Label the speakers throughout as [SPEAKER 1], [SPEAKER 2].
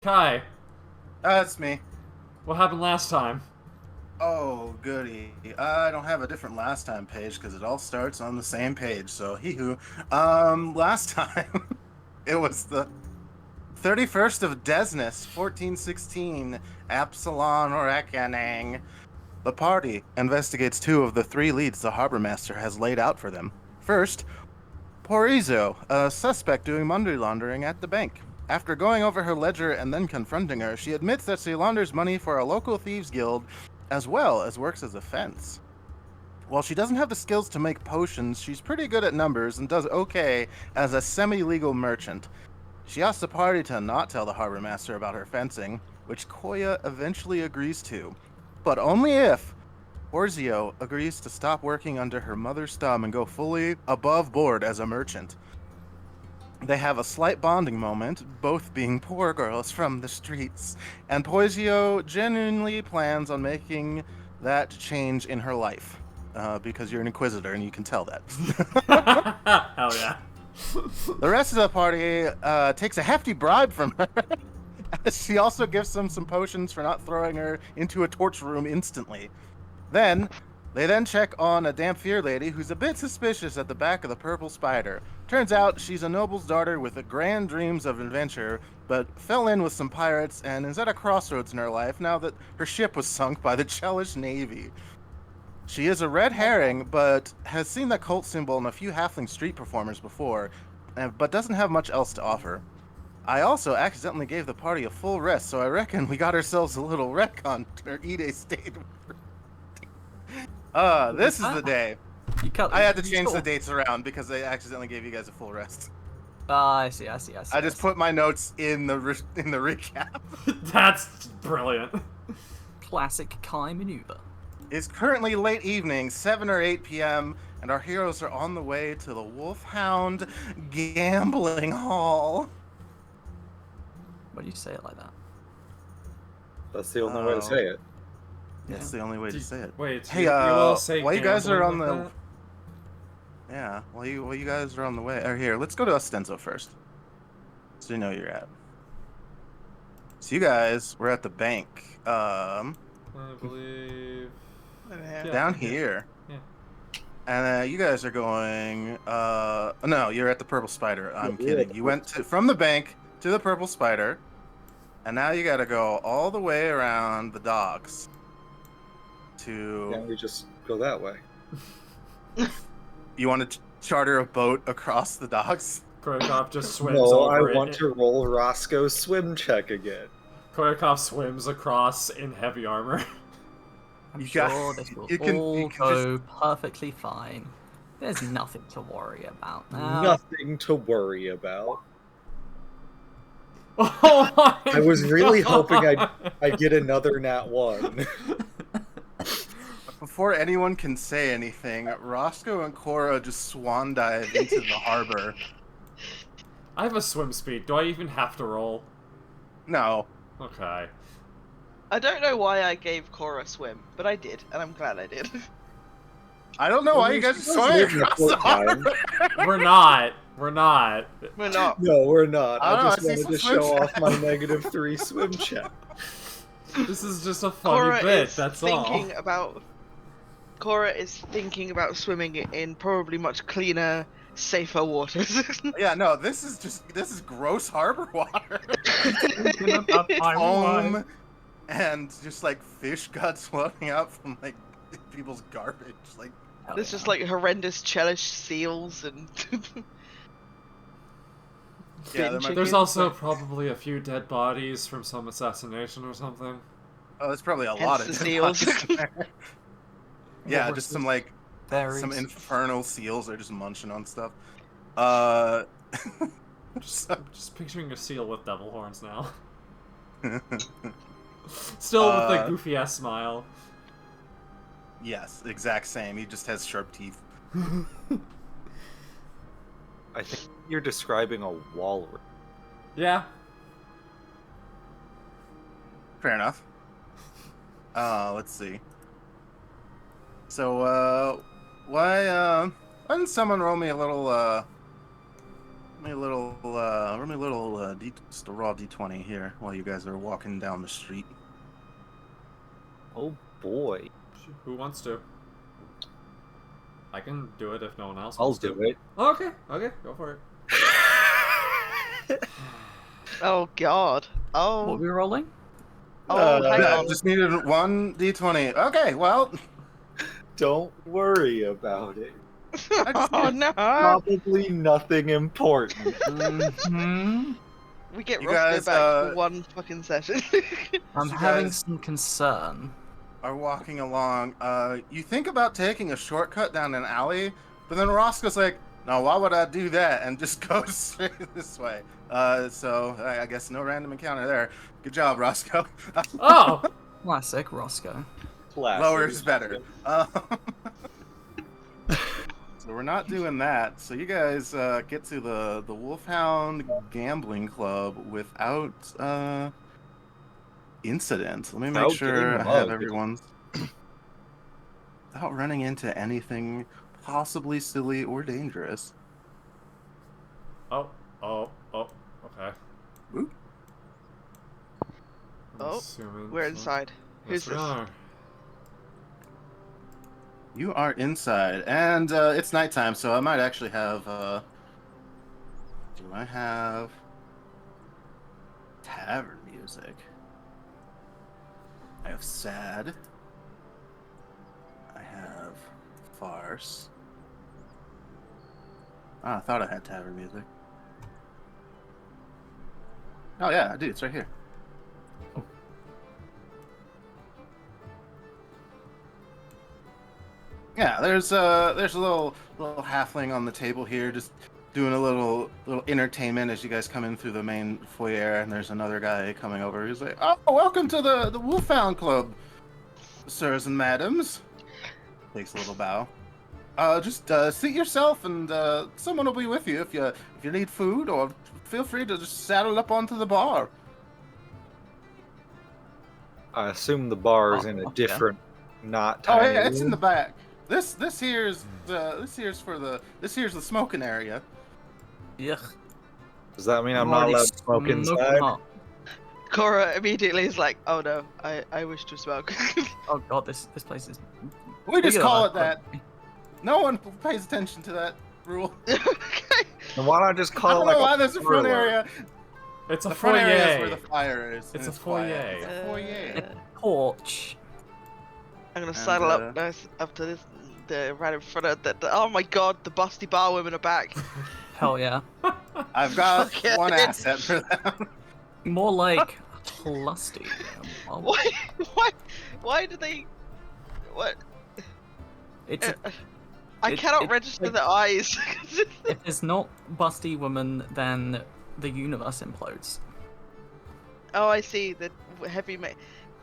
[SPEAKER 1] Kai,
[SPEAKER 2] That's me.
[SPEAKER 1] what happened last time?
[SPEAKER 2] Oh, goody. I don't have a different last time page because it all starts on the same page. So, hee-hoo. Last time, it was the 31st of Desnus, 1416, Absalon Reckoning. The party investigates two of the three leads the harbor master has laid out for them. First, Porizo, a suspect doing money laundering at the bank. After going over her ledger and then confronting her, she admits that she launders money for a local thieves guild as well as works as a fence. While she doesn't have the skills to make potions, she's pretty good at numbers and does okay as a semi-legal merchant. She asks the party to not tell the harbor master about her fencing, which Koya eventually agrees to, but only if Orzio agrees to stop working under her mother's thumb and go fully above board as a merchant. They have a slight bonding moment, both being poor girls from the streets, and Poisio genuinely plans on making that change in her life. Because you're an inquisitor and you can tell that.
[SPEAKER 1] Hell yeah.
[SPEAKER 2] The rest of the party takes a hefty bribe from her. She also gives them some potions for not throwing her into a torture room instantly. They then check on a Dampier lady who's a bit suspicious at the back of the Purple Spider. Turns out she's a noble's daughter with grand dreams of adventure, but fell in with some pirates and is at a crossroads in her life now that her ship was sunk by the Chelish Navy. She is a red herring, but has seen the cult symbol in a few halfling street performers before, but doesn't have much else to offer. I also accidentally gave the party a full rest, so I reckon we got ourselves a little retcon or Ide state. This is the day. I had to change the dates around because I accidentally gave you guys a full rest.
[SPEAKER 3] I see. I
[SPEAKER 2] just put my notes in the recap.
[SPEAKER 1] That's brilliant.
[SPEAKER 3] Classic Kai maneuver.
[SPEAKER 2] It's currently late evening, 7 or 8 p.m., and our heroes are on the way to the Wolfhound Gambling Hall.
[SPEAKER 3] Why do you say it like that?
[SPEAKER 4] That's the only way to say it.
[SPEAKER 2] That's the only way to say it.
[SPEAKER 1] Wait,
[SPEAKER 2] hey,
[SPEAKER 1] you all say
[SPEAKER 2] while you guys are on
[SPEAKER 1] like
[SPEAKER 2] the...
[SPEAKER 1] that?
[SPEAKER 2] Yeah, while you guys are on the way... Or here, let's go to Ostenso first. So you know you're at. So you guys were at the bank.
[SPEAKER 1] I believe...
[SPEAKER 2] Down here.
[SPEAKER 1] Yeah.
[SPEAKER 2] And you guys are going... No, you're at the Purple Spider. I'm kidding. You went from the bank to the Purple Spider. And now you gotta go all the way around the docks.
[SPEAKER 4] Can't we just go that way?
[SPEAKER 2] You want to charter a boat across the docks?
[SPEAKER 1] Koyakov just swims
[SPEAKER 4] No,
[SPEAKER 1] over
[SPEAKER 4] I want to roll Roscoe's swim check again.
[SPEAKER 1] Koyakov swims across in heavy armor.
[SPEAKER 3] I'm
[SPEAKER 2] You
[SPEAKER 3] sure
[SPEAKER 2] got-
[SPEAKER 3] this will
[SPEAKER 2] you can-
[SPEAKER 3] all
[SPEAKER 2] you can
[SPEAKER 3] go perfectly fine. There's nothing to worry about now.
[SPEAKER 4] Nothing to worry about.
[SPEAKER 1] Oh my
[SPEAKER 4] I was really
[SPEAKER 1] God.
[SPEAKER 4] hoping I'd get another nat 1.
[SPEAKER 2] Before anyone can say anything, Roscoe and Cora just swan dive into the harbor.
[SPEAKER 1] I have a swim speed. Do I even have to roll?
[SPEAKER 2] No.
[SPEAKER 1] Okay.
[SPEAKER 5] I don't know why I gave Cora a swim, but I did, and I'm glad I did.
[SPEAKER 2] I don't know why you guys are swimming across the harbor.
[SPEAKER 1] We're not. We're not.
[SPEAKER 5] We're not.
[SPEAKER 4] No, we're not.
[SPEAKER 2] I don't
[SPEAKER 4] I
[SPEAKER 2] know,
[SPEAKER 4] just
[SPEAKER 2] I see
[SPEAKER 4] wanted
[SPEAKER 2] some
[SPEAKER 4] to
[SPEAKER 2] swim
[SPEAKER 4] show off
[SPEAKER 2] check.
[SPEAKER 4] my -3 swim check.
[SPEAKER 1] This is just a funny
[SPEAKER 5] Cora
[SPEAKER 1] bit,
[SPEAKER 5] is
[SPEAKER 1] that's
[SPEAKER 5] thinking
[SPEAKER 1] all.
[SPEAKER 5] about. Cora is thinking about swimming in probably much cleaner, safer waters.
[SPEAKER 2] Yeah, no, this is gross harbor water.
[SPEAKER 3] I'm
[SPEAKER 2] Foam and just like fish guts floating out from like people's garbage. Like
[SPEAKER 5] There's just like horrendous Chelish seals and.
[SPEAKER 2] Yeah, there might be-
[SPEAKER 1] There's also probably a few dead bodies from some assassination or something.
[SPEAKER 2] oh, there's probably a
[SPEAKER 5] Hence
[SPEAKER 2] lot of
[SPEAKER 5] the
[SPEAKER 2] dead
[SPEAKER 5] seals.
[SPEAKER 2] bodies in there. Yeah, just some like
[SPEAKER 3] Berries.
[SPEAKER 2] some infernal seals are just munching on stuff.
[SPEAKER 1] I'm just picturing a seal with devil horns now. Still with the goofy ass smile.
[SPEAKER 2] Yes, exact same. He just has sharp teeth.
[SPEAKER 4] I think you're describing a walrus.
[SPEAKER 1] Yeah.
[SPEAKER 2] Fair enough. Let's see. So, why didn't someone roll me a little Run me a little just a raw D20 here while you guys are walking down the street.
[SPEAKER 4] Oh boy.
[SPEAKER 1] Who wants to? I can do it if no one else
[SPEAKER 4] I'll
[SPEAKER 1] wants to.
[SPEAKER 4] do it.
[SPEAKER 1] Oh, okay, go for it.
[SPEAKER 5] Oh God.
[SPEAKER 3] What
[SPEAKER 5] Oh.
[SPEAKER 3] are we rolling?
[SPEAKER 5] Oh, hang
[SPEAKER 2] Yeah, I
[SPEAKER 5] on.
[SPEAKER 2] just needed one D20. Okay, well,
[SPEAKER 4] Don't worry about it.
[SPEAKER 5] Oh no.
[SPEAKER 4] Probably nothing important.
[SPEAKER 3] Hmm.
[SPEAKER 5] We get
[SPEAKER 2] You
[SPEAKER 5] Roscoe
[SPEAKER 2] guys,
[SPEAKER 5] back for one fucking session.
[SPEAKER 3] I'm
[SPEAKER 2] you
[SPEAKER 3] having
[SPEAKER 2] guys-
[SPEAKER 3] some concern.
[SPEAKER 2] are walking along. You think about taking a shortcut down an alley, but then Roscoe's like, "No, why would I do that?" and just goes straight this way. So I guess no random encounter there. Good job, Roscoe.
[SPEAKER 1] Oh!
[SPEAKER 3] Classic Roscoe.
[SPEAKER 4] Classic.
[SPEAKER 2] Lower is better. So we're not doing that. So you guys get to the Wolfhound Gambling Club without incident. Let me make
[SPEAKER 4] Without
[SPEAKER 2] sure I
[SPEAKER 4] getting
[SPEAKER 2] have
[SPEAKER 4] mugged.
[SPEAKER 2] everyone's without running into anything possibly silly or dangerous.
[SPEAKER 1] Oh, okay.
[SPEAKER 2] Oop.
[SPEAKER 1] I'm
[SPEAKER 5] Oh,
[SPEAKER 1] assuming
[SPEAKER 5] We're
[SPEAKER 1] so.
[SPEAKER 5] inside. Who's
[SPEAKER 1] Yes, we
[SPEAKER 5] this?
[SPEAKER 1] are.
[SPEAKER 2] You are inside, and it's nighttime, so I might actually have. Do I have tavern music? I have sad. I have farce. Oh, I thought I had tavern music. Oh yeah, I do. It's right here. Yeah, there's a little halfling on the table here, just doing a little entertainment as you guys come in through the main foyer, and there's another guy coming over. He's like, "Oh, welcome to the Wolfhound Club, sirs and madams." Takes a little bow. Just seat yourself, and someone will be with you if you need food, or feel free to just saddle up onto the bar.
[SPEAKER 4] I assume the bar is in a
[SPEAKER 3] yeah.
[SPEAKER 4] different, not
[SPEAKER 2] Oh
[SPEAKER 4] tiny
[SPEAKER 2] yeah, it's in
[SPEAKER 4] room.
[SPEAKER 2] the back. This here's the smoking area.
[SPEAKER 3] Yuck.
[SPEAKER 4] Does that mean I'm
[SPEAKER 3] I'm
[SPEAKER 4] not
[SPEAKER 3] already
[SPEAKER 4] allowed to smoke
[SPEAKER 3] smoking
[SPEAKER 4] inside?
[SPEAKER 3] hot.
[SPEAKER 5] Cora immediately is like, "Oh no, I wish to smoke."
[SPEAKER 3] Oh god, this place is.
[SPEAKER 2] We just
[SPEAKER 3] bigger
[SPEAKER 2] call
[SPEAKER 3] than I
[SPEAKER 2] it that. No one pays attention to that rule.
[SPEAKER 5] Okay.
[SPEAKER 4] Then why not just
[SPEAKER 2] I
[SPEAKER 4] call
[SPEAKER 2] don't
[SPEAKER 4] it
[SPEAKER 2] know
[SPEAKER 4] like
[SPEAKER 2] why
[SPEAKER 4] a
[SPEAKER 2] there's a front
[SPEAKER 4] parlor?
[SPEAKER 2] area.
[SPEAKER 1] It's a
[SPEAKER 2] The front
[SPEAKER 1] foyer.
[SPEAKER 2] area is where the fire is. and
[SPEAKER 1] It's a
[SPEAKER 2] quiet.
[SPEAKER 1] foyer.
[SPEAKER 2] It's a foyer.
[SPEAKER 3] Porch.
[SPEAKER 5] I'm gonna
[SPEAKER 2] And,
[SPEAKER 5] sidle up nice up to this, right in front of the. Oh my god, the busty bar women are back.
[SPEAKER 3] Hell yeah.
[SPEAKER 2] I've got
[SPEAKER 5] Okay.
[SPEAKER 2] one asset for them.
[SPEAKER 3] More like lusty. Well,
[SPEAKER 5] Why do they? What?
[SPEAKER 3] It's
[SPEAKER 5] I cannot
[SPEAKER 3] it's
[SPEAKER 5] register
[SPEAKER 3] like-
[SPEAKER 5] the eyes.
[SPEAKER 3] if it's not busty woman, then the universe implodes.
[SPEAKER 5] Oh, I see. The heavy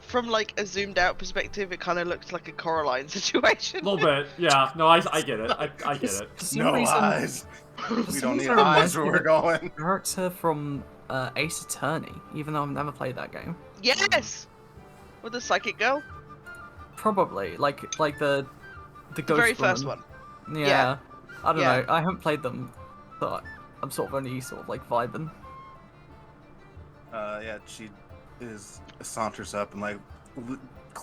[SPEAKER 5] from like a zoomed out perspective, it kind of looks like a Coraline situation.
[SPEAKER 1] A little bit, yeah. No, I get it. I get it.
[SPEAKER 3] For some
[SPEAKER 2] No
[SPEAKER 3] reason,
[SPEAKER 2] eyes.
[SPEAKER 3] for
[SPEAKER 2] We
[SPEAKER 3] some
[SPEAKER 2] don't need
[SPEAKER 3] reason it
[SPEAKER 2] eyes
[SPEAKER 3] reminds
[SPEAKER 2] where
[SPEAKER 3] me
[SPEAKER 2] we're
[SPEAKER 3] of
[SPEAKER 2] going.
[SPEAKER 3] a character from Ace Attorney, even though I've never played that game.
[SPEAKER 5] Yes, with the psychic girl,
[SPEAKER 3] Probably like the
[SPEAKER 5] the
[SPEAKER 3] ghost
[SPEAKER 5] very first
[SPEAKER 3] woman.
[SPEAKER 5] one.
[SPEAKER 3] Yeah. I don't
[SPEAKER 5] Yeah.
[SPEAKER 3] know. I haven't played them, but I'm sort of only sort of like vibing.
[SPEAKER 2] Yeah, she saunters up and like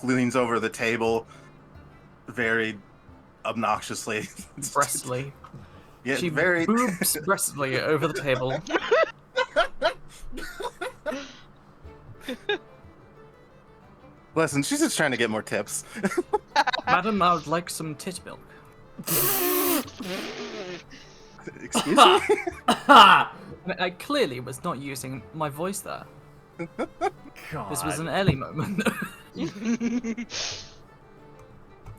[SPEAKER 2] leans over the table, very obnoxiously.
[SPEAKER 3] Breastly.
[SPEAKER 2] Yeah,
[SPEAKER 3] She
[SPEAKER 2] very.
[SPEAKER 3] boobs breastly over the table.
[SPEAKER 2] Listen, she's just trying to get more tips.
[SPEAKER 3] Madam, I would like some tit milk.
[SPEAKER 2] Excuse me.
[SPEAKER 3] I clearly was not using my voice there.
[SPEAKER 1] God.
[SPEAKER 3] This was an Ellie moment.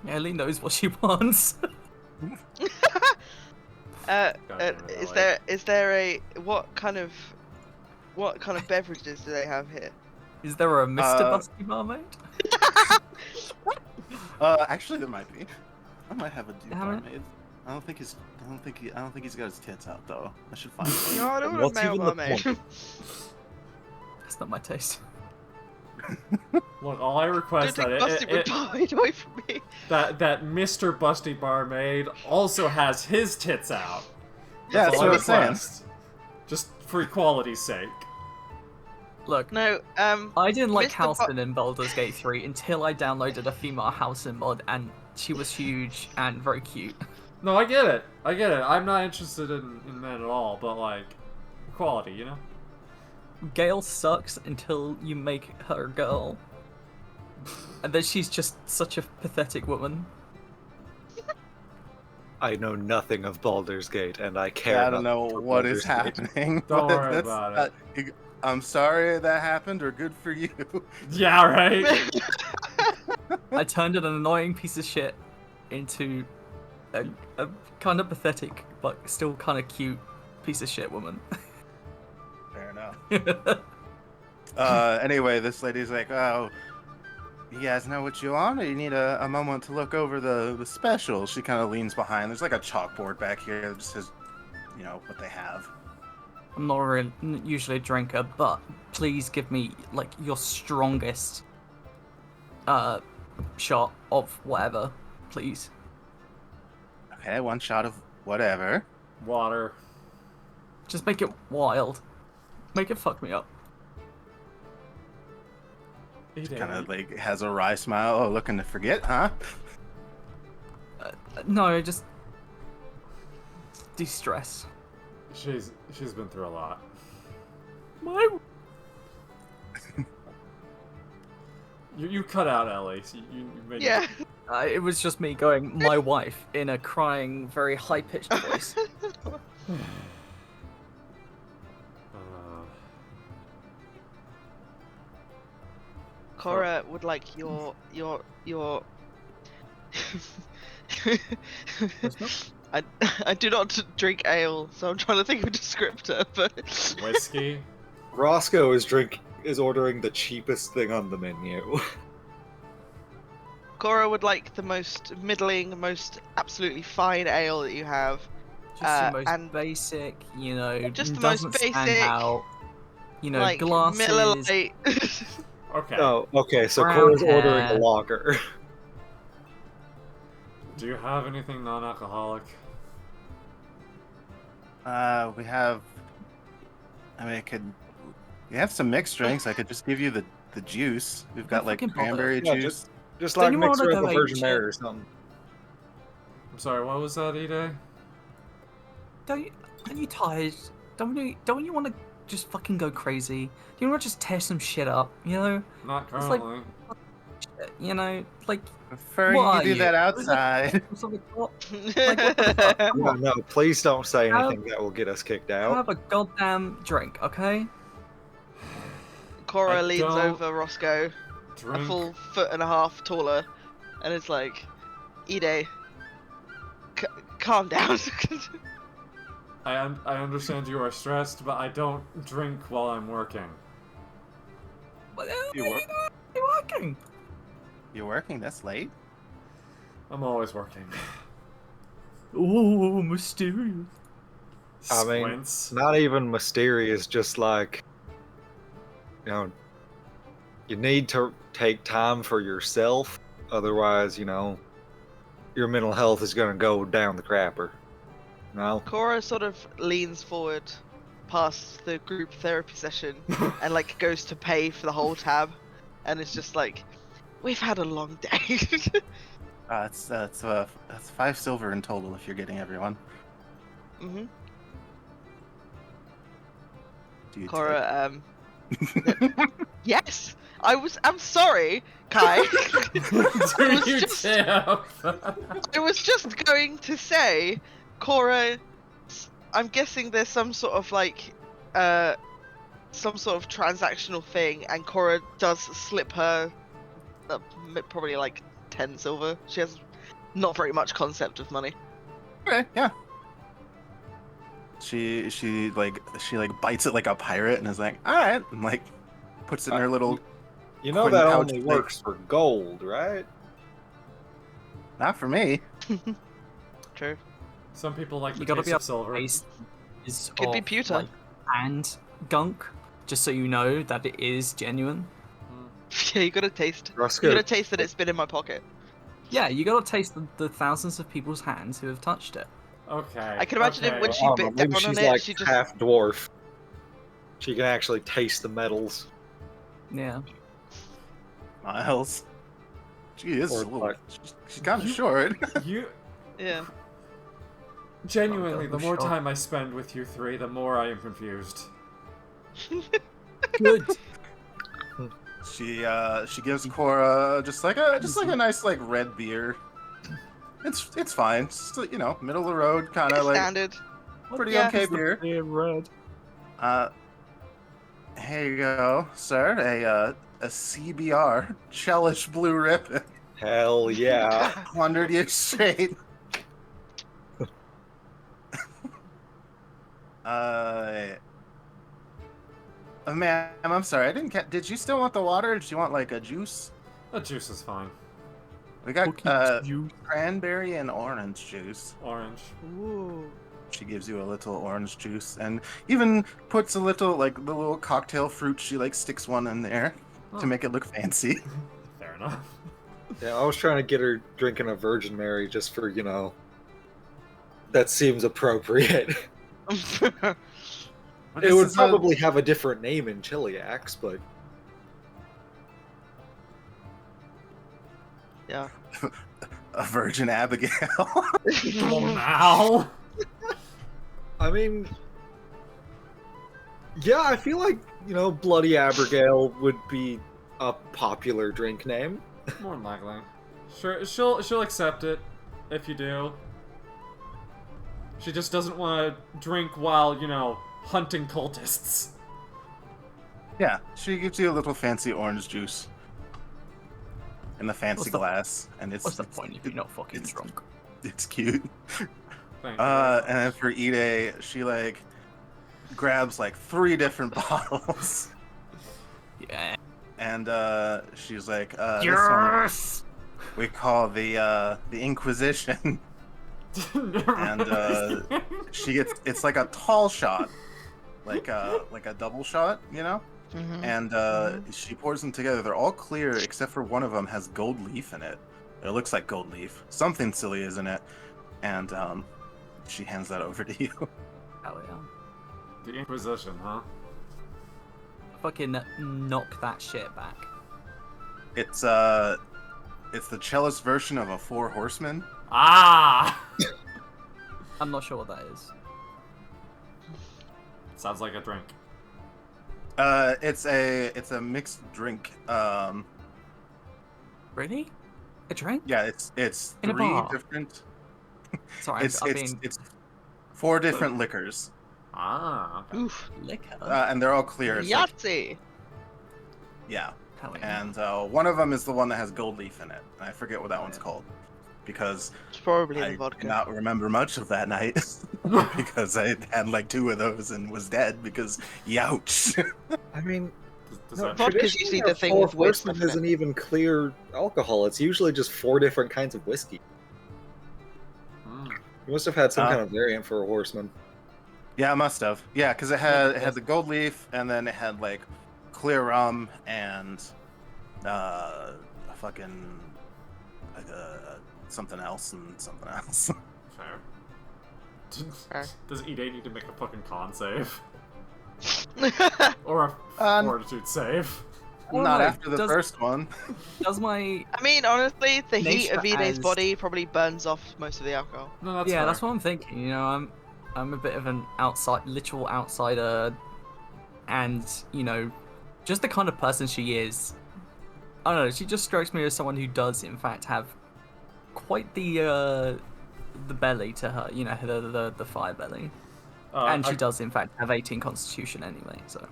[SPEAKER 3] Ellie knows what she wants.
[SPEAKER 5] Is there a what kind of beverages do they have here?
[SPEAKER 3] Is there a Mr.
[SPEAKER 2] Uh,
[SPEAKER 3] Busty Barmaid?
[SPEAKER 2] Actually, there might be. I might have a dude
[SPEAKER 3] Damn it.
[SPEAKER 2] barmaid. I don't think he's got his tits out though. I should find one.
[SPEAKER 5] No, I don't want
[SPEAKER 4] What's
[SPEAKER 5] a male
[SPEAKER 4] even the
[SPEAKER 5] mermaid.
[SPEAKER 4] point?
[SPEAKER 3] That's not my taste.
[SPEAKER 1] Look, all I
[SPEAKER 5] Don't
[SPEAKER 1] request
[SPEAKER 5] take
[SPEAKER 1] that
[SPEAKER 5] Busty Barmaid away from me.
[SPEAKER 1] that Mr. Busty Barmaid also has his tits out.
[SPEAKER 2] Yeah, that's
[SPEAKER 1] all
[SPEAKER 2] what
[SPEAKER 1] I
[SPEAKER 2] I'm saying.
[SPEAKER 1] request. for equality's sake.
[SPEAKER 3] Look,
[SPEAKER 5] No,
[SPEAKER 3] I didn't like
[SPEAKER 5] Mr.
[SPEAKER 3] Halcyon in Baldur's Gate 3 until I downloaded a female Halcyon mod, and she was huge and very cute.
[SPEAKER 1] No, I get it. I get it. I'm not interested in that at all, but, like, equality, you know?
[SPEAKER 3] Gale sucks until you make her a girl. And then she's just such a pathetic woman.
[SPEAKER 4] I know nothing of Baldur's Gate, and I care.
[SPEAKER 2] I don't know
[SPEAKER 4] nothing for
[SPEAKER 2] what is
[SPEAKER 4] Baldur's Gate.
[SPEAKER 2] happening.
[SPEAKER 1] Don't
[SPEAKER 2] but
[SPEAKER 1] worry
[SPEAKER 2] that's,
[SPEAKER 1] about it.
[SPEAKER 2] I'm sorry that happened, or good for you.
[SPEAKER 1] Yeah, right?
[SPEAKER 3] I turned an annoying piece of shit into a kind of pathetic, but still kind of cute piece of shit woman.
[SPEAKER 2] Fair enough. Anyway, this lady's like, oh, you guys know what you want, or you need a moment to look over the special? She kind of leans behind. There's like a chalkboard back here that just says, you know, what they have.
[SPEAKER 3] I'm not really, usually a drinker, but please give me, like, your strongest shot of whatever, please.
[SPEAKER 2] Okay, one shot of whatever.
[SPEAKER 1] Water.
[SPEAKER 3] Just make it wild. Make it fuck me up.
[SPEAKER 2] Kind of like has a wry smile. Oh, looking to forget, huh?
[SPEAKER 3] No, just de-stress.
[SPEAKER 1] She's been through a lot.
[SPEAKER 3] My
[SPEAKER 1] You cut out, Ellie. You made
[SPEAKER 5] yeah.
[SPEAKER 3] it was just me going, my wife, in a crying, very high-pitched voice.
[SPEAKER 5] Cora would like your I do not drink ale, so I'm trying to think of a descriptor, but
[SPEAKER 1] whiskey.
[SPEAKER 4] Roscoe is ordering the cheapest thing on the menu.
[SPEAKER 5] Cora would like the most middling, most absolutely fine ale that you have.
[SPEAKER 3] Just the most
[SPEAKER 5] and
[SPEAKER 3] basic, you know,
[SPEAKER 5] just the
[SPEAKER 3] doesn't
[SPEAKER 5] most
[SPEAKER 3] stand
[SPEAKER 5] basic,
[SPEAKER 3] out. You know,
[SPEAKER 5] like
[SPEAKER 3] glasses.
[SPEAKER 5] Miller Lite.
[SPEAKER 1] Okay.
[SPEAKER 4] Oh, okay, so
[SPEAKER 3] Brown
[SPEAKER 4] Cora's ordering
[SPEAKER 3] hair.
[SPEAKER 4] a lager.
[SPEAKER 1] Do you have anything non-alcoholic?
[SPEAKER 2] We have. I mean, we have some mixed drinks. I could just give you the juice. We've got like
[SPEAKER 3] fucking bother.
[SPEAKER 2] cranberry
[SPEAKER 4] Yeah,
[SPEAKER 2] juice.
[SPEAKER 4] Just
[SPEAKER 3] Don't
[SPEAKER 4] like
[SPEAKER 3] you
[SPEAKER 4] mix
[SPEAKER 3] wanna
[SPEAKER 4] her up
[SPEAKER 3] go
[SPEAKER 4] a
[SPEAKER 3] eat
[SPEAKER 4] Virgin
[SPEAKER 3] shit?
[SPEAKER 4] Mary or something.
[SPEAKER 1] I'm sorry, what was that, E-Day?
[SPEAKER 3] Are you tired? Don't you want to just fucking go crazy? Do you want to just tear some shit up? You know,
[SPEAKER 1] Not
[SPEAKER 3] It's like-
[SPEAKER 1] currently.
[SPEAKER 3] you know, like
[SPEAKER 2] Prefer
[SPEAKER 3] What
[SPEAKER 2] you
[SPEAKER 3] are
[SPEAKER 2] do
[SPEAKER 3] you?
[SPEAKER 2] that outside.
[SPEAKER 3] something. Like, what the fuck? Come
[SPEAKER 4] No,
[SPEAKER 3] on,
[SPEAKER 4] no, please don't say
[SPEAKER 3] Have-
[SPEAKER 4] anything that will get us kicked out.
[SPEAKER 3] have a goddamn drink, okay?
[SPEAKER 5] Cora
[SPEAKER 1] I
[SPEAKER 5] leans
[SPEAKER 1] don't
[SPEAKER 5] over Roscoe, a
[SPEAKER 1] Drink.
[SPEAKER 5] full 1.5 feet taller, and it's like, Ide, calm down.
[SPEAKER 1] I understand you are stressed, but I don't drink while I'm working.
[SPEAKER 3] What
[SPEAKER 2] You work?
[SPEAKER 3] you working?
[SPEAKER 2] You're working this late?
[SPEAKER 1] I'm always working.
[SPEAKER 3] Ooh, mysterious.
[SPEAKER 4] I mean,
[SPEAKER 1] Squints.
[SPEAKER 4] Not even mysterious, just like, you know, you need to take time for yourself, otherwise, you know, your mental health is gonna go down the crapper. No?
[SPEAKER 5] Cora sort of leans forward past the group therapy session and like goes to pay for the whole tab, and it's just like, we've had a long day.
[SPEAKER 2] That's 5 silver in total if you're getting everyone.
[SPEAKER 5] hmm
[SPEAKER 2] Do you
[SPEAKER 5] Cora, yes, I'm sorry, Kai.
[SPEAKER 1] Do
[SPEAKER 5] was
[SPEAKER 1] you
[SPEAKER 5] just-
[SPEAKER 1] tip?
[SPEAKER 5] I was just going to say, Cora, I'm guessing there's some sort of like, some sort of transactional thing, and Cora does slip her probably like 10 silver. She has not very much concept of money.
[SPEAKER 2] Okay, yeah. She bites it like a pirate and is like, all right, and like puts it in her little.
[SPEAKER 4] You know
[SPEAKER 2] Quinn
[SPEAKER 4] that
[SPEAKER 2] pouch
[SPEAKER 4] only
[SPEAKER 2] thing.
[SPEAKER 4] works for gold, right?
[SPEAKER 2] Not for me.
[SPEAKER 5] True.
[SPEAKER 1] Some people like the
[SPEAKER 3] You gotta
[SPEAKER 1] taste
[SPEAKER 3] be
[SPEAKER 1] of
[SPEAKER 3] able to
[SPEAKER 1] silver.
[SPEAKER 3] taste is
[SPEAKER 5] Could be
[SPEAKER 3] of,
[SPEAKER 5] pewter.
[SPEAKER 3] like, and gunk, just so you know that it is genuine.
[SPEAKER 5] Yeah, you gotta taste. You
[SPEAKER 4] Roscoe,
[SPEAKER 5] gotta taste that it's been in my pocket.
[SPEAKER 3] Yeah, you gotta taste the thousands of people's hands who have touched it.
[SPEAKER 1] Okay.
[SPEAKER 5] I can imagine it
[SPEAKER 1] okay.
[SPEAKER 5] when she
[SPEAKER 4] I don't
[SPEAKER 5] bit
[SPEAKER 4] know, maybe
[SPEAKER 5] down on
[SPEAKER 4] she's
[SPEAKER 5] it,
[SPEAKER 4] like
[SPEAKER 5] she just-
[SPEAKER 4] half dwarf. She can actually taste the metals.
[SPEAKER 3] Yeah.
[SPEAKER 2] Miles. She is
[SPEAKER 4] Or
[SPEAKER 2] a little.
[SPEAKER 4] like-
[SPEAKER 2] She's kind of short.
[SPEAKER 1] You
[SPEAKER 5] Yeah.
[SPEAKER 1] genuinely,
[SPEAKER 3] Oh,
[SPEAKER 1] the more
[SPEAKER 3] sure.
[SPEAKER 1] time I spend with you three, the more I am confused.
[SPEAKER 3] Good.
[SPEAKER 2] She gives Cora just like a nice like red beer. It's fine. It's just, you know, middle of the road kind of like
[SPEAKER 5] Standard.
[SPEAKER 2] pretty
[SPEAKER 5] Yeah.
[SPEAKER 2] okay beer.
[SPEAKER 3] Red.
[SPEAKER 2] Here you go, sir. A CBR Chelish Blue Ribbon,
[SPEAKER 4] Hell yeah.
[SPEAKER 2] 100 years straight. Ma'am, I'm sorry. I didn't catch. Did you still want the water? Or did you want like a juice?
[SPEAKER 1] The juice is fine.
[SPEAKER 2] We got
[SPEAKER 3] You.
[SPEAKER 2] cranberry and orange juice.
[SPEAKER 1] Orange.
[SPEAKER 5] Ooh.
[SPEAKER 2] She gives you a little orange juice and even puts a little like the little cocktail fruit. She like sticks one in there
[SPEAKER 1] Oh,
[SPEAKER 2] to make it look fancy.
[SPEAKER 1] fair enough.
[SPEAKER 4] Yeah, I was trying to get her drinking a Virgin Mary just for, you know, that seems appropriate.
[SPEAKER 2] But
[SPEAKER 4] It
[SPEAKER 2] this
[SPEAKER 4] would
[SPEAKER 2] is
[SPEAKER 4] probably have a different name in Chiliacs, but
[SPEAKER 5] Yeah.
[SPEAKER 2] a Virgin Abigail.
[SPEAKER 1] Well, now.
[SPEAKER 4] I mean, yeah, I feel like, you know, Bloody Abigail would be a popular drink name.
[SPEAKER 1] More than likely. Sure, she'll accept it if you do. She just doesn't want to drink while, you know, hunting cultists.
[SPEAKER 2] Yeah, she gives you a little fancy orange juice in the fancy
[SPEAKER 3] What's the-
[SPEAKER 2] glass, and
[SPEAKER 3] What's the point if you're not fucking
[SPEAKER 2] it's-
[SPEAKER 3] drunk?
[SPEAKER 2] it's cute.
[SPEAKER 1] Thank you.
[SPEAKER 2] And then for Ide, she like grabs like 3 different bottles,
[SPEAKER 3] Yeah.
[SPEAKER 2] and she's like, this one
[SPEAKER 3] Yes.
[SPEAKER 2] we call the Inquisition. And it's like a tall shot, like a double shot, you know.
[SPEAKER 5] Mhm.
[SPEAKER 2] And she pours them together. They're all clear except for one of them has gold leaf in it. It looks like gold leaf. Something silly is in it, and she hands that over to you.
[SPEAKER 3] Hell yeah.
[SPEAKER 1] The Inquisition, huh?
[SPEAKER 3] Fucking knock that shit back.
[SPEAKER 2] It's the cellist version of a 4 horsemen.
[SPEAKER 1] Ah!
[SPEAKER 3] I'm not sure what that is.
[SPEAKER 1] Sounds like a drink.
[SPEAKER 2] It's a mixed drink.
[SPEAKER 3] Really? A drink?
[SPEAKER 2] Yeah, it's
[SPEAKER 3] In a
[SPEAKER 2] 3
[SPEAKER 3] bar?
[SPEAKER 2] different.
[SPEAKER 3] Sorry,
[SPEAKER 2] It's 4 different liquors,
[SPEAKER 1] Ah, okay.
[SPEAKER 5] Oof.
[SPEAKER 3] liquor.
[SPEAKER 2] and they're all clear. It's like-
[SPEAKER 5] Yahtzee.
[SPEAKER 2] yeah,
[SPEAKER 3] Hell yeah.
[SPEAKER 2] and one of them is the one that has gold leaf in it. I forget what that one's called because
[SPEAKER 5] It's probably
[SPEAKER 2] I
[SPEAKER 5] the vodka.
[SPEAKER 2] do not remember much of that night because I had like 2 of those and was dead because youch.
[SPEAKER 4] I mean,
[SPEAKER 1] Does
[SPEAKER 4] no,
[SPEAKER 1] that
[SPEAKER 5] Vodka's usually the thing
[SPEAKER 4] Four
[SPEAKER 5] with whiskey,
[SPEAKER 4] Horsemen
[SPEAKER 5] isn't it?
[SPEAKER 4] isn't even clear alcohol. It's usually just 4 different kinds of whiskey.
[SPEAKER 1] Mm.
[SPEAKER 4] You must have had some
[SPEAKER 2] Oh.
[SPEAKER 4] kind of variant for a horseman.
[SPEAKER 2] Yeah, I must have. Yeah, because it had the gold leaf and then it had like clear rum and fucking like something else and something else.
[SPEAKER 1] Fair.
[SPEAKER 5] Fair.
[SPEAKER 1] Does Ide need to make a fucking con save? Or a
[SPEAKER 2] Um,
[SPEAKER 1] fortitude save?
[SPEAKER 3] don't
[SPEAKER 2] Not
[SPEAKER 3] know,
[SPEAKER 2] after the
[SPEAKER 3] does-
[SPEAKER 2] first one.
[SPEAKER 3] Does my
[SPEAKER 5] I mean, honestly, the heat of
[SPEAKER 3] Nature
[SPEAKER 5] Ide's
[SPEAKER 3] as-
[SPEAKER 5] body probably burns off most of the alcohol.
[SPEAKER 1] No, that's
[SPEAKER 3] yeah,
[SPEAKER 1] fair.
[SPEAKER 3] that's what I'm thinking. You know, I'm a bit of an literal outsider, and you know, just the kind of person she is. I don't know. She just strikes me as someone who does, in fact, have quite the belly to her. You know, the fire belly, and she does, in fact, have 18 Constitution anyway. So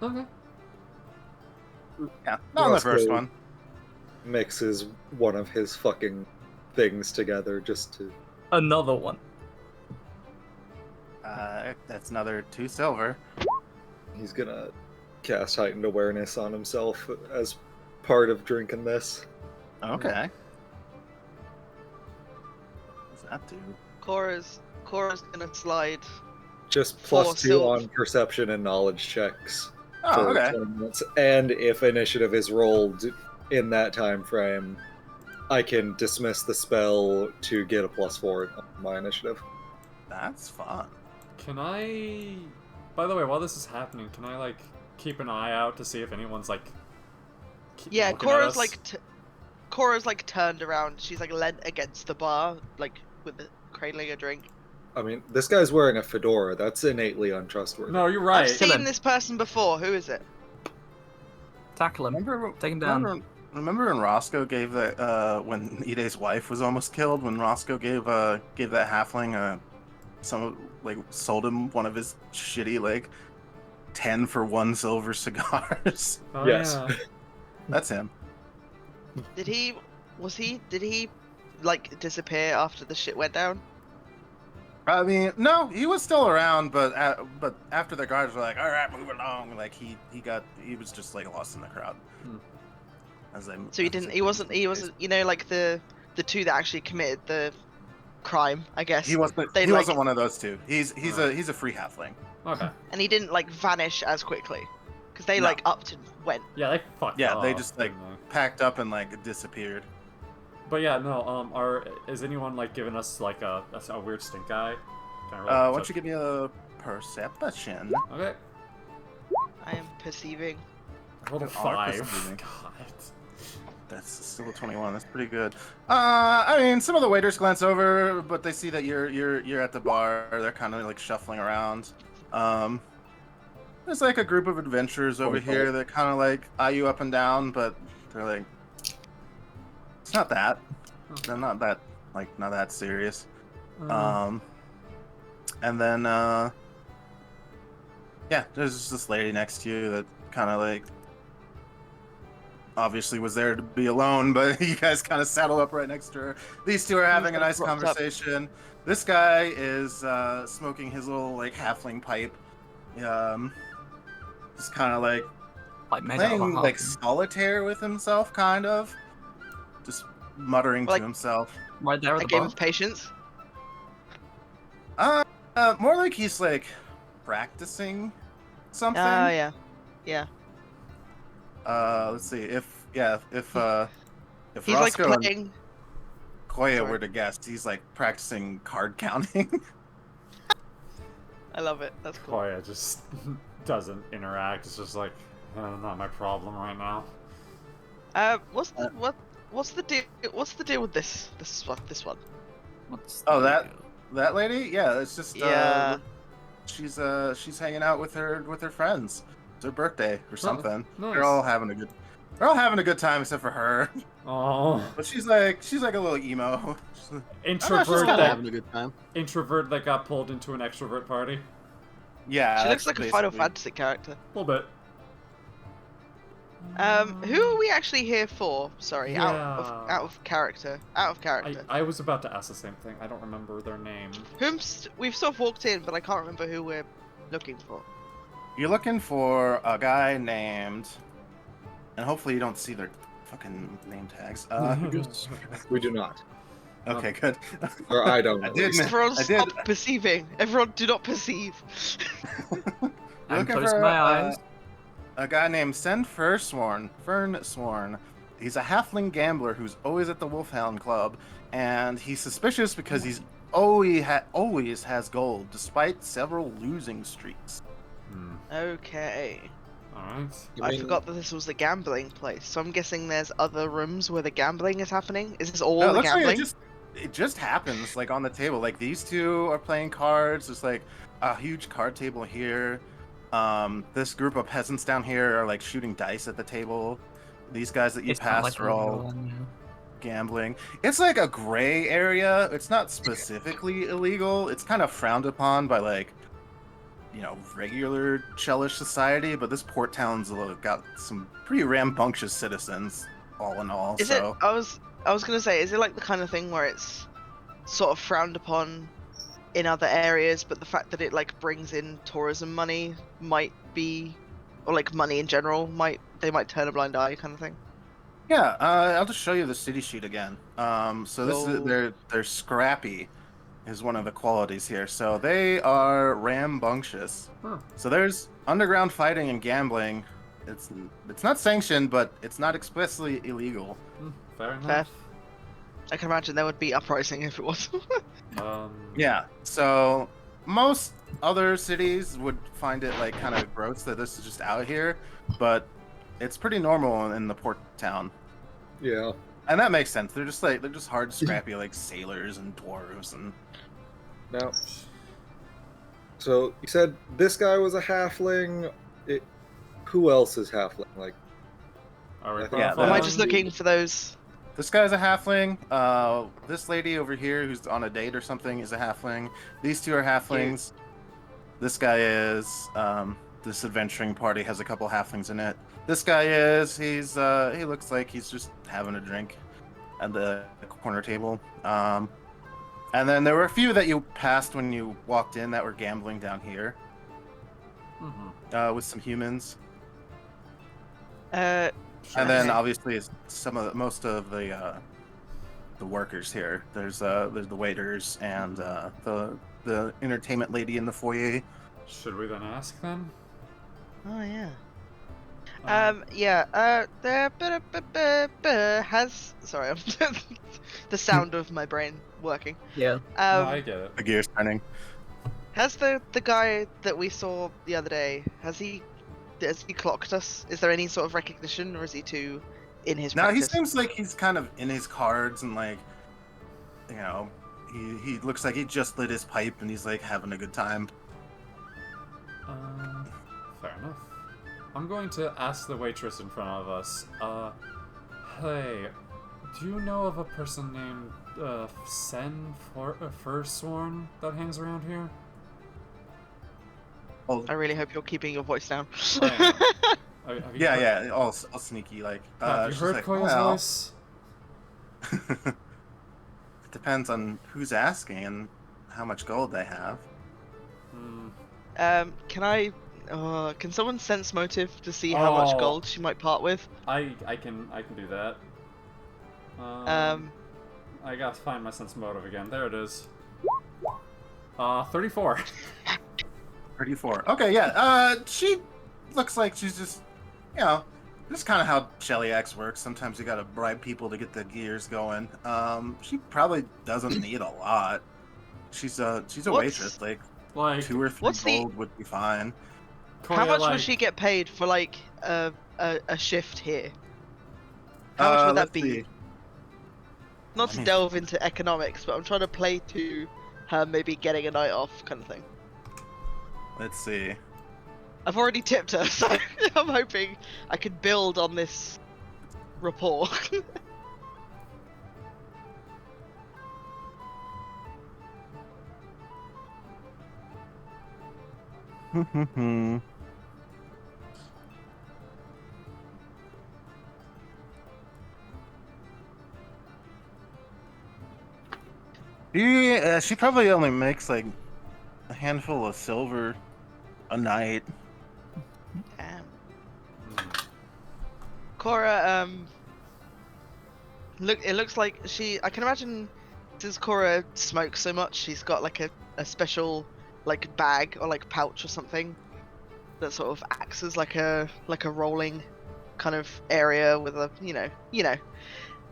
[SPEAKER 1] Okay.
[SPEAKER 2] Yeah, not on the
[SPEAKER 4] Also-
[SPEAKER 2] first one.
[SPEAKER 4] Mixes one of his fucking things together just to.
[SPEAKER 3] another one.
[SPEAKER 2] That's another 2 silver.
[SPEAKER 4] He's gonna cast heightened awareness on himself as part of drinking this.
[SPEAKER 2] Okay. What does that do?
[SPEAKER 5] Cora's gonna slide.
[SPEAKER 4] Just
[SPEAKER 5] For
[SPEAKER 4] +2
[SPEAKER 5] silver.
[SPEAKER 4] on perception and knowledge checks.
[SPEAKER 2] Oh,
[SPEAKER 4] for
[SPEAKER 2] okay.
[SPEAKER 4] 20 minutes. And if initiative is rolled in that time frame, I can dismiss the spell to get a +4 on my initiative.
[SPEAKER 2] That's fun.
[SPEAKER 1] Can I By the way, while this is happening, can I like keep an eye out to see if anyone's like?
[SPEAKER 5] Yeah,
[SPEAKER 1] looking at
[SPEAKER 5] Cora's
[SPEAKER 1] us?
[SPEAKER 5] like Cora's like turned around. She's like leant against the bar, like with the cradling a drink.
[SPEAKER 4] I mean, this guy's wearing a fedora. That's innately untrustworthy.
[SPEAKER 1] No, you're
[SPEAKER 5] I've
[SPEAKER 1] right.
[SPEAKER 3] Kill
[SPEAKER 5] seen
[SPEAKER 3] him.
[SPEAKER 5] this person before. Who is it?
[SPEAKER 3] Tackle him.
[SPEAKER 2] Remember,
[SPEAKER 3] Take him down.
[SPEAKER 2] Remember when Roscoe gave that when Ide's wife was almost killed? When Roscoe gave that halfling sold him one of his shitty like 10 for 1 silver cigars.
[SPEAKER 1] Oh,
[SPEAKER 4] Yes.
[SPEAKER 1] yeah.
[SPEAKER 2] That's him.
[SPEAKER 5] Did he like disappear after the shit went down?
[SPEAKER 2] I mean, no, he was still around, but after the guards were like, "All right, move along," like he was just like lost in the crowd.
[SPEAKER 1] Hmm.
[SPEAKER 5] So he wasn't you know, like the two that actually committed the crime, I guess.
[SPEAKER 2] He wasn't.
[SPEAKER 5] They,
[SPEAKER 2] He
[SPEAKER 5] like-
[SPEAKER 2] wasn't one of those two. He's a free halfling.
[SPEAKER 1] Okay.
[SPEAKER 5] And he didn't like vanish as quickly because they
[SPEAKER 2] No.
[SPEAKER 5] like upped and went.
[SPEAKER 1] Yeah, they fucked
[SPEAKER 2] Yeah,
[SPEAKER 1] off.
[SPEAKER 2] they just like
[SPEAKER 1] didn't they?
[SPEAKER 2] packed up and like disappeared.
[SPEAKER 1] But yeah, no. Is anyone like giving us like a weird stink eye? Can't really
[SPEAKER 2] Why don't
[SPEAKER 1] touch-
[SPEAKER 2] you give me a perception?
[SPEAKER 1] Okay.
[SPEAKER 5] I am perceiving.
[SPEAKER 1] I rolled a
[SPEAKER 2] An arc
[SPEAKER 1] 5.
[SPEAKER 2] perceiving.
[SPEAKER 1] God.
[SPEAKER 2] That's still a 21. That's pretty good. I mean, some of the waiters glance over, but they see that you're at the bar. They're kind of like shuffling around. There's like a group of adventurers over here that kind of like eye you up and down, but they're like, it's not that. They're not that serious. And then yeah, there's just this lady next to you that kind of like obviously was there to be alone, but you guys kind of saddle up right next to her. These two are having a nice
[SPEAKER 5] Propped up.
[SPEAKER 2] conversation. This guy is smoking his little like halfling pipe. Just kind of like
[SPEAKER 3] Like made out of a
[SPEAKER 2] playing like
[SPEAKER 3] half.
[SPEAKER 2] solitaire with himself, kind of. Just muttering
[SPEAKER 5] Like-
[SPEAKER 2] to himself.
[SPEAKER 3] Right there at
[SPEAKER 5] A
[SPEAKER 3] the
[SPEAKER 5] game
[SPEAKER 3] bar.
[SPEAKER 5] of patience.
[SPEAKER 2] More like he's like practicing something.
[SPEAKER 5] Oh yeah, yeah.
[SPEAKER 2] Let's see if
[SPEAKER 5] He's
[SPEAKER 2] Roscoe
[SPEAKER 5] like
[SPEAKER 2] and
[SPEAKER 5] playing.
[SPEAKER 2] Koya
[SPEAKER 5] Sorry.
[SPEAKER 2] were to guess, he's like practicing card counting.
[SPEAKER 5] I love it. That's cool.
[SPEAKER 1] Koya just doesn't interact. It's just like, not my problem right now.
[SPEAKER 5] What's the deal? What's the deal with this one?
[SPEAKER 3] What's
[SPEAKER 2] Oh,
[SPEAKER 3] the-
[SPEAKER 2] That lady, yeah, it's just
[SPEAKER 5] Yeah.
[SPEAKER 2] she's hanging out with her friends. It's her birthday or something.
[SPEAKER 1] nice.
[SPEAKER 2] They're all having a good time except for her.
[SPEAKER 1] Oh,
[SPEAKER 2] But she's like a little emo. She's like,
[SPEAKER 1] introvert
[SPEAKER 2] kinda
[SPEAKER 1] that
[SPEAKER 2] having a good time.
[SPEAKER 1] introvert that got pulled into an extrovert party.
[SPEAKER 2] Yeah,
[SPEAKER 5] She looks
[SPEAKER 2] that's
[SPEAKER 5] like a Final
[SPEAKER 2] basically-
[SPEAKER 5] Fantasy character.
[SPEAKER 1] A little bit.
[SPEAKER 5] Who are we actually here for? Sorry,
[SPEAKER 1] Yeah.
[SPEAKER 5] out of character. Out of character.
[SPEAKER 1] I was about to ask the same thing. I don't remember their name.
[SPEAKER 5] We've sort of walked in, but I can't remember who we're looking for.
[SPEAKER 2] You're looking for a guy named, and hopefully you don't see their fucking name tags.
[SPEAKER 4] We do not.
[SPEAKER 2] Okay, good.
[SPEAKER 4] Or I don't.
[SPEAKER 2] I
[SPEAKER 4] at
[SPEAKER 2] did
[SPEAKER 4] least.
[SPEAKER 5] Everyone
[SPEAKER 2] I did-
[SPEAKER 5] stop perceiving. Everyone do not perceive.
[SPEAKER 2] You're
[SPEAKER 3] I'm
[SPEAKER 2] looking
[SPEAKER 3] closing
[SPEAKER 2] for
[SPEAKER 3] my eyes.
[SPEAKER 2] a guy named Fern Sworn. He's a halfling gambler who's always at the Wolfhound Club, and he's suspicious because he's always has gold, despite several losing streaks.
[SPEAKER 1] Hmm.
[SPEAKER 5] Okay.
[SPEAKER 1] Alright.
[SPEAKER 4] You
[SPEAKER 5] I
[SPEAKER 4] mean-
[SPEAKER 5] forgot that this was the gambling place, so I'm guessing there's other rooms where the gambling is happening. Is this all
[SPEAKER 2] No, it
[SPEAKER 5] the
[SPEAKER 2] looks like
[SPEAKER 5] gambling?
[SPEAKER 2] it just happens like on the table. Like these two are playing cards. There's like a huge card table here. This group of peasants down here are like shooting dice at the table. These guys that you
[SPEAKER 3] It's not
[SPEAKER 2] passed
[SPEAKER 3] like
[SPEAKER 2] are
[SPEAKER 3] a
[SPEAKER 2] all
[SPEAKER 3] real one, yeah.
[SPEAKER 2] gambling. It's like a gray area. It's not specifically illegal. It's kind of frowned upon by like, regular Chellish society. But this port town's got some pretty rambunctious citizens, all in all.
[SPEAKER 5] Is
[SPEAKER 2] so
[SPEAKER 5] it? I was gonna say, is it like the kind of thing where it's sort of frowned upon in other areas, but the fact that it like brings in tourism money might be, or like money in general they might turn a blind eye kind of thing.
[SPEAKER 2] yeah, I'll just show you the city sheet again. So this is
[SPEAKER 5] Cool.
[SPEAKER 2] they're scrappy, is one of the qualities here. So they are rambunctious.
[SPEAKER 1] Huh.
[SPEAKER 2] So there's underground fighting and gambling. It's not sanctioned, but it's not explicitly illegal.
[SPEAKER 1] Fair enough.
[SPEAKER 5] Fair. I can imagine there would be uprising if it was.
[SPEAKER 2] Yeah. So most other cities would find it like kind of gross that this is just out here, but it's pretty normal in the port town.
[SPEAKER 4] Yeah.
[SPEAKER 2] And that makes sense. They're just hard, scrappy like sailors and dwarves and.
[SPEAKER 4] Now, so you said this guy was a halfling. Who else is halfling? Like,
[SPEAKER 1] Are we
[SPEAKER 2] Yeah,
[SPEAKER 5] Am I
[SPEAKER 1] profiling?
[SPEAKER 5] just looking for those?
[SPEAKER 2] This guy's a halfling. This lady over here who's on a date or something is a halfling. These two are halflings. This guy is. This adventuring party has a couple halflings in it. This guy is. He looks like he's just having a drink at the corner table. And then there were a few that you passed when you walked in that were gambling down here.
[SPEAKER 1] Mhm.
[SPEAKER 2] With some humans.
[SPEAKER 5] Uh,
[SPEAKER 2] And then
[SPEAKER 5] Okay.
[SPEAKER 2] obviously it's most of the workers here. There's the waiters and the entertainment lady in the foyer.
[SPEAKER 1] Should we then ask them?
[SPEAKER 5] oh yeah.
[SPEAKER 1] Um,
[SPEAKER 5] Has sorry, I'm the sound of my brain working.
[SPEAKER 3] Yeah.
[SPEAKER 1] no, I get it.
[SPEAKER 2] The gears turning.
[SPEAKER 5] Has the guy that we saw the other day has he clocked us? Is there any sort of recognition, or is he too in his
[SPEAKER 2] Now he
[SPEAKER 5] practice?
[SPEAKER 2] seems like he's kind of in his cards and like, you know, he looks like he just lit his pipe and he's like having a good time.
[SPEAKER 1] Fair enough. I'm going to ask the waitress in front of us. Hey, do you know of a person named Fursworn that hangs around here?
[SPEAKER 2] Oh,
[SPEAKER 5] I really hope you're keeping your voice down.
[SPEAKER 1] Have you
[SPEAKER 2] yeah,
[SPEAKER 1] heard,
[SPEAKER 2] yeah, all sneaky like.
[SPEAKER 1] Have you
[SPEAKER 2] she's
[SPEAKER 1] heard
[SPEAKER 2] like,
[SPEAKER 1] Koya's
[SPEAKER 2] well,
[SPEAKER 1] voice?
[SPEAKER 2] it depends on who's asking and how much gold they have.
[SPEAKER 1] Hmm.
[SPEAKER 5] Can someone sense motive to see how much
[SPEAKER 1] Oh.
[SPEAKER 5] gold she might part with?
[SPEAKER 1] I can do that. I gotta find my sense motive again. There it is. 34.
[SPEAKER 2] 34. Okay, yeah. She looks like she's just, you know, just kind of how Shellyax works. Sometimes you gotta bribe people to get the gears going. She probably doesn't need a lot. She's a
[SPEAKER 5] What's-
[SPEAKER 2] waitress. Like
[SPEAKER 1] Like,
[SPEAKER 2] 2 or 3
[SPEAKER 5] what's the-
[SPEAKER 2] gold would be fine.
[SPEAKER 5] How
[SPEAKER 1] Koya,
[SPEAKER 5] much
[SPEAKER 1] like,
[SPEAKER 5] would she get paid for like a shift here? How much would that
[SPEAKER 2] let's
[SPEAKER 5] be?
[SPEAKER 2] see.
[SPEAKER 5] Not
[SPEAKER 2] Let
[SPEAKER 5] to
[SPEAKER 2] me-
[SPEAKER 5] delve into economics, but I'm trying to play to her maybe getting a night off kind of thing.
[SPEAKER 2] Let's see.
[SPEAKER 5] I've already tipped her, so I'm hoping I could build on this rapport.
[SPEAKER 2] She probably only makes like a handful of silver a night.
[SPEAKER 5] Damn.
[SPEAKER 1] hmm.
[SPEAKER 5] Cora, it looks like I can imagine since Cora smokes so much, she's got like a special like bag or like pouch or something that sort of acts as like a rolling kind of area with a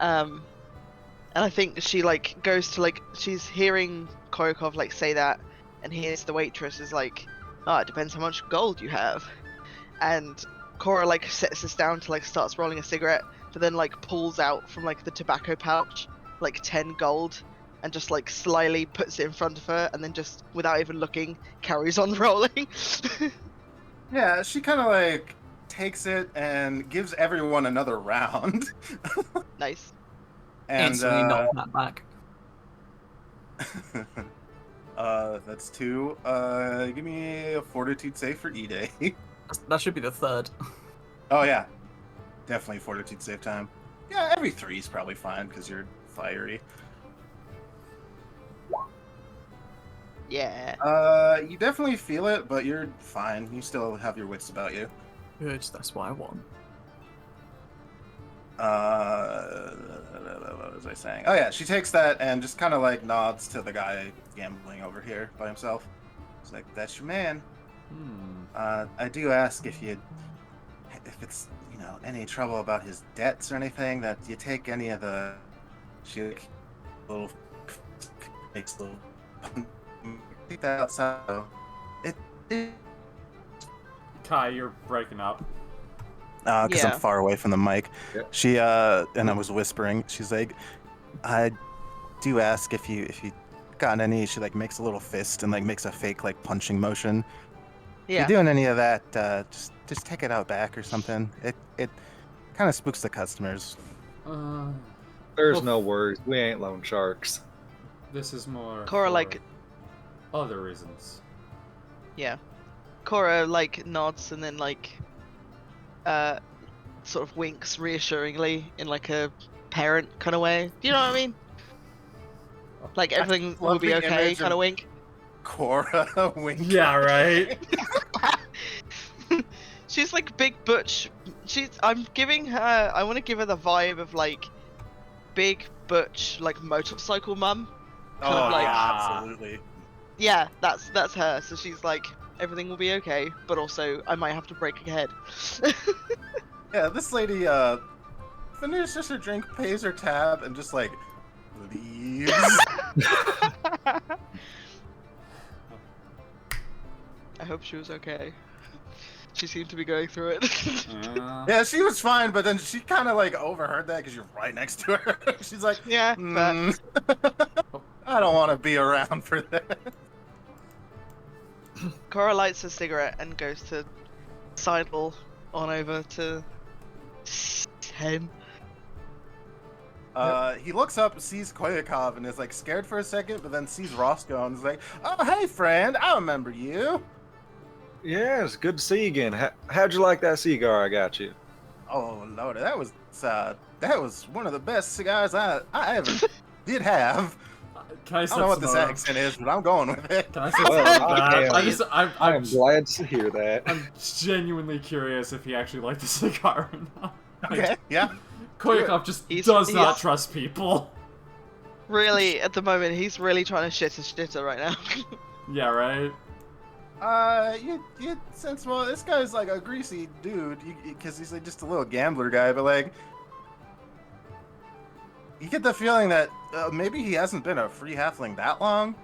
[SPEAKER 5] and I think she like goes to like she's hearing Korokov like say that and hears the waitress is like, oh, it depends how much gold you have, and Cora like sets this down to like starts rolling a cigarette, but then like pulls out from like the tobacco pouch like 10 gold and just like slyly puts it in front of her and then just without even looking carries on rolling.
[SPEAKER 2] Yeah, she kind of like takes it and gives everyone another round.
[SPEAKER 5] Nice.
[SPEAKER 2] And
[SPEAKER 3] Instantly knock that back.
[SPEAKER 2] that's 2. Give me a fortitude save for E-Day.
[SPEAKER 3] That should be the third.
[SPEAKER 2] Oh yeah, definitely fortitude save time. Yeah, every 3 is probably fine because you're fiery.
[SPEAKER 5] Yeah.
[SPEAKER 2] You definitely feel it, but you're fine. You still have your wits about you.
[SPEAKER 3] Good, that's what I want.
[SPEAKER 2] What was I saying? Oh yeah, she takes that and just kind of like nods to the guy gambling over here by himself. It's like, that's your man. I do ask if it's, you know, any trouble about his debts or anything, that you take any of the, she like, little, makes little think that outside. It
[SPEAKER 1] Kai, you're breaking up.
[SPEAKER 2] because
[SPEAKER 5] Yeah.
[SPEAKER 2] I'm far away from the mic.
[SPEAKER 4] Yep.
[SPEAKER 2] She and I was whispering. She's like, I do ask if you got any. She like makes a little fist and like makes a fake like punching motion. If
[SPEAKER 5] Yeah.
[SPEAKER 2] you're doing any of that, just take it out back or something. It kind of spooks the customers.
[SPEAKER 4] There's
[SPEAKER 1] Well,
[SPEAKER 4] no worries. We ain't loan sharks.
[SPEAKER 1] This is more
[SPEAKER 5] Cora,
[SPEAKER 1] for
[SPEAKER 5] like-
[SPEAKER 1] other reasons.
[SPEAKER 5] Yeah. Cora like nods and then like sort of winks reassuringly in like a parent kind of way. Do you know what I mean? Like everything
[SPEAKER 2] love
[SPEAKER 5] will be
[SPEAKER 2] the
[SPEAKER 5] okay
[SPEAKER 2] image
[SPEAKER 5] kind of
[SPEAKER 2] of-
[SPEAKER 5] wink.
[SPEAKER 2] Cora wink.
[SPEAKER 1] Yeah, right.
[SPEAKER 5] She's like big butch. I'm giving her. I want to give her the vibe of like big butch, like motorcycle mum.
[SPEAKER 2] Oh,
[SPEAKER 5] Kind of like-
[SPEAKER 2] yeah, absolutely.
[SPEAKER 5] Yeah, that's her. So she's like, everything will be okay, but also I might have to break a head.
[SPEAKER 2] Yeah, this lady finishes her drink, pays her tab, and just like leaves.
[SPEAKER 5] I hope she was okay. She seemed to be going through it.
[SPEAKER 2] Yeah, she was fine, but then she kind of like overheard that because you're right next to her. She's like,
[SPEAKER 5] Yeah, but
[SPEAKER 2] "Mm, I don't want to be around for that."
[SPEAKER 5] Cora lights a cigarette and goes to sidle on over to Sen.
[SPEAKER 2] He looks up, sees Koyakov, and is like scared for a second, but then sees Roscoe and is like, "Oh, hey, friend, I remember you."
[SPEAKER 4] Yeah, it's good to see you again. How'd you like that cigar I got you?
[SPEAKER 2] Oh Lord, that was one of the best cigars I ever did have.
[SPEAKER 1] Can I
[SPEAKER 2] I don't know what this
[SPEAKER 1] Setsumoto?
[SPEAKER 2] accent is, but I'm going with it.
[SPEAKER 1] Can I say
[SPEAKER 4] Well,
[SPEAKER 1] something
[SPEAKER 4] I
[SPEAKER 1] back?
[SPEAKER 4] am. I'm glad to hear that.
[SPEAKER 1] I'm genuinely curious if he actually liked the cigar or not.
[SPEAKER 2] Okay, yeah.
[SPEAKER 1] Koyakov just
[SPEAKER 5] He's-
[SPEAKER 1] does not
[SPEAKER 5] he's-
[SPEAKER 1] trust people.
[SPEAKER 5] Really, at the moment, he's really trying to shit a shitter right now.
[SPEAKER 1] Yeah, right?
[SPEAKER 2] You sense, well, this guy's like a greasy dude, because he's like just a little gambler guy, but like, you get the feeling that maybe he hasn't been a free halfling that long,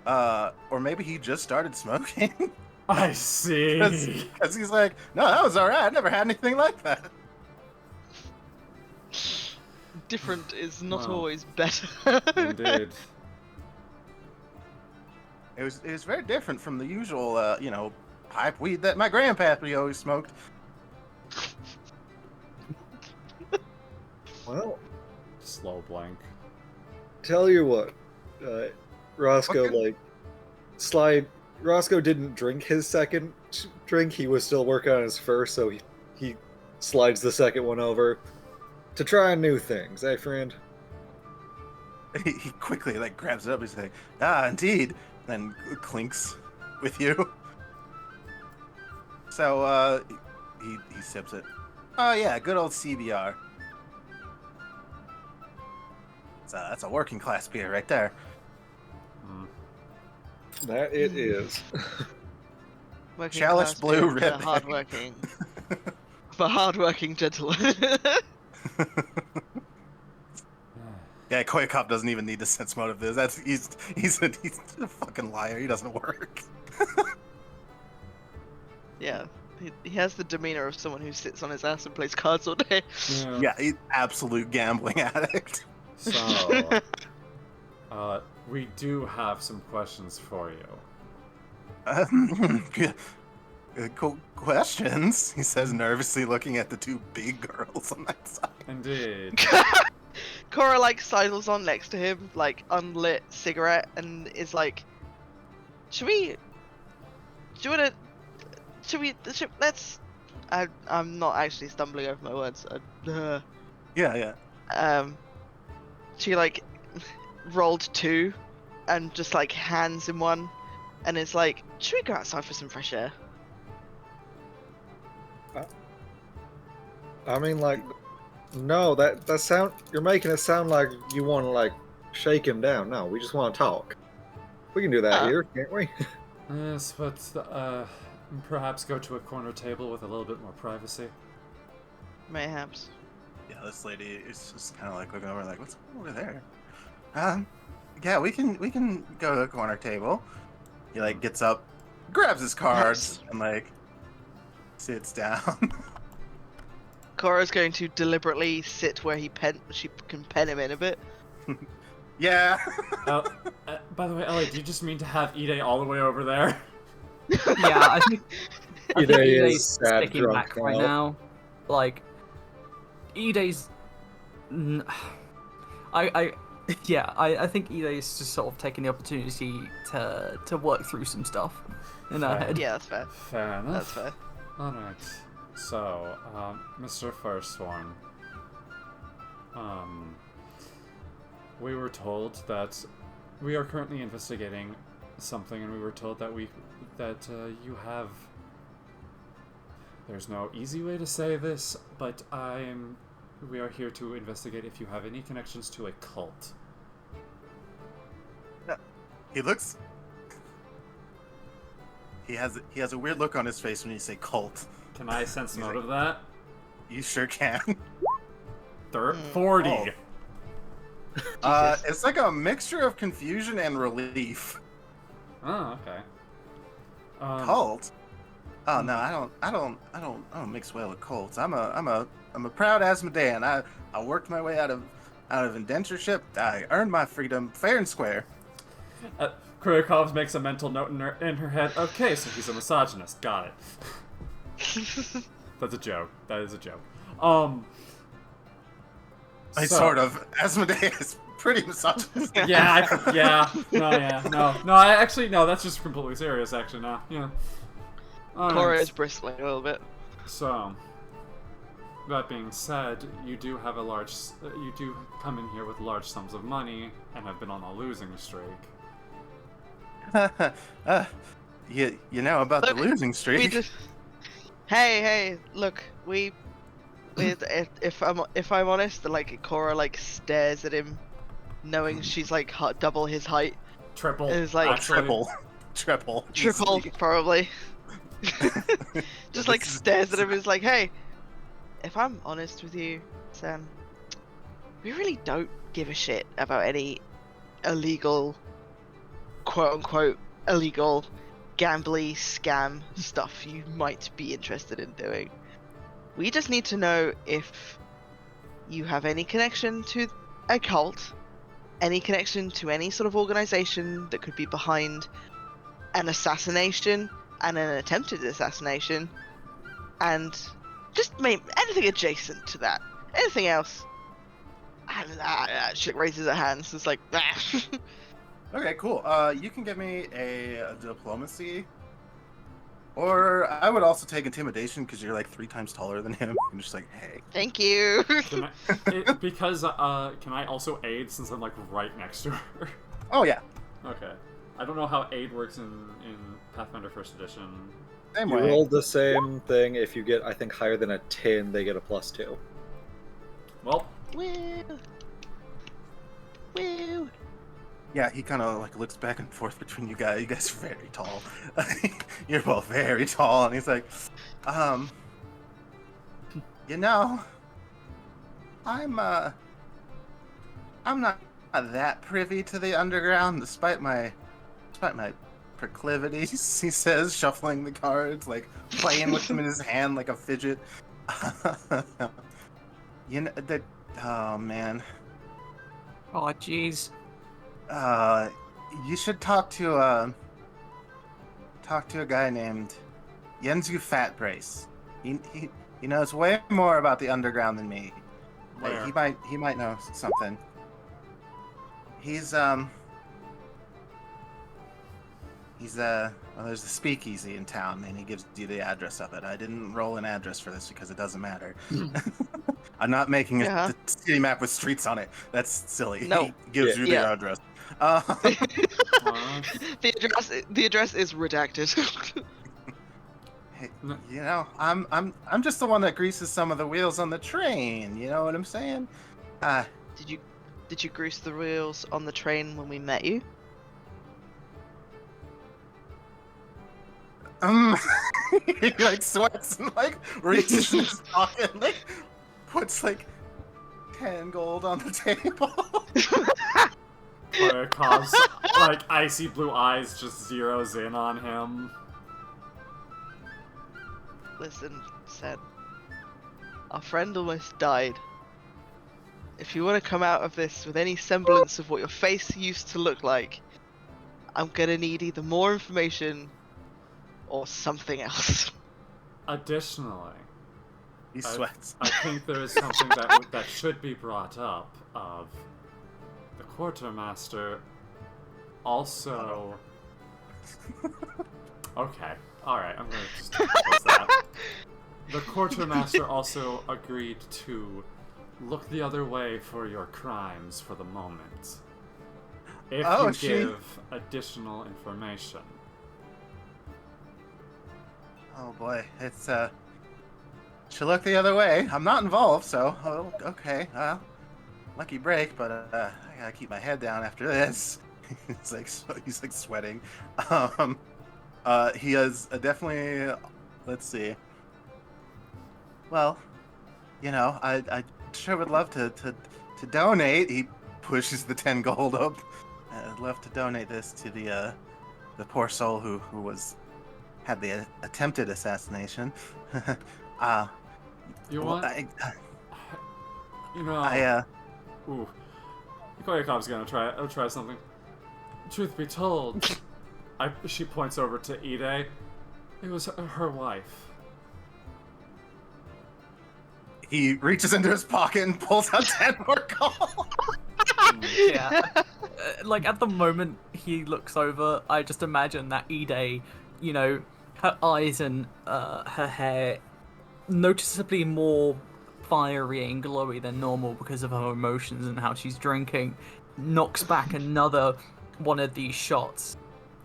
[SPEAKER 2] or maybe he just started smoking,
[SPEAKER 1] I see.
[SPEAKER 2] because he's like, no, that was alright, I never had anything like that.
[SPEAKER 5] Different is not
[SPEAKER 1] Wow.
[SPEAKER 5] always better.
[SPEAKER 1] Indeed.
[SPEAKER 2] It was very different from the usual, pipe weed that my grandpappy always smoked.
[SPEAKER 4] Well,
[SPEAKER 1] Slow blank.
[SPEAKER 4] tell you what, Roscoe,
[SPEAKER 2] Okay.
[SPEAKER 4] Roscoe didn't drink his second drink. He was still working on his first, so he slides the second one over to try new things, eh, friend?
[SPEAKER 2] He quickly like grabs it up. He's like, "Ah, indeed," and clinks with you. So he sips it. Oh yeah, good old CBR. That's a working class beer right there.
[SPEAKER 4] That it is.
[SPEAKER 5] Working
[SPEAKER 2] Chalice
[SPEAKER 5] class
[SPEAKER 2] blue
[SPEAKER 5] beer for
[SPEAKER 2] red.
[SPEAKER 5] hardworking. For hardworking gentlemen.
[SPEAKER 2] Yeah, Koyakov doesn't even need to sense motive this. He's a fucking liar. He doesn't work.
[SPEAKER 5] Yeah, he has the demeanor of someone who sits on his ass and plays cards all day.
[SPEAKER 2] Yeah, he's absolute gambling addict.
[SPEAKER 1] So, we do have some questions for you.
[SPEAKER 2] Cool questions, he says nervously, looking at the two big girls on that side.
[SPEAKER 1] Indeed.
[SPEAKER 5] Cora like sidles on next to him, like unlit cigarette, and is like, let's. I'm not actually stumbling over my words.
[SPEAKER 2] Yeah.
[SPEAKER 5] She like rolled two, and just like hands in one, and it's like, should we go outside for some fresh air?
[SPEAKER 4] I mean, like, no, that sound, you're making it sound like you want to like shake him down. No, we just want to talk. We can do that here, can't we?
[SPEAKER 1] Yes, but perhaps go to a corner table with a little bit more privacy.
[SPEAKER 5] Mayhaps.
[SPEAKER 2] Yeah, this lady is just kind of like looking over, like, what's over there? Yeah, we can go to a corner table. He like gets up, grabs his cards, and like sits down.
[SPEAKER 5] Cora's going to deliberately sit where she can pen him in a bit.
[SPEAKER 2] Yeah.
[SPEAKER 1] By the way, Ellie, do you just mean to have Ide all the way over there?
[SPEAKER 3] Yeah, I think
[SPEAKER 4] Ide
[SPEAKER 3] Ide's
[SPEAKER 4] is sad
[SPEAKER 3] sticking
[SPEAKER 4] drunk
[SPEAKER 3] back right now. Like, Ide's. I think Ide is just sort of taking the opportunity to work through some stuff in her
[SPEAKER 1] Fair.
[SPEAKER 3] head.
[SPEAKER 5] Yeah, that's fair.
[SPEAKER 1] Fair enough.
[SPEAKER 5] That's fair.
[SPEAKER 1] Alright. So, Mr. Firstborn. We were told that we are currently investigating something, and we were told that you have. There's no easy way to say this, but we are here to investigate if you have any connections to a cult.
[SPEAKER 2] He looks. He has a weird look on his face when you say cult.
[SPEAKER 1] Can I sense
[SPEAKER 2] He's
[SPEAKER 1] note
[SPEAKER 2] like-
[SPEAKER 1] of that?
[SPEAKER 2] You sure can.
[SPEAKER 1] 40.
[SPEAKER 2] Oh. It's like a mixture of confusion and relief.
[SPEAKER 1] Oh, okay.
[SPEAKER 2] Cult? Oh no, I don't mix well with cults. I'm a proud Asmodean. I worked my way out of indentureship. I earned my freedom fair and square.
[SPEAKER 1] Kuryakov makes a mental note in her head. Okay, so he's a misogynist. Got it. That's a joke. That is a joke.
[SPEAKER 2] Sort of. Asmodeus is pretty misogynist.
[SPEAKER 1] No, that's just completely serious, actually, no. Yeah.
[SPEAKER 5] Cora is bristling a little bit.
[SPEAKER 1] So, that being said, you do come in here with large sums of money, and have been on a losing streak.
[SPEAKER 2] You know about the losing streak.
[SPEAKER 5] Hey, look, if I'm honest, like Cora like stares at him, knowing she's like double his height.
[SPEAKER 1] Triple.
[SPEAKER 5] And is like
[SPEAKER 2] triple, easily.
[SPEAKER 5] probably. Just like stares at him and is like, hey, if I'm honest with you, Sam, we really don't give a shit about any illegal, quote unquote, illegal gambly scam stuff you might be interested in doing. We just need to know if you have any connection to a cult, any connection to any sort of organization that could be behind an assassination and an attempted assassination, and just anything adjacent to that. Anything else? And chick raises her hands. It's like,
[SPEAKER 2] Okay, cool. You can give me a diplomacy, or I would also take intimidation because you're like 3 times taller than him. I'm just like, hey.
[SPEAKER 5] thank you.
[SPEAKER 1] Can I also aid since I'm like right next to her?
[SPEAKER 2] Oh yeah.
[SPEAKER 1] Okay. I don't know how aid works in Pathfinder First Edition.
[SPEAKER 2] Same
[SPEAKER 4] You
[SPEAKER 2] way.
[SPEAKER 4] rolled the same thing. If you get, I think, higher than a 10, they get a +2.
[SPEAKER 1] Well,
[SPEAKER 5] Woo.
[SPEAKER 2] Yeah, he kind of like looks back and forth between you guys. You guys are very tall. You're both very tall, and he's like, you know, I'm not that privy to the underground, despite my proclivities. He says, shuffling the cards, like playing with them in his hand like a fidget. You know that. Oh man.
[SPEAKER 3] Oh, jeez.
[SPEAKER 2] You should talk to a guy named Yenzu Fatbrace. He knows way more about the underground than me.
[SPEAKER 1] where?
[SPEAKER 2] He might know something. He's well, there's a speakeasy in town, and he gives you the address of it. I didn't roll an address for this because it doesn't matter. I'm not making a city map with streets on it. That's silly.
[SPEAKER 5] No.
[SPEAKER 2] He gives you the address.
[SPEAKER 5] The address is redacted.
[SPEAKER 2] Hey, you know, I'm just the one that greases some of the wheels on the train. You know what I'm saying?
[SPEAKER 5] Did you grease the wheels on the train when we met you?
[SPEAKER 2] He like sweats and like reaches in his pocket and like puts like 10 gold on the table.
[SPEAKER 1] Kuryakov like icy blue eyes just zeroes in on him.
[SPEAKER 5] Listen, Sen. Our friend almost died. If you want to come out of this with any semblance of what your face used to look like, I'm gonna need either more information or something else.
[SPEAKER 1] Additionally,
[SPEAKER 2] He sweats.
[SPEAKER 1] I think there is something that should be brought up. Of the quartermaster also. Okay, all right. I'm gonna just close that. The quartermaster also agreed to look the other way for your crimes for the moment. If you give additional information.
[SPEAKER 2] Oh boy, it's should look the other way. I'm not involved, so okay. Lucky break, but I gotta keep my head down after this. he's like sweating. He has definitely. Let's see. Well, I sure would love to donate. He pushes the 10 gold up. I'd love to donate this to the poor soul who had the attempted assassination.
[SPEAKER 1] You want? Ooh. Koyakov's gonna try something. Truth be told, she points over to Ide. It was her wife.
[SPEAKER 2] He reaches into his pocket and pulls out 10 more gold.
[SPEAKER 3] Yeah. Like, at the moment he looks over, I just imagine that Ide, her eyes and her hair noticeably more fiery and glowy than normal because of her emotions and how she's drinking, knocks back another one of these shots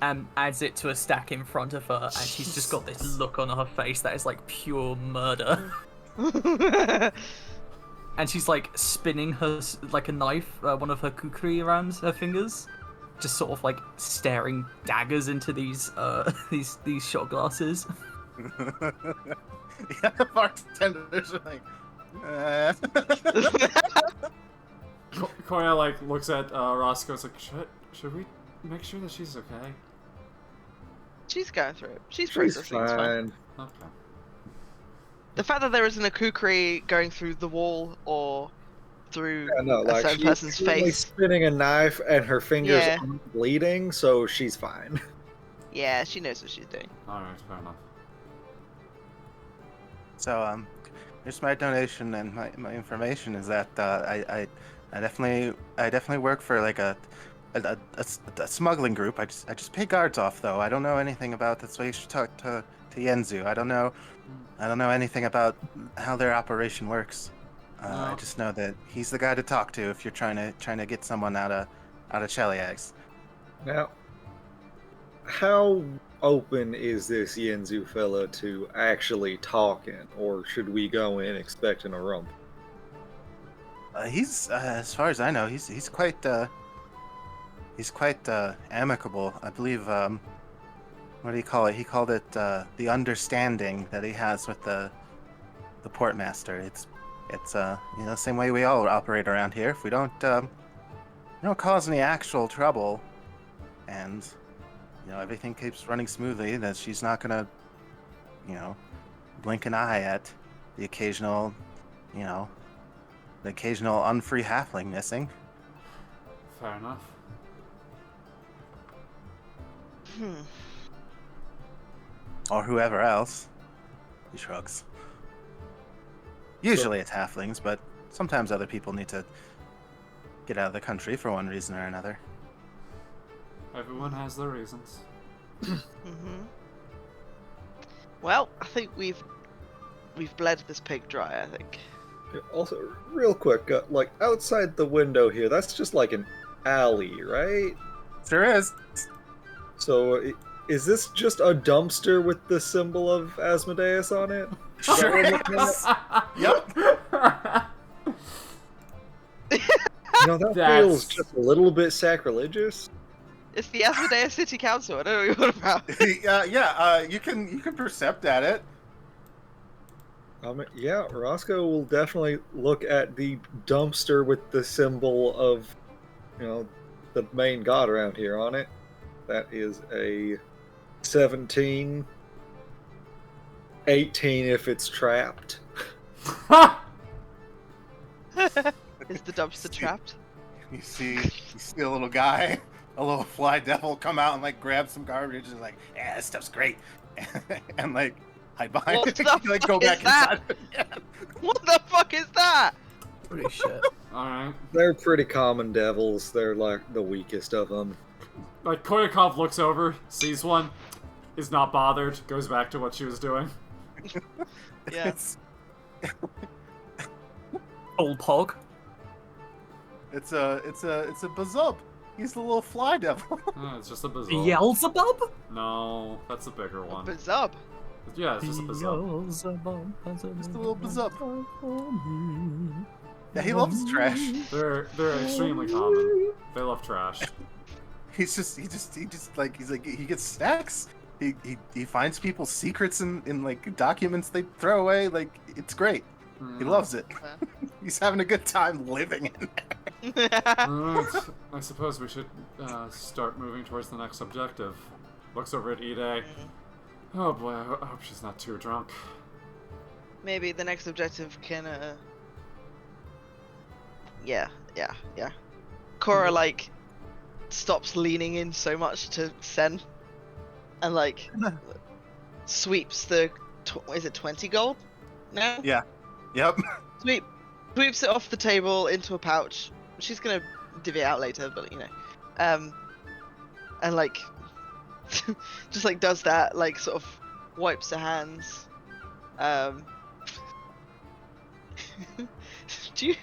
[SPEAKER 3] and adds it to a stack in front of her, and she's just got this look on her face that is like pure murder. And she's like spinning her like a knife, one of her kukri around her fingers, just sort of like staring daggers into these shot glasses.
[SPEAKER 2] Yeah, the bartenders are like.
[SPEAKER 1] Koya like looks at Roscoe's like, should we make sure that she's okay?
[SPEAKER 5] She's going through it. She's
[SPEAKER 4] She's
[SPEAKER 5] processing. It's fine.
[SPEAKER 4] fine.
[SPEAKER 1] Okay.
[SPEAKER 5] The fact that there isn't a kukri going through the wall or through
[SPEAKER 4] Yeah, no,
[SPEAKER 5] a certain
[SPEAKER 4] she's
[SPEAKER 5] person's
[SPEAKER 4] only
[SPEAKER 5] face.
[SPEAKER 4] spinning a knife and her fingers
[SPEAKER 5] Yeah.
[SPEAKER 4] aren't bleeding, so she's fine.
[SPEAKER 5] Yeah, she knows what she's doing.
[SPEAKER 1] Alright, fair enough.
[SPEAKER 2] So here's my donation and my information is that I definitely work for like a smuggling group. I just pay guards off though. I don't know anything about this. So you should talk to Yenzu. I don't know anything about how their operation works. I
[SPEAKER 1] No.
[SPEAKER 2] just know that he's the guy to talk to if you're trying to get someone out of Cheliax.
[SPEAKER 4] Now, how open is this Yenzu fella to actually talking, or should we go in expecting a rump?
[SPEAKER 2] He's as far as I know, he's quite amicable. I believe what do you call it? He called it the understanding that he has with the portmaster. It's same way we all operate around here. If we don't cause any actual trouble, and everything keeps running smoothly, that she's not gonna blink an eye at the occasional unfree halfling missing.
[SPEAKER 1] Fair enough.
[SPEAKER 2] Or whoever else. He shrugs. Usually it's halflings, but sometimes other people need to get out of the country for one reason or another.
[SPEAKER 1] Everyone has their reasons.
[SPEAKER 5] Well, I think we've bled this pig dry, I think.
[SPEAKER 4] Also, real quick, like outside the window here, that's just like an alley, right?
[SPEAKER 2] There is.
[SPEAKER 4] So, is this just a dumpster with the symbol of Asmodeus on it?
[SPEAKER 2] Sure is. Yep.
[SPEAKER 4] That
[SPEAKER 1] That's-
[SPEAKER 4] feels just a little bit sacrilegious.
[SPEAKER 5] It's the Asmodeus City Council. I don't know what you're on about.
[SPEAKER 2] You can percept at it.
[SPEAKER 4] Yeah, Roscoe will definitely look at the dumpster with the symbol of, the main god around here on it. That is a 17, 18 if it's trapped.
[SPEAKER 5] Is the dumpster trapped?
[SPEAKER 2] You see a little guy, a little fly devil, come out and like grab some garbage and like, yeah, this stuff's great, and like hide behind
[SPEAKER 5] What
[SPEAKER 2] it,
[SPEAKER 5] the
[SPEAKER 2] like go
[SPEAKER 5] fuck is
[SPEAKER 2] back
[SPEAKER 5] that?
[SPEAKER 2] inside. Yeah.
[SPEAKER 5] What the fuck is that?
[SPEAKER 3] Holy shit.
[SPEAKER 1] Alright.
[SPEAKER 4] They're pretty common devils. They're like the weakest of them.
[SPEAKER 1] Like, Koyakov looks over, sees one, is not bothered, goes back to what she was doing.
[SPEAKER 5] Yeah.
[SPEAKER 3] Old pog.
[SPEAKER 2] It's a bazub. He's the little fly devil.
[SPEAKER 1] Oh, it's just a bazooka.
[SPEAKER 3] Beelzebub?
[SPEAKER 1] No, that's a bigger one.
[SPEAKER 5] What's up?
[SPEAKER 1] Yeah, it's just a bazooka.
[SPEAKER 3] Beelzebub.
[SPEAKER 2] Just a little bazub. Yeah, he loves trash.
[SPEAKER 1] They're extremely common. They love trash.
[SPEAKER 2] He gets snacks. He finds people's secrets in like documents they throw away. Like, it's great. He loves it. He's having a good time living in there.
[SPEAKER 1] Alright, I suppose we should start moving towards the next objective. Looks over at Ide. Oh boy, I hope she's not too drunk.
[SPEAKER 5] Maybe the next objective can, Yeah. Cora, like, stops leaning in so much to Sen, and, like, sweeps the... is it 20 gold now?
[SPEAKER 2] Yeah. Yep.
[SPEAKER 5] Sweeps it off the table into a pouch. She's gonna divvy it out later, but, you know. And, like, just, like, does that, like, sort of wipes her hands. Do you...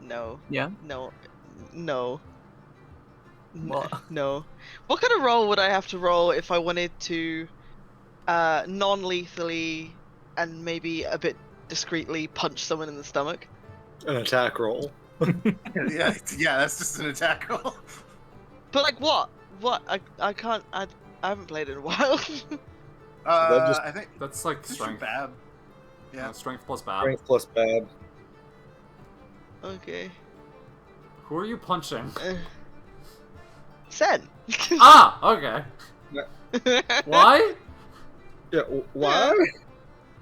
[SPEAKER 5] No.
[SPEAKER 3] Yeah?
[SPEAKER 5] No.
[SPEAKER 3] What?
[SPEAKER 5] No. What kind of roll would I have to roll if I wanted to non-lethally and maybe a bit discreetly punch someone in the stomach?
[SPEAKER 4] An attack roll.
[SPEAKER 2] Yeah, that's just an attack roll.
[SPEAKER 5] But like what? What? I can't. I haven't played in a while.
[SPEAKER 2] I think
[SPEAKER 1] That's like
[SPEAKER 2] this
[SPEAKER 1] strength.
[SPEAKER 2] is bad. Yeah.
[SPEAKER 1] Strength plus bad.
[SPEAKER 4] Strength plus bad.
[SPEAKER 5] Okay.
[SPEAKER 1] Who are you punching?
[SPEAKER 5] Sen.
[SPEAKER 1] Ah! Okay. Why?
[SPEAKER 4] Yeah, why?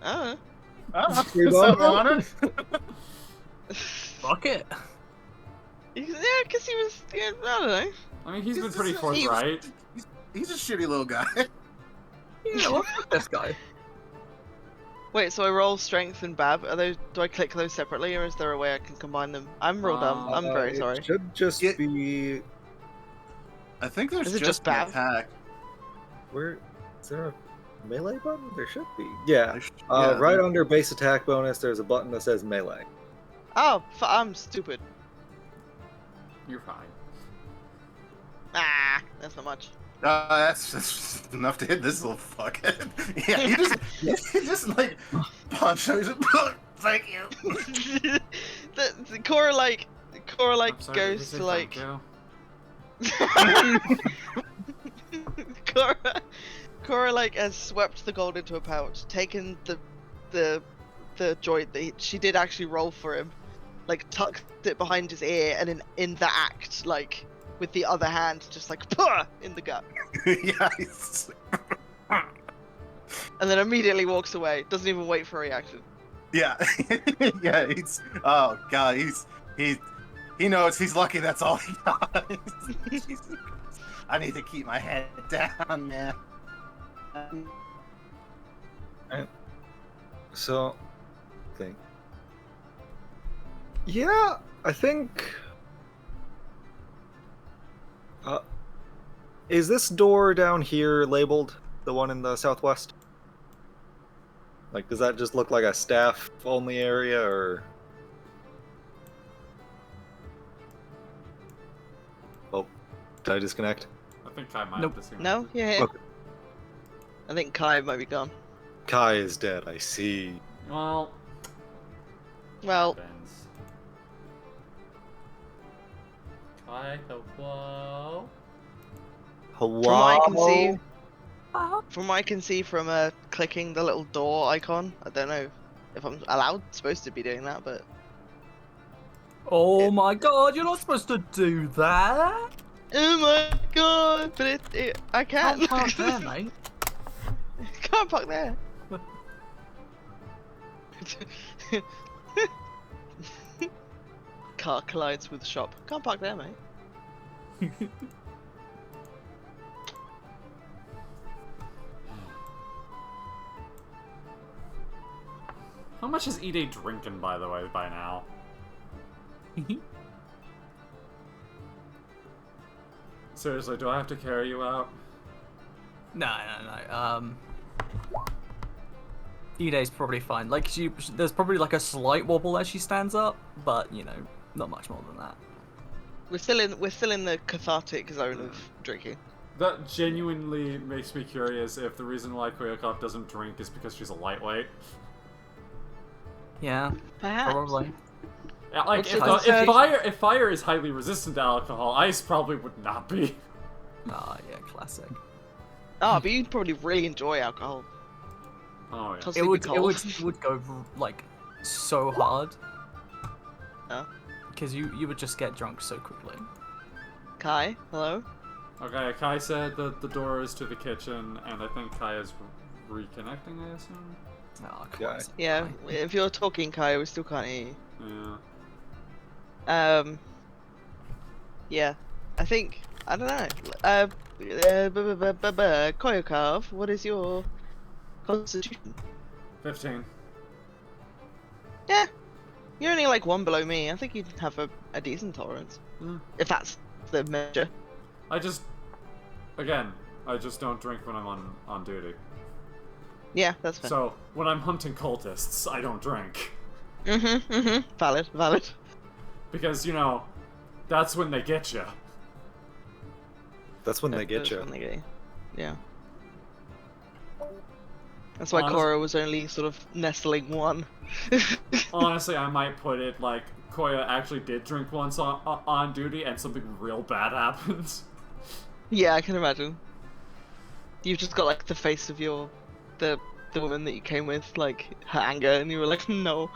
[SPEAKER 5] Oh.
[SPEAKER 4] You
[SPEAKER 2] So
[SPEAKER 4] don't know?
[SPEAKER 2] honored.
[SPEAKER 3] Fuck it.
[SPEAKER 5] Yeah, because he was. Yeah, I don't know.
[SPEAKER 1] I mean, he's been
[SPEAKER 2] He's
[SPEAKER 1] pretty
[SPEAKER 2] just-
[SPEAKER 1] forthright.
[SPEAKER 2] He's a shitty little guy.
[SPEAKER 3] You know what? Fuck this guy.
[SPEAKER 5] Wait, so I roll strength and bab. Are those? Do I click those separately, or is there a way I can combine them? I'm real dumb. I'm very sorry.
[SPEAKER 4] It should just
[SPEAKER 2] Yeah.
[SPEAKER 4] be...
[SPEAKER 2] I think there's
[SPEAKER 5] Is it
[SPEAKER 2] just
[SPEAKER 5] just
[SPEAKER 2] an
[SPEAKER 5] bad?
[SPEAKER 2] attack.
[SPEAKER 4] Where... Is there a melee button? There should be. Yeah.
[SPEAKER 2] Yeah,
[SPEAKER 4] Right under base attack bonus, there's a button that says melee.
[SPEAKER 5] Oh, I'm stupid.
[SPEAKER 1] You're fine.
[SPEAKER 5] Ah, that's not much.
[SPEAKER 2] That's just enough to hit this little fuckhead. Yeah, he just like punch him. He's like, thank you.
[SPEAKER 5] the Cora like
[SPEAKER 1] I'm sorry, did you
[SPEAKER 5] goes
[SPEAKER 1] say
[SPEAKER 5] to like
[SPEAKER 1] thank you?
[SPEAKER 5] Cora like has swept the gold into a pouch, taken the joint that she did actually roll for him, like tucked it behind his ear, and in the act, like with the other hand, just like puh in the gut,
[SPEAKER 2] Yeah,
[SPEAKER 5] and then immediately walks away. Doesn't even wait for a reaction.
[SPEAKER 2] yeah, yeah. Oh god, he knows he's lucky. That's all he does. Jesus Christ. I need to keep my head down, man.
[SPEAKER 4] So... think. Yeah, I think... is this door down here labeled? The one in the southwest? Like, does that just look like a staff-only area, or... Oh, did I disconnect?
[SPEAKER 1] I think I might
[SPEAKER 3] Nope.
[SPEAKER 1] have disconnected.
[SPEAKER 5] No, yeah.
[SPEAKER 4] Okay.
[SPEAKER 5] I think Kai might be gone.
[SPEAKER 4] Kai is dead, I see.
[SPEAKER 1] Well,
[SPEAKER 5] Well,
[SPEAKER 1] happens. Hi, hello.
[SPEAKER 4] Hello?
[SPEAKER 5] from what I can see from clicking the little door icon, I don't know if I'm supposed to be doing that, but
[SPEAKER 3] Oh my god, you're not supposed to do that!
[SPEAKER 5] Oh my god! But I can't.
[SPEAKER 3] Can't park there, mate.
[SPEAKER 5] Can't park there. Car collides with shop. Can't park there, mate.
[SPEAKER 1] How much is E-Day drinking, by the way, by now? Seriously, do I have to carry you out?
[SPEAKER 3] No. E-Day's probably fine. Like, there's probably like a slight wobble as she stands up, but you know, not much more than that.
[SPEAKER 5] We're still in the cathartic zone of drinking.
[SPEAKER 1] That genuinely makes me curious if the reason why Koyakov doesn't drink is because she's a lightweight.
[SPEAKER 3] Yeah,
[SPEAKER 5] Perhaps.
[SPEAKER 3] probably.
[SPEAKER 1] Yeah, like,
[SPEAKER 5] What's
[SPEAKER 1] if,
[SPEAKER 5] your
[SPEAKER 1] if
[SPEAKER 5] concern?
[SPEAKER 1] if fire is highly resistant to alcohol, ice probably would not be.
[SPEAKER 3] Ah, yeah, classic.
[SPEAKER 5] Ah, but you'd probably really enjoy alcohol.
[SPEAKER 1] Oh, yeah.
[SPEAKER 5] Constantly be cold.
[SPEAKER 3] It would go like so hard.
[SPEAKER 5] Oh.
[SPEAKER 3] Because you would just get drunk so quickly.
[SPEAKER 5] Kai, hello?
[SPEAKER 1] Okay, Kai said that the door is to the kitchen, and I think Kai is reconnecting, I assume?
[SPEAKER 3] Oh,
[SPEAKER 4] Yeah.
[SPEAKER 3] Christ.
[SPEAKER 5] Yeah, if you're talking, Kai, we still can't hear you.
[SPEAKER 1] Yeah.
[SPEAKER 5] Yeah, I think, I don't know. Koyakov, what is your constitution?
[SPEAKER 1] 15.
[SPEAKER 5] Yeah, you're only like one below me. I think you'd have a decent tolerance.
[SPEAKER 1] Mm.
[SPEAKER 5] If that's the measure.
[SPEAKER 1] I just don't drink when I'm on duty.
[SPEAKER 5] Yeah, that's fair.
[SPEAKER 1] So, when I'm hunting cultists, I don't drink.
[SPEAKER 5] Valid, valid.
[SPEAKER 1] Because, you know, that's when they get you.
[SPEAKER 4] That's when they get
[SPEAKER 5] That's
[SPEAKER 4] you.
[SPEAKER 5] when they get you. Yeah. That's why
[SPEAKER 1] Honest-
[SPEAKER 5] Cora was only sort of nestling one.
[SPEAKER 1] Honestly, I might put it like Koya actually did drink once on duty, and something real bad happens.
[SPEAKER 5] Yeah, I can imagine. You've just got like the face of the woman that you came with, like her anger, and you were like, no.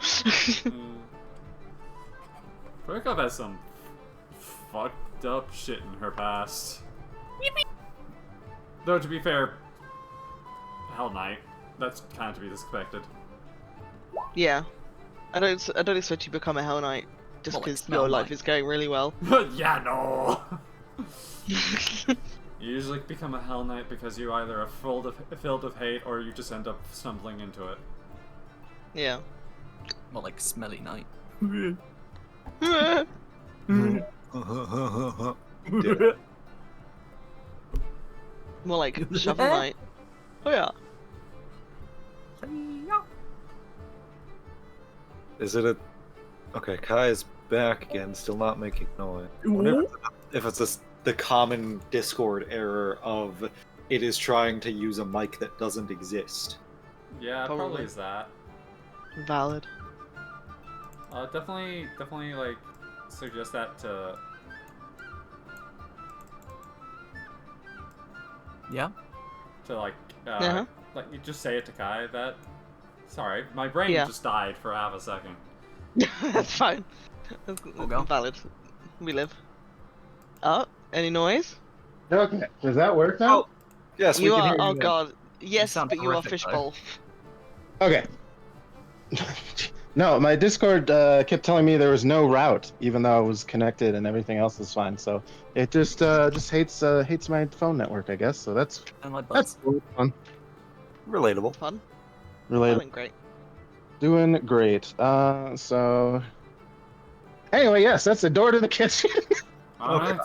[SPEAKER 1] Koyakov has some fucked up shit in her past. Though to be fair, Hell Knight, that's kind of to be expected.
[SPEAKER 5] Yeah, I don't expect you to become a Hell Knight just
[SPEAKER 3] Well, like,
[SPEAKER 5] because
[SPEAKER 3] smell
[SPEAKER 5] your life
[SPEAKER 3] like.
[SPEAKER 5] is going really well.
[SPEAKER 1] Yeah, no. You usually become a Hell Knight because you either are filled with hate or you just end up stumbling into it.
[SPEAKER 5] Yeah.
[SPEAKER 3] More like smelly night.
[SPEAKER 5] More like Shovel Knight. Oh yeah.
[SPEAKER 4] Is it a... Okay, Kai is back again, still not making noise. I wonder if it's the common Discord error of it is trying to use a mic that doesn't exist.
[SPEAKER 1] Yeah, it probably
[SPEAKER 5] Probably.
[SPEAKER 1] is that.
[SPEAKER 5] Valid.
[SPEAKER 1] Definitely, like, suggest that to
[SPEAKER 3] Yeah.
[SPEAKER 1] like,
[SPEAKER 5] Uh-huh.
[SPEAKER 1] like you just say it to Kai that. Sorry, my brain
[SPEAKER 5] Yeah.
[SPEAKER 1] just died for half a second.
[SPEAKER 5] That's fine. That's
[SPEAKER 3] go.
[SPEAKER 5] valid. We live. Oh, any noise?
[SPEAKER 2] Okay, does that work now?
[SPEAKER 4] Oh, yes, we
[SPEAKER 5] You
[SPEAKER 4] can
[SPEAKER 5] are.
[SPEAKER 4] hear
[SPEAKER 5] Oh
[SPEAKER 4] you.
[SPEAKER 5] god. Yes,
[SPEAKER 3] sound
[SPEAKER 5] but you are
[SPEAKER 3] horrific,
[SPEAKER 5] fishbowl.
[SPEAKER 2] Okay. No, my Discord kept telling me there was no route, even though I was connected and everything else is fine. So it just hates my phone network, I guess. So that's
[SPEAKER 3] And my butts.
[SPEAKER 2] fun.
[SPEAKER 4] Relatable.
[SPEAKER 5] Fun.
[SPEAKER 2] Related.
[SPEAKER 5] Doing great.
[SPEAKER 2] Doing great. So anyway, yes, that's the door to the kitchen.
[SPEAKER 1] Alright.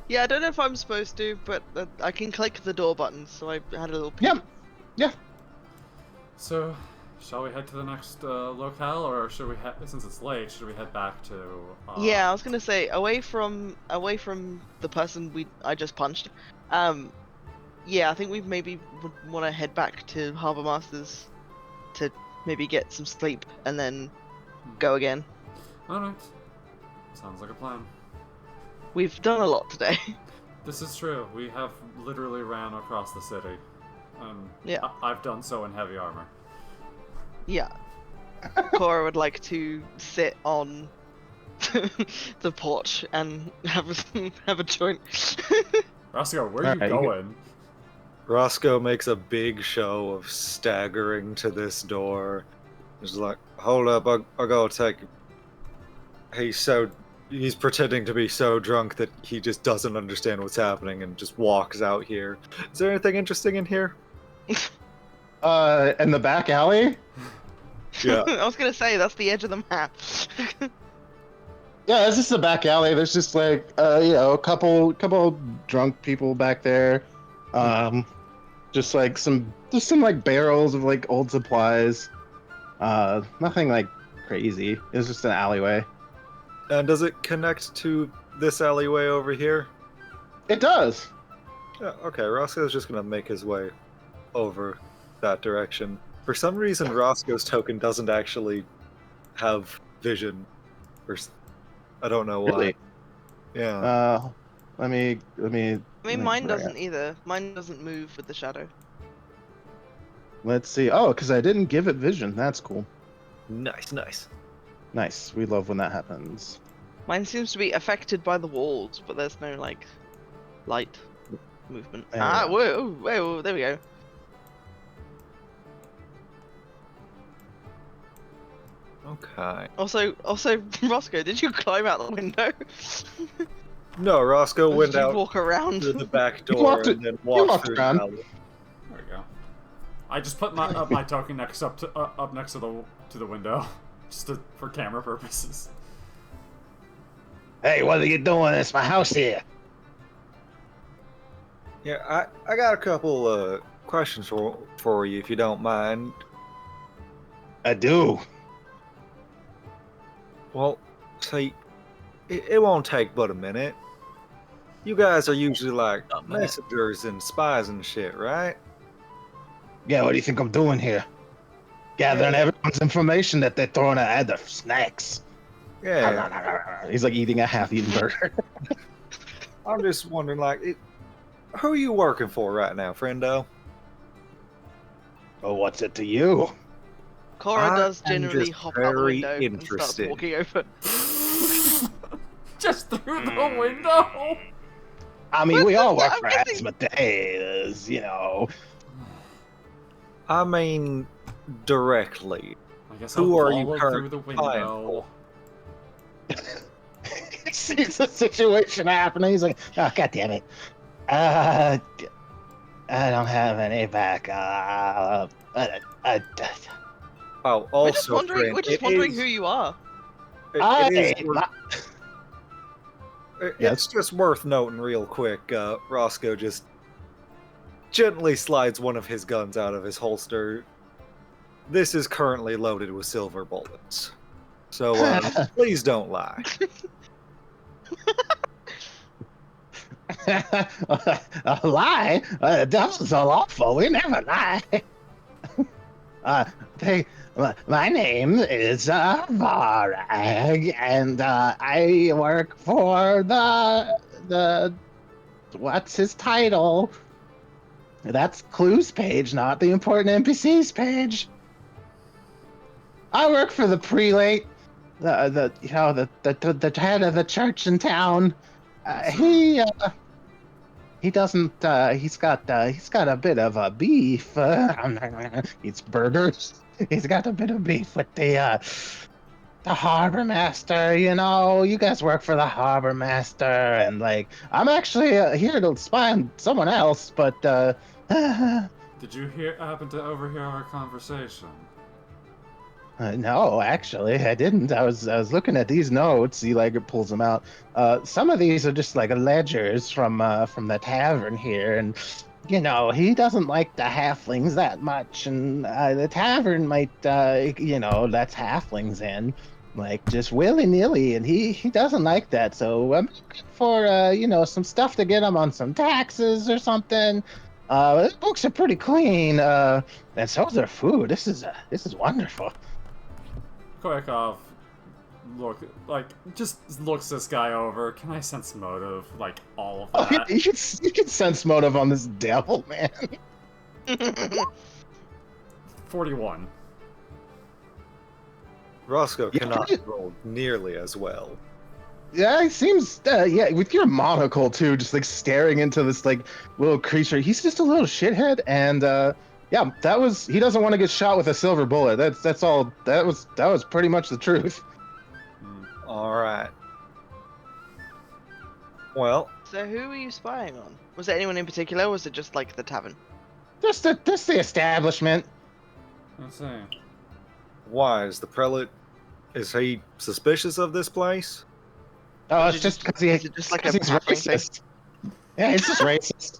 [SPEAKER 5] Yeah, I don't know if I'm supposed to, but I can click the door button, so I had a little peek.
[SPEAKER 2] Yep.
[SPEAKER 1] So, shall we head to the next locale, or should we since it's late, should we head back to?
[SPEAKER 5] Yeah, I was gonna say away from the person I just punched. Yeah, I think we maybe would want to head back to Harbour Masters to maybe get some sleep and then go again.
[SPEAKER 1] Alright. Sounds like a plan.
[SPEAKER 5] We've done a lot today.
[SPEAKER 1] This is true. We have literally ran across the city.
[SPEAKER 5] Yeah.
[SPEAKER 1] I've done so in heavy armor.
[SPEAKER 5] Yeah. Cora would like to sit on the porch and have a joint.
[SPEAKER 1] Roscoe, where are you
[SPEAKER 2] Alright, you
[SPEAKER 1] going?
[SPEAKER 4] Roscoe makes a big show of staggering to this door. He's like, hold up, I'll go take. He's pretending to be so drunk that he just doesn't understand what's happening and just walks out here. Is there anything interesting in here?
[SPEAKER 2] In the back alley?
[SPEAKER 4] Yeah.
[SPEAKER 5] I was gonna say that's the edge of the map.
[SPEAKER 2] Yeah, it's just a back alley. There's just like a couple drunk people back there. Just some like barrels of like old supplies. Nothing like crazy. It's just an alleyway.
[SPEAKER 4] And does it connect to this alleyway over here?
[SPEAKER 2] It does.
[SPEAKER 4] Yeah, okay, Roscoe's just gonna make his way over that direction. For some reason, Roscoe's token doesn't actually have vision. I don't know why.
[SPEAKER 2] Really?
[SPEAKER 4] Yeah.
[SPEAKER 2] Let me.
[SPEAKER 5] I mean, mine
[SPEAKER 2] bring
[SPEAKER 5] doesn't either. Mine doesn't move with the shadow.
[SPEAKER 2] Let's see. Oh, because I didn't give it vision. That's cool.
[SPEAKER 4] Nice, nice.
[SPEAKER 2] Nice. We love when that happens.
[SPEAKER 5] Mine seems to be affected by the walls, but there's no like light movement.
[SPEAKER 2] There we go.
[SPEAKER 5] Whoa, there we go.
[SPEAKER 4] Okay.
[SPEAKER 5] Also, Roscoe, did you climb out the window?
[SPEAKER 4] No, Roscoe
[SPEAKER 5] Or
[SPEAKER 4] went
[SPEAKER 5] did you
[SPEAKER 4] out
[SPEAKER 5] walk around?
[SPEAKER 4] through the back
[SPEAKER 2] He
[SPEAKER 4] door
[SPEAKER 2] walked
[SPEAKER 4] and then
[SPEAKER 2] he
[SPEAKER 4] walked
[SPEAKER 2] walked
[SPEAKER 4] through the
[SPEAKER 2] around.
[SPEAKER 4] alley.
[SPEAKER 1] There we go. I just put my token next up next to the window, just for camera purposes.
[SPEAKER 2] Hey, what are you doing? It's my house here.
[SPEAKER 4] Yeah, I got a couple questions for you, if you don't mind.
[SPEAKER 2] I do.
[SPEAKER 4] Well, see, it won't take but a minute. You guys are usually like
[SPEAKER 3] A minute.
[SPEAKER 4] messengers and spies and shit, right?
[SPEAKER 2] Yeah, what do you think I'm doing here? Gathering everyone's information that they're throwing at their snacks.
[SPEAKER 4] Yeah.
[SPEAKER 2] He's like eating a half-eaten burger.
[SPEAKER 4] I'm just wondering, like, who are you working for right now, friendo?
[SPEAKER 2] Oh, what's it to you?
[SPEAKER 5] Cora
[SPEAKER 4] I
[SPEAKER 5] does
[SPEAKER 4] am
[SPEAKER 5] generally
[SPEAKER 4] just
[SPEAKER 5] hop out the
[SPEAKER 4] very
[SPEAKER 5] window and starts
[SPEAKER 4] interested.
[SPEAKER 5] walking over.
[SPEAKER 1] Just through the window.
[SPEAKER 2] I mean, we all work
[SPEAKER 5] I'm
[SPEAKER 2] for
[SPEAKER 5] guessing-
[SPEAKER 2] Asmodeus, you know.
[SPEAKER 4] I mean, directly.
[SPEAKER 1] I guess
[SPEAKER 4] Who
[SPEAKER 1] I'll
[SPEAKER 4] are you
[SPEAKER 1] follow
[SPEAKER 4] currently
[SPEAKER 1] through the
[SPEAKER 4] spying
[SPEAKER 1] window.
[SPEAKER 2] He sees the situation happening. He's like, oh, God damn it. I don't have any backup.
[SPEAKER 4] Oh, also,
[SPEAKER 5] We're just wondering.
[SPEAKER 4] friend,
[SPEAKER 5] We're just
[SPEAKER 4] it
[SPEAKER 5] wondering
[SPEAKER 4] is-
[SPEAKER 5] who you are.
[SPEAKER 4] It's just worth noting real quick, Roscoe just gently slides one of his guns out of his holster. This is currently loaded with silver bullets. So, please don't lie.
[SPEAKER 2] A lie? Devils are lawful. We never lie. My name is Varag, and I work for the what's his title? That's Clues page, not the important NPCs page. I work for the prelate, the head of the church in town. He doesn't. He's got a bit of a beef. Eats burgers. He's got a bit of beef with the harbor master. You know, you guys work for the harbor master, and like, I'm actually here to spy on someone else. But
[SPEAKER 1] Did you happen to overhear our conversation?
[SPEAKER 2] no, actually, I didn't. I was looking at these notes. He like pulls them out. Some of these are just like ledgers from the tavern here, and you know he doesn't like the halflings that much, and the tavern might let halflings in, like just willy nilly, and he doesn't like that. So I'm looking for some stuff to get him on some taxes or something. The books are pretty clean, and so's their food. This is wonderful.
[SPEAKER 1] Koyakov just looks this guy over. Can I sense motive? Like all of
[SPEAKER 2] Oh,
[SPEAKER 1] that.
[SPEAKER 2] you can sense motive on this devil, man.
[SPEAKER 1] 41.
[SPEAKER 4] Roscoe
[SPEAKER 2] Yeah,
[SPEAKER 4] cannot
[SPEAKER 2] pretty-
[SPEAKER 4] roll nearly as well.
[SPEAKER 6] Yeah, he seems. Yeah, with your monocle too, just like staring into this like little creature. He's just a little shithead, and yeah, that was. He doesn't want to get shot with a silver bullet. That's all. That was pretty much the truth.
[SPEAKER 1] Hmm.
[SPEAKER 4] All right. Well,
[SPEAKER 5] So who were you spying on? Was it anyone in particular, or was it just like the tavern?
[SPEAKER 6] Just the establishment.
[SPEAKER 1] Let's see.
[SPEAKER 4] why is the prelate? Is he suspicious of this place?
[SPEAKER 6] Oh,
[SPEAKER 5] Or
[SPEAKER 6] it's
[SPEAKER 5] is it
[SPEAKER 6] just because
[SPEAKER 5] is it just like a
[SPEAKER 6] he's
[SPEAKER 5] passing thing?
[SPEAKER 6] racist. Yeah, he's just racist.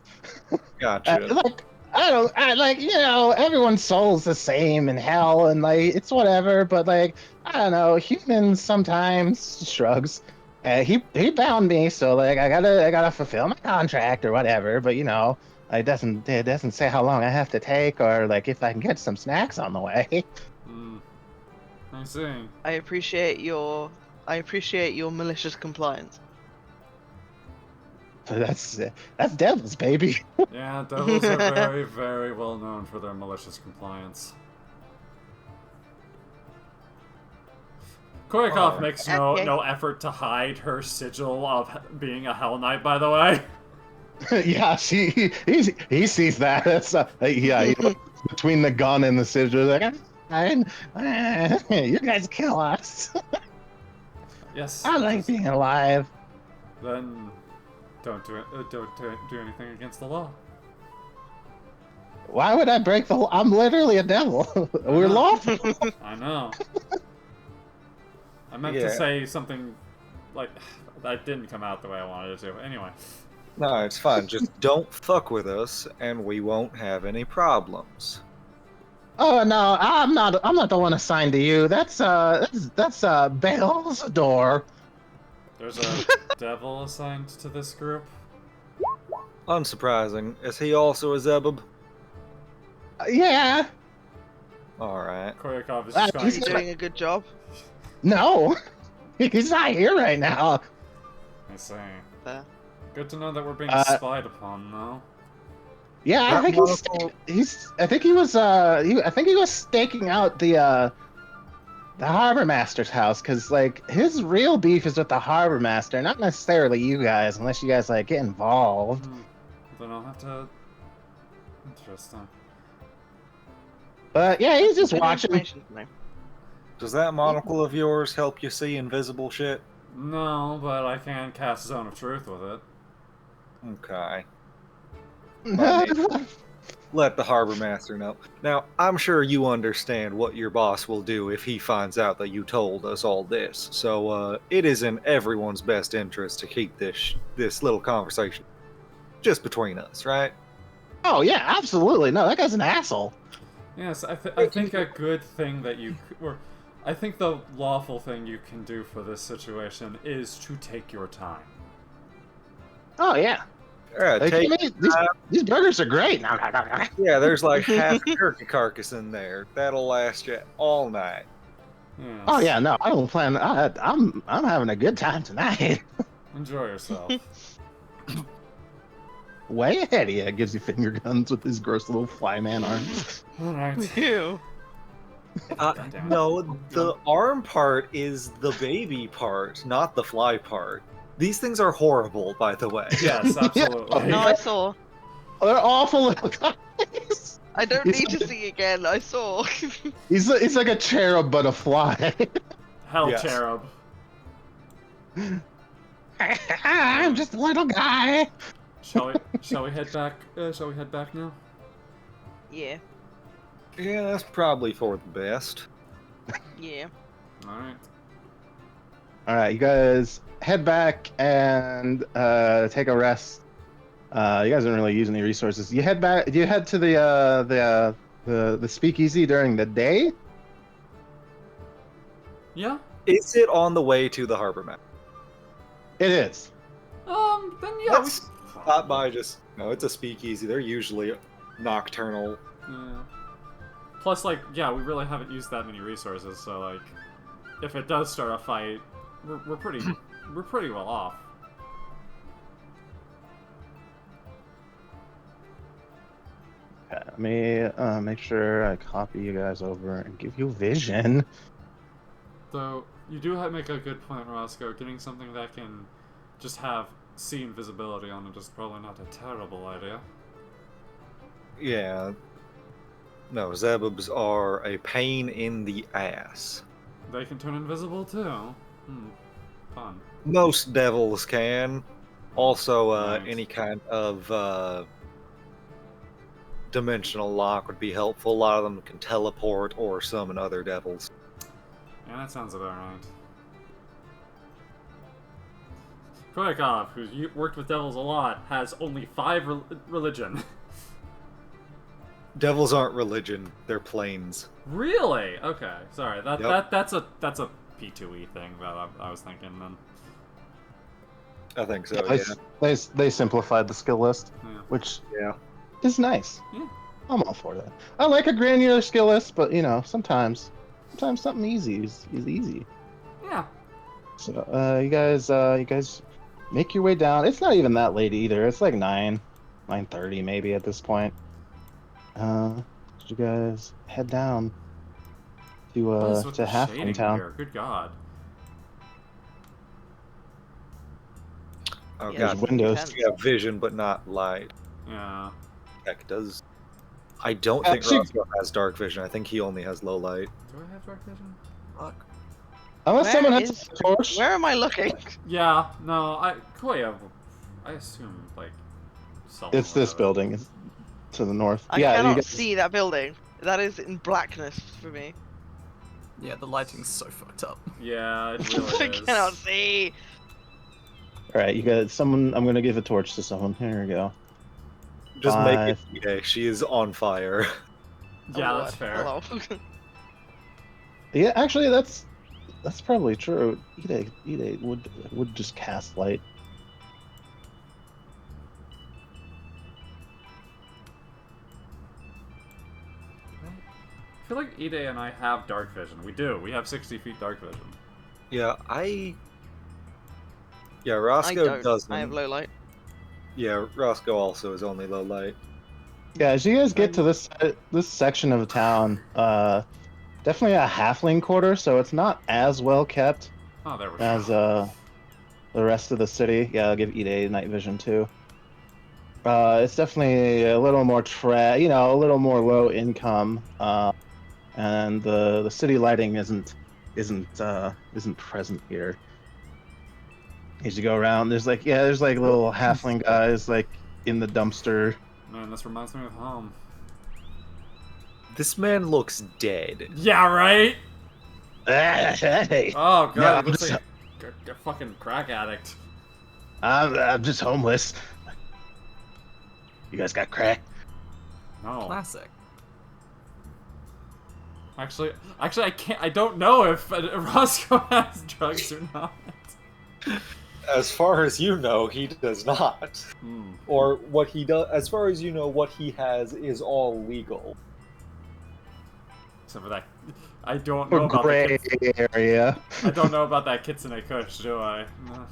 [SPEAKER 4] Gotcha.
[SPEAKER 6] Like I like everyone's soul's the same in hell, and like it's whatever. But like I don't know, humans sometimes shrugs. He bound me, so like I gotta fulfill my contract or whatever. But it doesn't say how long I have to take or like if I can get some snacks on the way.
[SPEAKER 1] Hmm. I see.
[SPEAKER 5] I appreciate your malicious compliance.
[SPEAKER 6] So that's devils, baby.
[SPEAKER 1] Yeah, devils are very, very well known for their malicious compliance. Koryakov
[SPEAKER 4] Oh.
[SPEAKER 1] makes
[SPEAKER 5] Okay.
[SPEAKER 1] no effort to hide her sigil of being a Hell Knight, by the way.
[SPEAKER 6] Yeah, he sees that. That's yeah. He looks between the gun and the sigil, like, you guys kill us.
[SPEAKER 1] Yes.
[SPEAKER 6] I like being alive.
[SPEAKER 1] Then don't do anything against the law.
[SPEAKER 6] Why would I break the law? I'm literally a devil. We're lawful.
[SPEAKER 1] I know. I meant to
[SPEAKER 4] Yeah.
[SPEAKER 1] say something like that didn't come out the way I wanted it to. Anyway.
[SPEAKER 4] No, it's fine. Just don't fuck with us, and we won't have any problems.
[SPEAKER 6] Oh no, I'm not. I'm not the one assigned to you. That's Baal's door.
[SPEAKER 1] There's a devil assigned to this group.
[SPEAKER 4] Unsurprising. Is he also a Zebub?
[SPEAKER 6] Yeah.
[SPEAKER 4] All right.
[SPEAKER 1] Koryakov is
[SPEAKER 6] Ah,
[SPEAKER 1] just going
[SPEAKER 5] Is
[SPEAKER 6] he's
[SPEAKER 5] he
[SPEAKER 1] to...
[SPEAKER 5] doing a good job?
[SPEAKER 6] No, he's not here right now.
[SPEAKER 1] I see.
[SPEAKER 5] There.
[SPEAKER 1] Good to know that we're being spied upon, though.
[SPEAKER 6] Yeah, I
[SPEAKER 4] That
[SPEAKER 6] think
[SPEAKER 4] monocle-
[SPEAKER 6] I think he was I think he was staking out the harbor master's house because like his real beef is with the harbor master, not necessarily you guys, unless you guys like get involved.
[SPEAKER 1] Hmm. Then I'll have to... Interesting.
[SPEAKER 6] But yeah, he's just
[SPEAKER 5] Good
[SPEAKER 6] watching.
[SPEAKER 5] information to know.
[SPEAKER 4] Does that monocle of yours help you see invisible shit?
[SPEAKER 1] No, but I can cast Zone of Truth with it.
[SPEAKER 4] Okay. Let the harbor master know. Now, I'm sure you understand what your boss will do if he finds out that you told us all this. So, it is in everyone's best interest to keep this little conversation just between us, right?
[SPEAKER 6] Oh yeah, absolutely. No, that guy's an asshole.
[SPEAKER 1] Yes, I think a good thing that you... Or, I think the lawful thing you can do for this situation is to take your time.
[SPEAKER 6] Oh yeah.
[SPEAKER 4] Yeah,
[SPEAKER 6] Like,
[SPEAKER 4] take,
[SPEAKER 6] I mean, these burgers are great.
[SPEAKER 4] yeah, there's like half a turkey carcass in there. That'll last you all night.
[SPEAKER 1] Yes.
[SPEAKER 6] Oh yeah, no, I don't plan. I'm having a good time tonight.
[SPEAKER 1] Enjoy yourself.
[SPEAKER 6] Way ahead of you. Gives you finger guns with his gross little flyman arms.
[SPEAKER 1] Alright.
[SPEAKER 5] Ew.
[SPEAKER 1] Goddamn.
[SPEAKER 4] No, the arm part is the baby part, not the fly part. These things are horrible, by the way.
[SPEAKER 1] Yes, absolutely.
[SPEAKER 5] No, I saw.
[SPEAKER 6] They're awful little guys.
[SPEAKER 5] I don't need to see again. I saw.
[SPEAKER 6] He's like a cherub but a fly.
[SPEAKER 1] Hell
[SPEAKER 4] Yes.
[SPEAKER 1] cherub.
[SPEAKER 6] I'm just a little guy.
[SPEAKER 1] Shall we head back? Shall we head back now?
[SPEAKER 5] Yeah.
[SPEAKER 4] Yeah, that's probably for the best.
[SPEAKER 5] Yeah.
[SPEAKER 1] All right.
[SPEAKER 6] All right, you guys head back and take a rest. You guys don't really use any resources. You head back. Do you head to the speakeasy during the day?
[SPEAKER 1] Yeah.
[SPEAKER 4] Is it on the way to the harbor map?
[SPEAKER 6] It is.
[SPEAKER 1] Then yeah.
[SPEAKER 4] Let's stop by just... No, it's a speakeasy. They're usually nocturnal.
[SPEAKER 1] Yeah. Plus, like, yeah, we really haven't used that many resources, so like, if it does start a fight, we're pretty well off.
[SPEAKER 6] Okay, let me make sure I copy you guys over and give you vision.
[SPEAKER 1] So, You do make a good point, Roscoe. Getting something that can just have see invisibility on it is probably not a terrible idea.
[SPEAKER 4] Yeah. No, Zebubs are a pain in the ass.
[SPEAKER 1] They can turn invisible too. Fun.
[SPEAKER 4] Most devils can. Also,
[SPEAKER 1] Right.
[SPEAKER 4] any kind of dimensional lock would be helpful. A lot of them can teleport or summon other devils.
[SPEAKER 1] Yeah, that sounds about right. Koyakov, who's worked with devils a lot, has only 5 religion.
[SPEAKER 4] Devils aren't religion; they're planes.
[SPEAKER 1] Really? Okay. Sorry.
[SPEAKER 4] Yep.
[SPEAKER 1] That's a P2E thing that I was thinking then.
[SPEAKER 4] I think so.
[SPEAKER 6] Yeah,
[SPEAKER 4] Yeah.
[SPEAKER 6] they simplified the skill list,
[SPEAKER 1] Yeah.
[SPEAKER 6] which
[SPEAKER 4] Yeah.
[SPEAKER 6] is nice.
[SPEAKER 1] Yeah.
[SPEAKER 6] I'm all for that. I like a granular skill list, but you know, sometimes something easy is easy.
[SPEAKER 1] Yeah.
[SPEAKER 6] So, you guys make your way down. It's not even that late either. It's like 9:30 maybe at this point. You guys head down
[SPEAKER 1] What is with
[SPEAKER 6] to
[SPEAKER 1] the shading
[SPEAKER 6] Halfling Town.
[SPEAKER 1] here? Good God.
[SPEAKER 4] Oh
[SPEAKER 5] Yeah,
[SPEAKER 6] There's
[SPEAKER 4] god.
[SPEAKER 6] windows.
[SPEAKER 4] You have vision, but not light.
[SPEAKER 1] Yeah.
[SPEAKER 4] Heck, does. I don't think
[SPEAKER 6] Actually-
[SPEAKER 4] Roscoe has dark vision. I think he only has low light.
[SPEAKER 1] Do I have dark vision?
[SPEAKER 4] Fuck.
[SPEAKER 6] Unless
[SPEAKER 5] Where
[SPEAKER 6] someone has
[SPEAKER 5] is-
[SPEAKER 6] a torch.
[SPEAKER 5] Where am I looking?
[SPEAKER 1] Yeah. No. Koya. I assume like. Someone
[SPEAKER 6] It's
[SPEAKER 1] would
[SPEAKER 6] this
[SPEAKER 1] have it.
[SPEAKER 6] building. It's to the north.
[SPEAKER 5] I
[SPEAKER 6] yeah, you
[SPEAKER 5] cannot
[SPEAKER 6] guys,
[SPEAKER 5] see that building. That is in blackness for me.
[SPEAKER 3] Yeah, the lighting's so fucked up.
[SPEAKER 1] Yeah, it
[SPEAKER 5] I
[SPEAKER 1] really is.
[SPEAKER 5] cannot see.
[SPEAKER 6] All right, you got someone. I'm gonna give a torch to someone. Here we go.
[SPEAKER 4] Just make it.
[SPEAKER 6] 5.
[SPEAKER 4] Okay, she is on fire.
[SPEAKER 1] Yeah,
[SPEAKER 5] Oh,
[SPEAKER 1] that's fair.
[SPEAKER 5] Hello.
[SPEAKER 6] Yeah, actually, that's probably true. Ide would just cast light.
[SPEAKER 1] I feel like Ide and I have dark vision. We do. We have 60 feet dark vision.
[SPEAKER 4] Yeah, Yeah,
[SPEAKER 5] I
[SPEAKER 4] Roscoe
[SPEAKER 5] don't.
[SPEAKER 4] doesn't.
[SPEAKER 5] I have low light.
[SPEAKER 4] Yeah, Roscoe also is only low light.
[SPEAKER 6] Yeah, as you guys get to this section of town, definitely a halfling quarter, so it's not as well kept
[SPEAKER 1] Oh, there we go.
[SPEAKER 6] as the rest of the city. Yeah, I'll give Ide night vision too. It's definitely a little more a little more low income, and the city lighting isn't present here. As you go around, there's like little halfling guys like in the dumpster.
[SPEAKER 1] Man, this reminds me of home.
[SPEAKER 4] This man looks dead.
[SPEAKER 1] Yeah, right?
[SPEAKER 6] Hey,
[SPEAKER 1] Oh, God,
[SPEAKER 6] No,
[SPEAKER 1] he
[SPEAKER 6] I'm
[SPEAKER 1] looks
[SPEAKER 6] just-
[SPEAKER 1] like a fucking crack addict.
[SPEAKER 6] I'm just homeless. You guys got crack?
[SPEAKER 1] No.
[SPEAKER 3] Classic.
[SPEAKER 1] Actually, I can't. I don't know if Roscoe has drugs or not.
[SPEAKER 4] As far as you know, he does not.
[SPEAKER 1] Hmm.
[SPEAKER 4] Or what he does, as far as you know, what he has is all legal.
[SPEAKER 1] Except for that, I don't know
[SPEAKER 6] Or
[SPEAKER 1] about
[SPEAKER 6] gray
[SPEAKER 1] the
[SPEAKER 6] area.
[SPEAKER 1] I don't know about that Kitsune Kush, do I? No.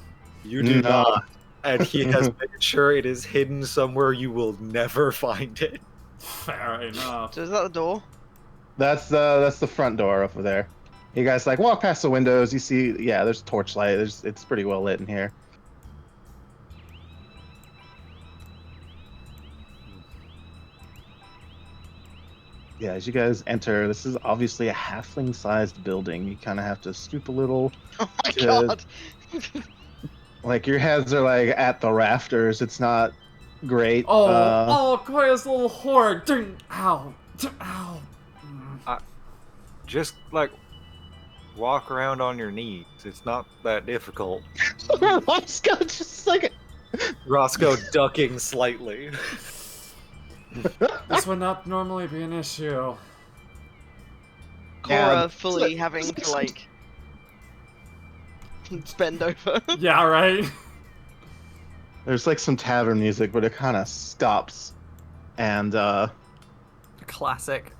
[SPEAKER 4] You do
[SPEAKER 6] No.
[SPEAKER 4] not. And he has made sure it is hidden somewhere you will never find it.
[SPEAKER 1] Fair enough.
[SPEAKER 5] So is that the door?
[SPEAKER 6] That's the front door over there. You guys like walk past the windows. You see, yeah, there's torchlight. It's pretty well lit in here. Yeah, as you guys enter, this is obviously a halfling-sized building. You kind of have to stoop a little.
[SPEAKER 5] Oh my
[SPEAKER 6] Yeah.
[SPEAKER 5] god.
[SPEAKER 6] Like your heads are like at the rafters. It's not great.
[SPEAKER 1] Oh, Koya's little horde. Ding, ow, ow. Mm.
[SPEAKER 4] Just, like, walk around on your knees. It's not that difficult.
[SPEAKER 6] Roscoe just like
[SPEAKER 4] Roscoe ducking slightly.
[SPEAKER 1] This would not normally be an issue.
[SPEAKER 6] Yeah,
[SPEAKER 5] Cora
[SPEAKER 6] it's
[SPEAKER 5] fully
[SPEAKER 6] like-
[SPEAKER 5] having to like bend over.
[SPEAKER 1] Yeah, right?
[SPEAKER 6] there's like some tavern music, but it kind of stops, and
[SPEAKER 3] Classic.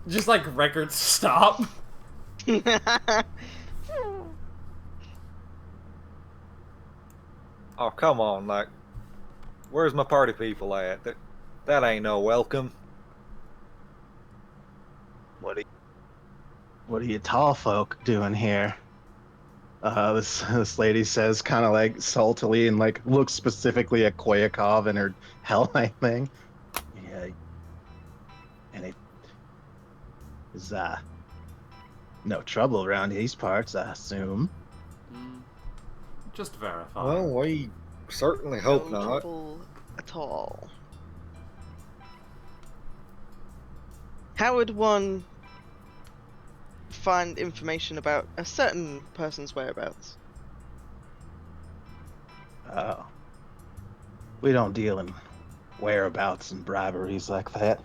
[SPEAKER 1] Just like records stop.
[SPEAKER 4] Oh, come on, like, where's my party people at? That ain't no welcome.
[SPEAKER 6] what are you tall folk doing here? This lady says, kind of like saltily, and like looks specifically at Koyakov and her Hellknight thing. Yeah, and it is no trouble around these parts, I assume.
[SPEAKER 1] Mm, just verify.
[SPEAKER 4] Well, we certainly hope
[SPEAKER 5] No
[SPEAKER 4] not.
[SPEAKER 5] trouble at all. How would one find information about a certain person's whereabouts?
[SPEAKER 6] Oh, we don't deal in whereabouts and briberies like that.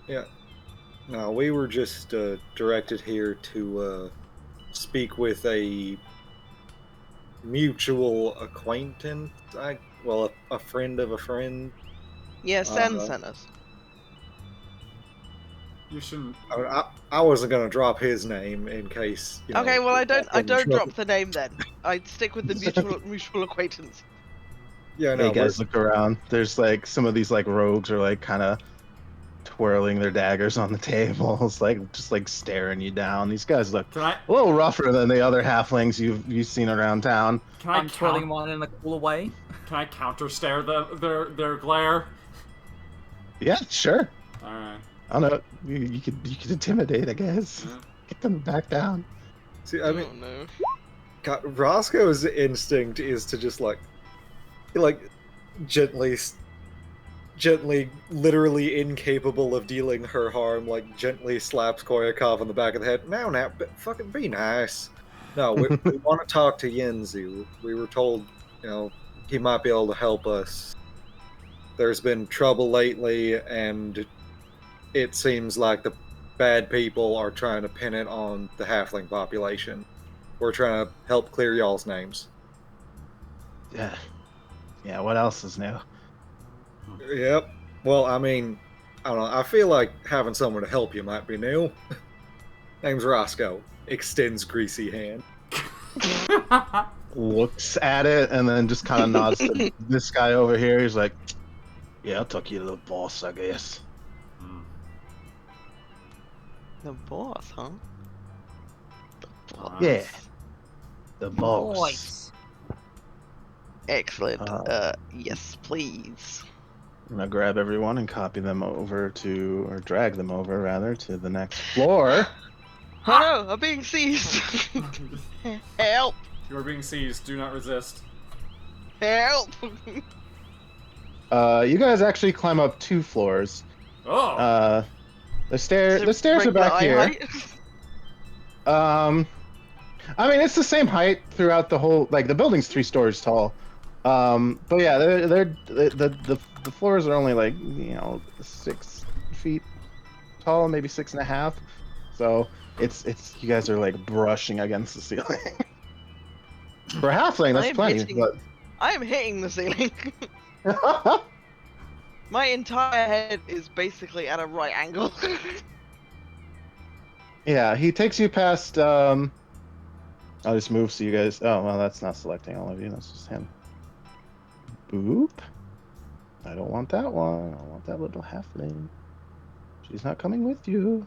[SPEAKER 4] Yeah. No, we were just directed here to speak with a mutual acquaintance. A friend of a friend.
[SPEAKER 5] Yeah, Sen
[SPEAKER 4] Uh,
[SPEAKER 5] sent us.
[SPEAKER 1] You shouldn't.
[SPEAKER 4] I wasn't gonna drop his name in case.
[SPEAKER 5] Okay, well I don't
[SPEAKER 4] trouble.
[SPEAKER 5] drop the name then. I'd stick with the mutual acquaintance.
[SPEAKER 4] Yeah,
[SPEAKER 6] Hey
[SPEAKER 4] no,
[SPEAKER 6] guys, look around. There's like some of these like rogues are like kind of twirling their daggers on the tables, like just like staring you down. These guys look
[SPEAKER 1] Can I?
[SPEAKER 6] a little rougher than the other halflings you've seen around town.
[SPEAKER 1] Can I
[SPEAKER 3] I'm twirling
[SPEAKER 1] count?
[SPEAKER 3] mine in a cooler way.
[SPEAKER 1] Can I counter stare their glare?
[SPEAKER 6] Yeah, sure.
[SPEAKER 1] All right.
[SPEAKER 6] I don't know. You could intimidate, I guess.
[SPEAKER 1] Yeah.
[SPEAKER 6] Get them back down.
[SPEAKER 4] See, I mean,
[SPEAKER 5] Oh no.
[SPEAKER 4] God, Roscoe's instinct is to just like gently, literally incapable of dealing her harm, like gently slaps Koyakov on the back of the head. Now, fucking be nice. No, we want to talk to Yenzu. We were told, he might be able to help us. There's been trouble lately, and it seems like the bad people are trying to pin it on the halfling population. We're trying to help clear y'all's names.
[SPEAKER 6] Yeah. Yeah, what else is new?
[SPEAKER 4] Yep. Well, I mean, I don't know. I feel like having someone to help you might be new. Name's Roscoe. Extends greasy hand.
[SPEAKER 6] Looks at it and then just kind of nods to this guy over here. He's like, yeah, I'll talk you to the boss, I guess.
[SPEAKER 1] Hmm.
[SPEAKER 5] The boss, huh? The boss.
[SPEAKER 6] Yeah. The boss.
[SPEAKER 3] Boys.
[SPEAKER 5] Excellent. Yes, please.
[SPEAKER 6] I'm gonna grab everyone and copy them over to, or drag them over rather, to the next floor.
[SPEAKER 5] Oh no, I'm being seized. Help!
[SPEAKER 1] You are being seized. Do not resist.
[SPEAKER 5] Help!
[SPEAKER 6] You guys actually climb up 2 floors.
[SPEAKER 1] Oh.
[SPEAKER 6] The stairs are
[SPEAKER 5] Regular
[SPEAKER 6] back
[SPEAKER 5] eye
[SPEAKER 6] here.
[SPEAKER 5] height?
[SPEAKER 6] I mean, it's the same height throughout the whole. Like the building's 3 stories tall. But yeah, the floors are only like 6 feet tall, maybe 6.5. So it's you guys are like brushing against the ceiling. For a halfling, that's
[SPEAKER 5] I'm
[SPEAKER 6] plenty.
[SPEAKER 5] hitting- I am hitting the ceiling.
[SPEAKER 6] But
[SPEAKER 5] My entire head is basically at a right angle.
[SPEAKER 6] yeah, he takes you past. I'll just move so you guys. Oh well, that's not selecting all of you. That's just him. Boop. I don't want that one. I want that little halfling. She's not coming with you.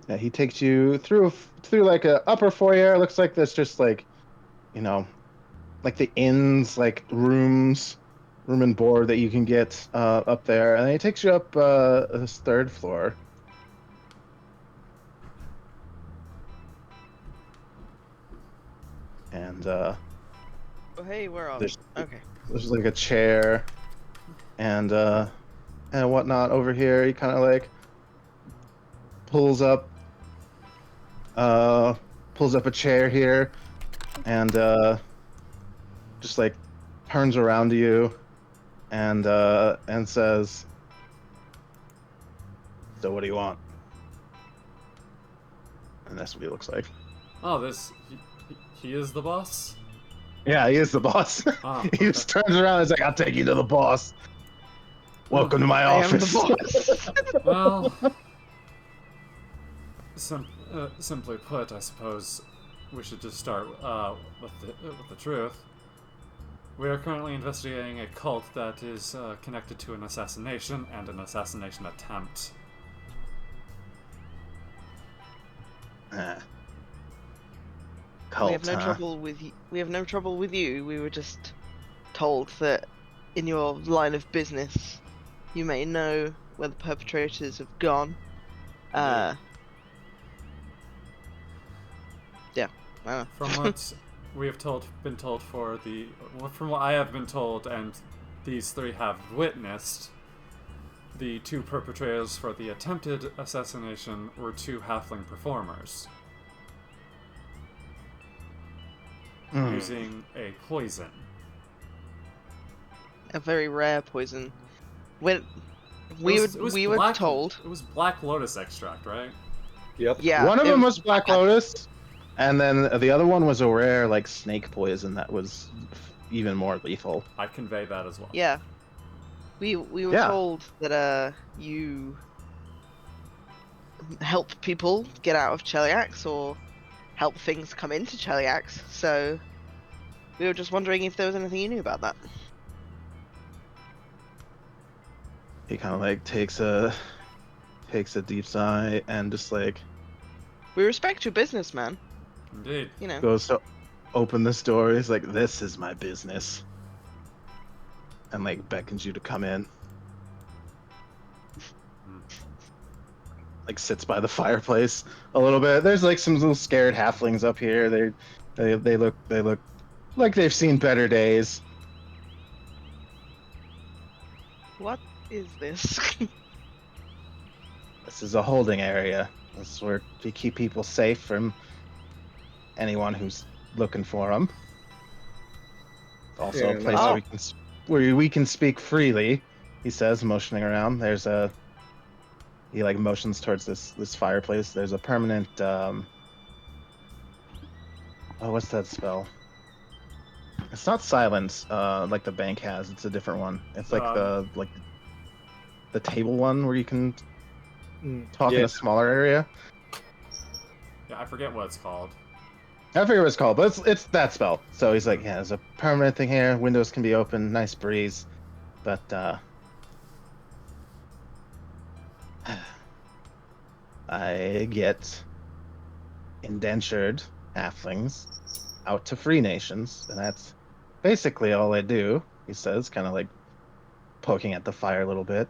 [SPEAKER 6] Yeah, he takes you through like a upper foyer. Looks like there's just like, like the inns, like room and board that you can get up there, and then he takes you up this 3rd floor. And
[SPEAKER 5] Oh, hey, where are we?
[SPEAKER 6] There's-
[SPEAKER 5] Okay.
[SPEAKER 6] there's like a chair and whatnot over here. He kind of like pulls up a chair here and just like turns around to you and says, so what do you want? And that's what he looks like.
[SPEAKER 1] Oh, he is the boss.
[SPEAKER 6] Yeah, he is the boss.
[SPEAKER 1] Ah,
[SPEAKER 6] He just turns around and is like, I'll take you to the boss. Welcome to my
[SPEAKER 5] I am
[SPEAKER 6] office.
[SPEAKER 5] the boss.
[SPEAKER 1] Well, simply put, I suppose we should just start with the truth. We are currently investigating a cult that is connected to an assassination and an assassination attempt.
[SPEAKER 5] We
[SPEAKER 6] Cult,
[SPEAKER 5] have no
[SPEAKER 6] huh?
[SPEAKER 5] trouble with you. We have no trouble with you. We were just told that in your line of business, you may know where the perpetrators have gone.
[SPEAKER 1] Indeed.
[SPEAKER 5] Yeah.
[SPEAKER 1] From what we have been told from what I have been told, and these three have witnessed, the two perpetrators for the attempted assassination were two halfling performers using a poison.
[SPEAKER 5] A very rare poison. When
[SPEAKER 1] It was
[SPEAKER 5] we were
[SPEAKER 1] black,
[SPEAKER 5] told.
[SPEAKER 1] it was black lotus extract, right?
[SPEAKER 4] Yep.
[SPEAKER 5] Yeah.
[SPEAKER 6] One of
[SPEAKER 5] it
[SPEAKER 6] them was Black Lotus, and then the other one was a rare like snake poison that was even more lethal.
[SPEAKER 1] I convey that as well.
[SPEAKER 5] Yeah. We were
[SPEAKER 6] Yeah.
[SPEAKER 5] told that you help people get out of Cheliax or help things come into Cheliax. So we were just wondering if there was anything you knew about that.
[SPEAKER 6] He kind of like takes a deep sigh and just like
[SPEAKER 5] We respect your business, man.
[SPEAKER 1] Indeed.
[SPEAKER 5] You know.
[SPEAKER 6] goes to open this door. He's like, "This is my business," and like beckons you to come in. Like sits by the fireplace a little bit. There's like some little scared halflings up here. They look like they've seen better days.
[SPEAKER 5] What is this?
[SPEAKER 6] This is a holding area. This is where we keep people safe from anyone who's looking for them. It's also
[SPEAKER 4] Yeah,
[SPEAKER 6] a place where we can speak freely. He says, motioning around. He like motions towards this fireplace. There's a permanent what's that spell? It's not silence, like the bank has. It's a different one. It's like the table one where you can talk in
[SPEAKER 4] Yeah.
[SPEAKER 6] a smaller area.
[SPEAKER 1] Yeah, I forget what it's called.
[SPEAKER 6] I forget what it's called, but it's that spell. So he's like, yeah, there's a permanent thing here. Windows can be open, nice breeze, but I get indentured halflings out to free nations, and that's basically all I do. He says, kind of like poking at the fire a little bit.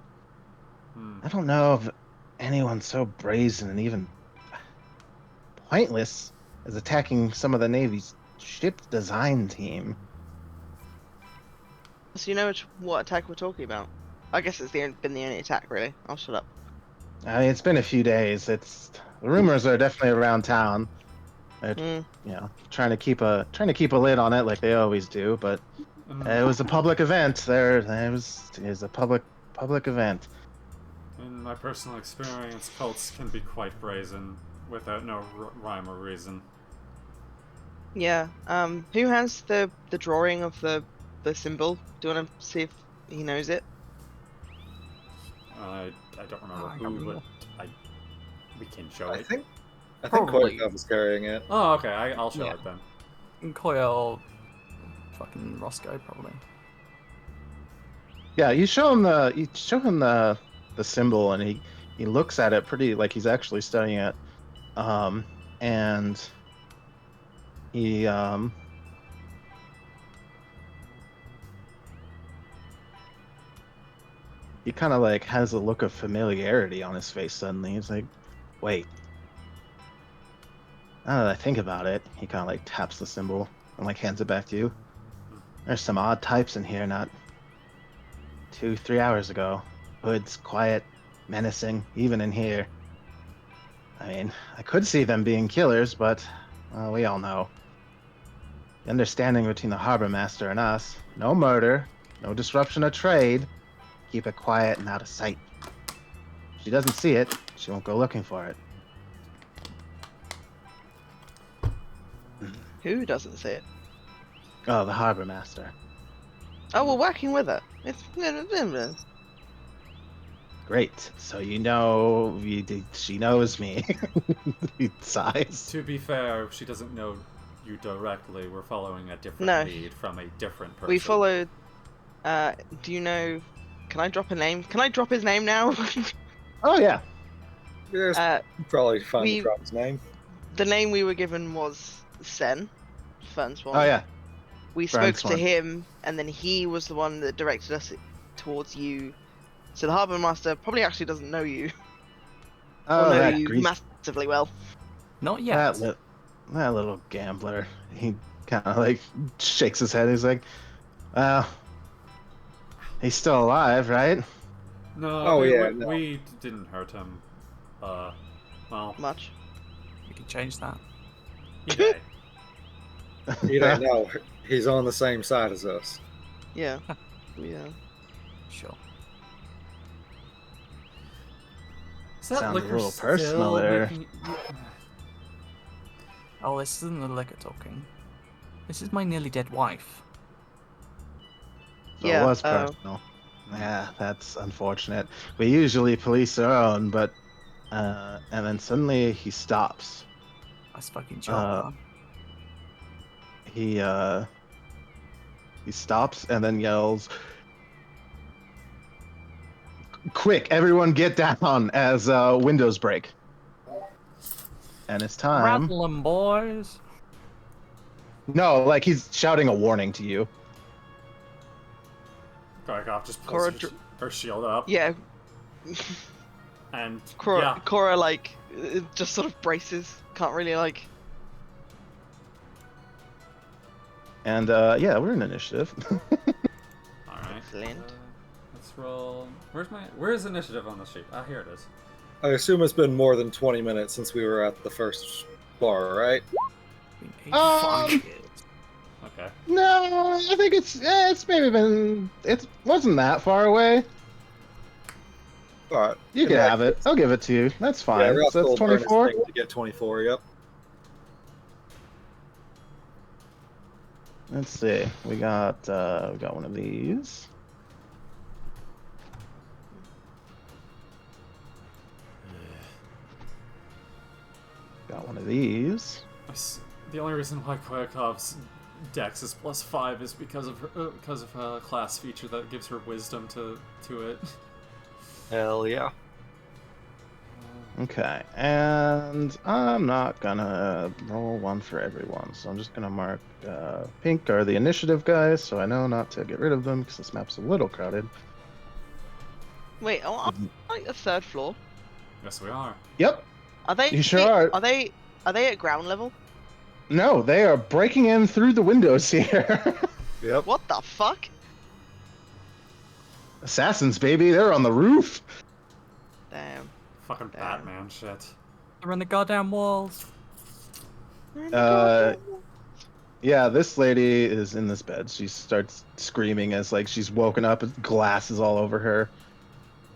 [SPEAKER 6] I don't know of anyone so brazen and even pointless as attacking some of the Navy's ship design team.
[SPEAKER 5] So you know what attack we're talking about? I guess it's been the only attack, really. I'll shut up.
[SPEAKER 6] I mean, it's been a few days. The rumors are definitely around town. They're, trying to keep a lid on it like they always do. But it was a public event. It was a public event.
[SPEAKER 1] In my personal experience, cults can be quite brazen without no rhyme or reason.
[SPEAKER 5] Yeah. Who has the drawing of the symbol? Do you want to see if he knows it?
[SPEAKER 1] I don't remember
[SPEAKER 3] I
[SPEAKER 1] who,
[SPEAKER 3] can't
[SPEAKER 1] but
[SPEAKER 3] remember.
[SPEAKER 1] we can show
[SPEAKER 4] I
[SPEAKER 1] it.
[SPEAKER 4] think
[SPEAKER 3] Probably.
[SPEAKER 4] Koyakov is carrying it.
[SPEAKER 1] Oh, okay. I'll show
[SPEAKER 3] Yeah.
[SPEAKER 1] it then.
[SPEAKER 3] Koya or fucking Roscoe, probably.
[SPEAKER 6] Yeah, you show him the symbol, and he looks at it pretty like he's actually studying it, and he kind of like has a look of familiarity on his face suddenly. He's like, wait. Now that I think about it, he kind of like taps the symbol and like hands it back to you. There's some odd types in here not 2-3 hours ago. Hoods, quiet, menacing, even in here. I mean, I could see them being killers, but we all know. The understanding between the harbor master and us, no murder, no disruption of trade. Keep it quiet and out of sight. If she doesn't see it, she won't go looking for it.
[SPEAKER 5] Who doesn't see it?
[SPEAKER 6] Oh, the harbor master.
[SPEAKER 5] Oh, we're working with her. It's
[SPEAKER 6] Great. So you know, she knows me. He sighs.
[SPEAKER 1] To be fair, she doesn't know you directly. We're following a different
[SPEAKER 5] No.
[SPEAKER 1] lead from a different person.
[SPEAKER 5] We followed. Do you know? Can I drop a name? Can I drop his name now?
[SPEAKER 6] Oh yeah.
[SPEAKER 4] Yes,
[SPEAKER 5] uh,
[SPEAKER 4] probably find
[SPEAKER 5] we-
[SPEAKER 4] the drop's name.
[SPEAKER 5] the name we were given was Sen, Fernsworn.
[SPEAKER 6] Oh yeah.
[SPEAKER 5] We spoke to
[SPEAKER 6] Fernsworn.
[SPEAKER 5] him, and then he was the one that directed us towards you. So the Harbour Master probably actually doesn't know you, or
[SPEAKER 6] Oh,
[SPEAKER 5] know
[SPEAKER 6] that
[SPEAKER 5] you
[SPEAKER 6] grease.
[SPEAKER 5] massively well.
[SPEAKER 3] Not yet.
[SPEAKER 6] That little gambler. He kind of like shakes his head. He's like, well, he's still alive, right?
[SPEAKER 1] No,
[SPEAKER 4] Oh,
[SPEAKER 1] we,
[SPEAKER 4] yeah,
[SPEAKER 1] we,
[SPEAKER 4] no.
[SPEAKER 1] we didn't hurt him. Well,
[SPEAKER 5] Much.
[SPEAKER 3] We can change that.
[SPEAKER 1] he died.
[SPEAKER 4] You don't know. He's on the same side as us.
[SPEAKER 5] Yeah. Yeah.
[SPEAKER 3] Sure.
[SPEAKER 1] Is that
[SPEAKER 6] Sounds a
[SPEAKER 1] liquor
[SPEAKER 6] little
[SPEAKER 1] still
[SPEAKER 6] personal there.
[SPEAKER 1] making you-
[SPEAKER 3] Oh, this isn't the liquor talking. This is my nearly dead wife.
[SPEAKER 6] So
[SPEAKER 5] Yeah,
[SPEAKER 6] it was
[SPEAKER 5] oh.
[SPEAKER 6] personal. Yeah, that's unfortunate. We usually police our own, but and then suddenly he stops.
[SPEAKER 3] Nice fucking job, man.
[SPEAKER 6] He stops and then yells, "Quick, everyone get down!" as windows break. And it's time.
[SPEAKER 3] Rattle 'em, boys.
[SPEAKER 6] No, like he's shouting a warning to you.
[SPEAKER 1] Gorgop just
[SPEAKER 5] Cora
[SPEAKER 1] pulls her shield up,
[SPEAKER 5] Yeah.
[SPEAKER 1] and
[SPEAKER 5] Cora,
[SPEAKER 1] yeah,
[SPEAKER 5] Cora like just sort of braces. Can't really like.
[SPEAKER 6] And yeah, we're in initiative.
[SPEAKER 1] all right.
[SPEAKER 5] Excellent.
[SPEAKER 1] Let's roll. Where's initiative on the sheet? Ah, here it is.
[SPEAKER 4] I assume it's been more than 20 minutes since we were at the first bar, right?
[SPEAKER 3] Been
[SPEAKER 6] Um,
[SPEAKER 3] 85 years.
[SPEAKER 1] Okay.
[SPEAKER 6] No, I think it's maybe been, it wasn't that far away.
[SPEAKER 4] Alright.
[SPEAKER 6] You can have it. I'll give it to you. That's
[SPEAKER 4] Yeah,
[SPEAKER 6] fine.
[SPEAKER 4] Ralph
[SPEAKER 6] So that's
[SPEAKER 4] will burn his
[SPEAKER 6] 24.
[SPEAKER 4] thing to get 24, yep.
[SPEAKER 6] Let's see. We got one of these. Got one of these.
[SPEAKER 1] The only reason why Koyakov's dex is +5 is because of a class feature that gives her wisdom to it.
[SPEAKER 4] Hell yeah.
[SPEAKER 6] Okay, and I'm not gonna roll one for everyone, so I'm just gonna mark pink are the initiative guys, so I know not to get rid of them because this map's a little crowded.
[SPEAKER 5] Wait, I'm like the third floor.
[SPEAKER 1] Yes, we are.
[SPEAKER 6] Yep.
[SPEAKER 5] Are they?
[SPEAKER 6] You sure are.
[SPEAKER 5] Are they at ground level?
[SPEAKER 6] No, they are breaking in through the windows here.
[SPEAKER 4] Yep.
[SPEAKER 5] What the fuck?
[SPEAKER 6] Assassins, baby, they're on the roof.
[SPEAKER 5] Damn.
[SPEAKER 1] Fucking
[SPEAKER 5] Damn.
[SPEAKER 1] Batman shit.
[SPEAKER 3] They're on the goddamn walls.
[SPEAKER 6] Yeah, this lady is in this bed. She starts screaming as like she's woken up. Glass is all over her.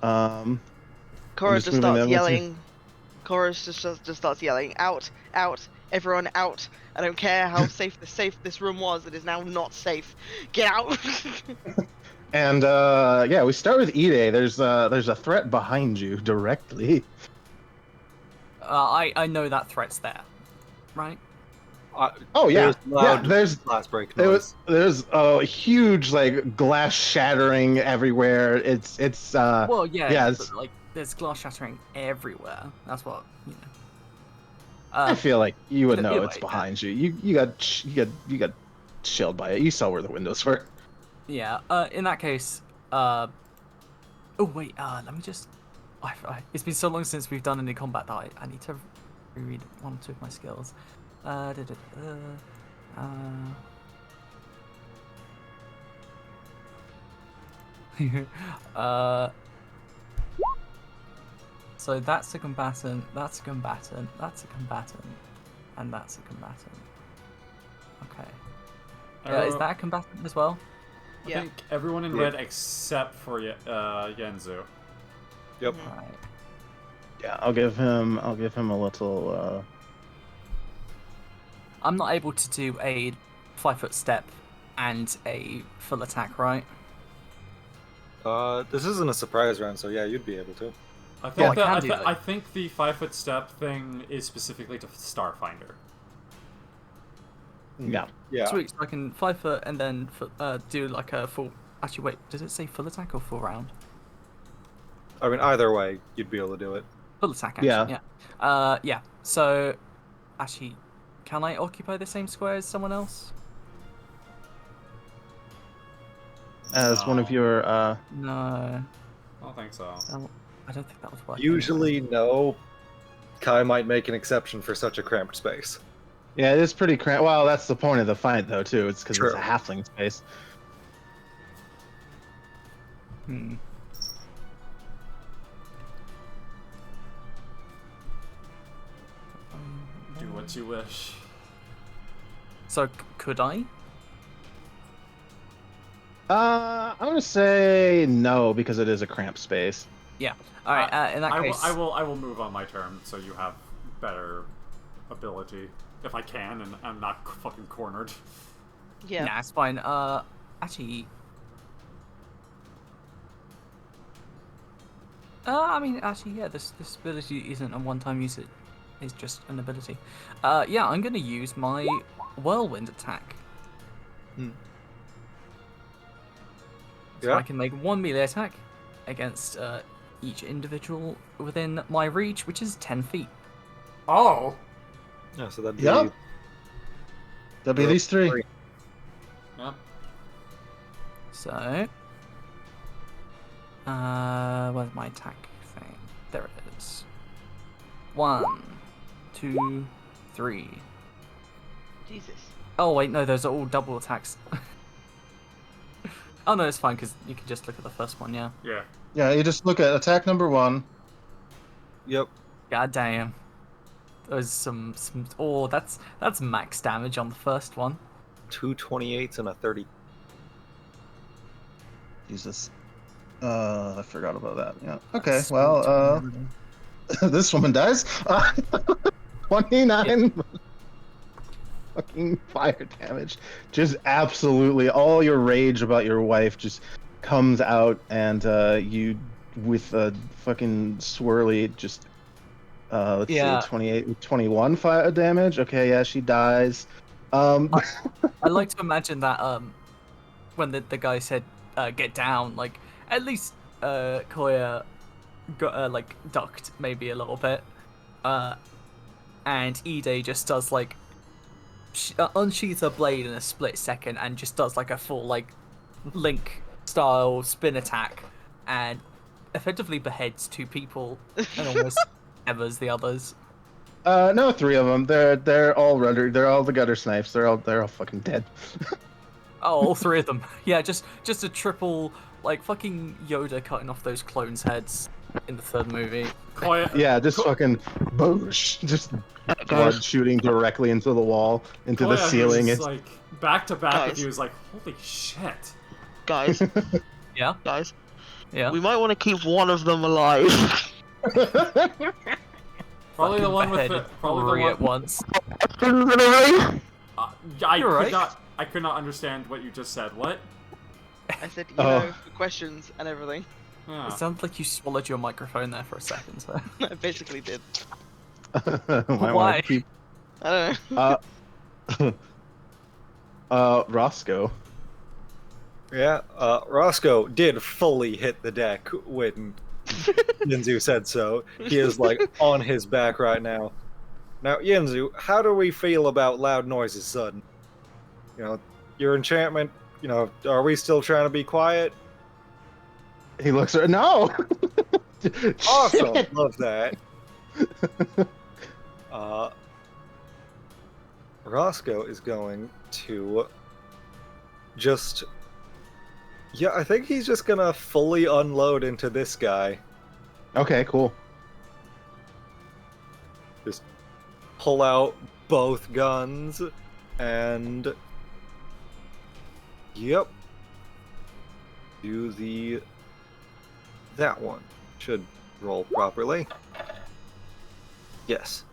[SPEAKER 5] Cora
[SPEAKER 6] just
[SPEAKER 5] just
[SPEAKER 6] moving
[SPEAKER 5] starts
[SPEAKER 6] them with
[SPEAKER 5] yelling. Cora just starts yelling, "Out! Out! Everyone out! I don't care how safe this room was. It is now not safe. Get out!"
[SPEAKER 6] And yeah, we start with Ide. There's a threat behind you directly.
[SPEAKER 3] I know that threat's there, right?
[SPEAKER 6] Oh yeah,
[SPEAKER 4] loud
[SPEAKER 6] there's
[SPEAKER 4] glass break noise.
[SPEAKER 6] there's a huge like glass shattering everywhere. It's
[SPEAKER 3] Well, yeah,
[SPEAKER 6] yeah,
[SPEAKER 3] but, like there's glass shattering everywhere. That's what you know.
[SPEAKER 6] I feel like you would know
[SPEAKER 3] either
[SPEAKER 6] it's
[SPEAKER 3] way,
[SPEAKER 6] behind you. You got shielded by it. You saw where the windows were.
[SPEAKER 3] Yeah. In that case, oh wait. Let me just. It's been so long since we've done any combat that I need to reread one or two of my skills. So that's a combatant, that's a combatant, that's a combatant, and that's a combatant. Okay. Is that a combatant as well?
[SPEAKER 1] I
[SPEAKER 5] Yeah.
[SPEAKER 1] think everyone in
[SPEAKER 4] Yeah.
[SPEAKER 1] red except for Yenzu.
[SPEAKER 4] Yep.
[SPEAKER 5] Mhm.
[SPEAKER 3] Right.
[SPEAKER 6] Yeah, I'll give him a little.
[SPEAKER 3] I'm not able to do a 5-foot step and a full attack, right?
[SPEAKER 4] This isn't a surprise round, so yeah, you'd be able to.
[SPEAKER 1] I think
[SPEAKER 3] I can do that.
[SPEAKER 1] I think the 5-foot step thing is specifically to Starfinder.
[SPEAKER 6] Yeah.
[SPEAKER 4] Yeah.
[SPEAKER 3] Sweet, so I can 5 foot and then do like a full. Actually, wait, does it say full attack or full round?
[SPEAKER 4] I mean, either way, you'd be able to do it.
[SPEAKER 3] Full attack, actually, yeah. Yeah. So Actually, can I occupy the same square as someone else?
[SPEAKER 6] As one of your
[SPEAKER 3] No.
[SPEAKER 1] I don't think so.
[SPEAKER 3] I don't think that would work.
[SPEAKER 4] Usually, no. Kai might make an exception for such a cramped space.
[SPEAKER 6] Yeah, it is pretty cramped. Well, that's the point of the fight, though, too. It's because it's a
[SPEAKER 4] True.
[SPEAKER 6] halfling space.
[SPEAKER 3] Hmm.
[SPEAKER 1] Do what you wish.
[SPEAKER 3] So could I?
[SPEAKER 6] I'm gonna say no because it is a cramped space.
[SPEAKER 3] Yeah. All right. In that case,
[SPEAKER 1] I will move on my turn so you have better ability if I can and I'm not fucking cornered.
[SPEAKER 5] Yeah.
[SPEAKER 3] Nah, it's fine. Actually. I mean, actually, yeah. This ability isn't a one-time use. It is just an ability. Yeah, I'm gonna use my whirlwind attack. So
[SPEAKER 4] Yeah.
[SPEAKER 3] I can make one melee attack against each individual within my reach, which is 10 feet.
[SPEAKER 1] Oh!
[SPEAKER 4] Yeah, so that'd be
[SPEAKER 6] Yep. That'll be these three.
[SPEAKER 1] Yep.
[SPEAKER 3] So, where's my attack thing? There it is. 1, 2, 3.
[SPEAKER 5] Jesus.
[SPEAKER 3] Oh wait, no, those are all double attacks. Oh no, it's fine because you can just look at the first one. Yeah.
[SPEAKER 1] Yeah.
[SPEAKER 6] Yeah, you just look at attack number 1.
[SPEAKER 4] Yep.
[SPEAKER 3] God damn. There's some. Oh, that's max damage on the first one.
[SPEAKER 4] 2 28s and a 30.
[SPEAKER 6] Jesus. I forgot about that. Yeah. Okay. Well, this woman dies. 29 fucking fire damage. Just absolutely all your rage about your wife just comes out, and you with a fucking swirly just let's
[SPEAKER 3] Yeah.
[SPEAKER 6] see, 28, 21 fire damage. Okay, yeah, she dies.
[SPEAKER 3] I like to imagine that when the guy said get down, like at least Koya got like ducked maybe a little bit, and Ide just does like unsheathes her blade in a split second and just does like a full like Link style spin attack and effectively beheads 2 people and almost severs the others.
[SPEAKER 6] No, 3 of them. They're all rudder. They're all the gutter snipes. They're all fucking dead.
[SPEAKER 3] Oh, all 3 of them. Yeah, just a triple like fucking Yoda cutting off those clones' heads in the 3rd movie.
[SPEAKER 1] Koya,
[SPEAKER 6] Yeah, just fucking boosh, just blood shooting directly into the wall, into the
[SPEAKER 1] Koya,
[SPEAKER 6] ceiling.
[SPEAKER 1] who's,
[SPEAKER 6] It's
[SPEAKER 1] like back to back with
[SPEAKER 5] Guys.
[SPEAKER 1] you is like, holy shit.
[SPEAKER 5] Guys,
[SPEAKER 3] Yeah,
[SPEAKER 5] guys,
[SPEAKER 3] yeah.
[SPEAKER 5] we might want to keep one of them alive.
[SPEAKER 1] Probably the one with the
[SPEAKER 3] Beheaded
[SPEAKER 1] probably
[SPEAKER 3] 3
[SPEAKER 1] the
[SPEAKER 3] at
[SPEAKER 1] one.
[SPEAKER 3] once.
[SPEAKER 1] I
[SPEAKER 3] You're
[SPEAKER 1] could
[SPEAKER 3] right.
[SPEAKER 1] I could not understand what you just said. What?
[SPEAKER 5] I said, you
[SPEAKER 6] Oh.
[SPEAKER 5] know, the questions and everything.
[SPEAKER 1] Yeah.
[SPEAKER 3] It sounds like you swallowed your microphone there for a second. So.
[SPEAKER 5] I basically did.
[SPEAKER 6] Might wanna
[SPEAKER 3] Why?
[SPEAKER 6] keep-
[SPEAKER 5] I don't know.
[SPEAKER 6] Roscoe.
[SPEAKER 4] Yeah, Roscoe did fully hit the deck when Yinzu said so. He is like on his back right now. Now, Yinzu, how do we feel about loud noises sudden? You know, your enchantment, you know, are we still trying to be quiet?
[SPEAKER 6] He looks at no.
[SPEAKER 4] Awesome,
[SPEAKER 6] Shit.
[SPEAKER 4] love that. Roscoe is going to just... Yeah, I think he's just gonna fully unload into this guy.
[SPEAKER 6] Okay, cool.
[SPEAKER 4] Just pull out both guns and... Yep. Do that one. Should roll properly. Yes.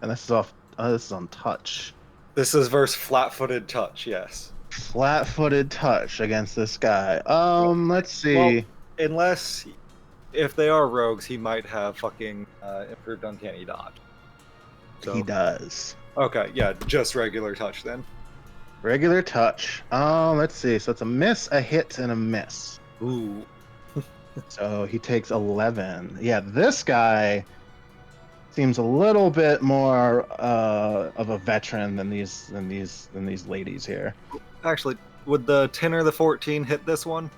[SPEAKER 6] And this is off. This is on touch.
[SPEAKER 4] This is versus flat-footed touch, yes.
[SPEAKER 6] Flat-footed touch against this guy. Let's see.
[SPEAKER 4] Well, unless, if they are rogues, he might have fucking improved uncanny dodge. So,
[SPEAKER 6] He does.
[SPEAKER 4] okay, yeah, just regular touch then.
[SPEAKER 6] Regular touch. Let's see. So it's a miss, a hit, and a miss.
[SPEAKER 4] Ooh.
[SPEAKER 6] So he takes 11. Yeah, this guy seems a little bit more of a veteran than these ladies here.
[SPEAKER 4] Actually, would the 10 or the 14 hit this one?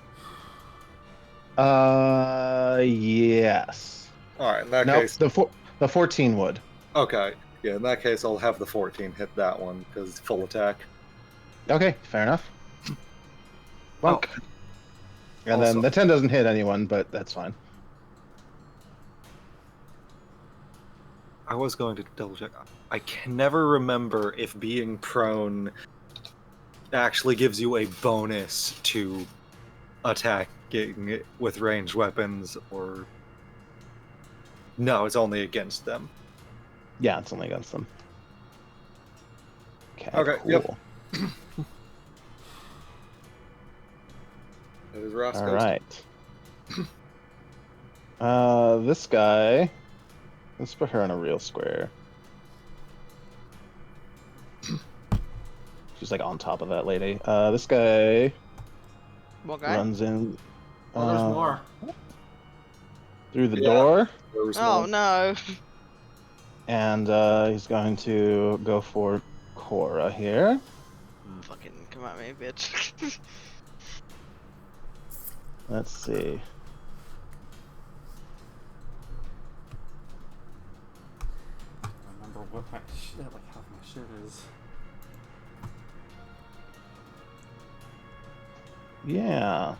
[SPEAKER 6] Yes.
[SPEAKER 4] All right, in that
[SPEAKER 6] Nope.
[SPEAKER 4] case,
[SPEAKER 6] The 14 would.
[SPEAKER 4] okay. Yeah, in that case, I'll have the 14 hit that one because it's full attack.
[SPEAKER 6] Okay, fair enough. Bunk. And then
[SPEAKER 4] Also-
[SPEAKER 6] the 10 doesn't hit anyone, but that's fine.
[SPEAKER 4] I was going to double check. I can never remember if being prone actually gives you a bonus to attacking with ranged weapons, or no, it's only against them.
[SPEAKER 6] Yeah, it's only against them. Okay,
[SPEAKER 4] Okay,
[SPEAKER 6] cool.
[SPEAKER 4] yep. That is Roscoe's.
[SPEAKER 6] All right. This guy. Let's put her in a real square. She's like on top of that lady. This guy
[SPEAKER 5] What guy?
[SPEAKER 6] runs in.
[SPEAKER 1] Oh, there's more.
[SPEAKER 6] Through the
[SPEAKER 4] Yeah.
[SPEAKER 6] door,
[SPEAKER 4] There was
[SPEAKER 5] Oh
[SPEAKER 4] more.
[SPEAKER 5] no.
[SPEAKER 6] and he's going to go for Cora here.
[SPEAKER 5] Fucking come at me, bitch.
[SPEAKER 6] Let's see.
[SPEAKER 1] I remember what my shit, like half my shit is.
[SPEAKER 6] Yeah.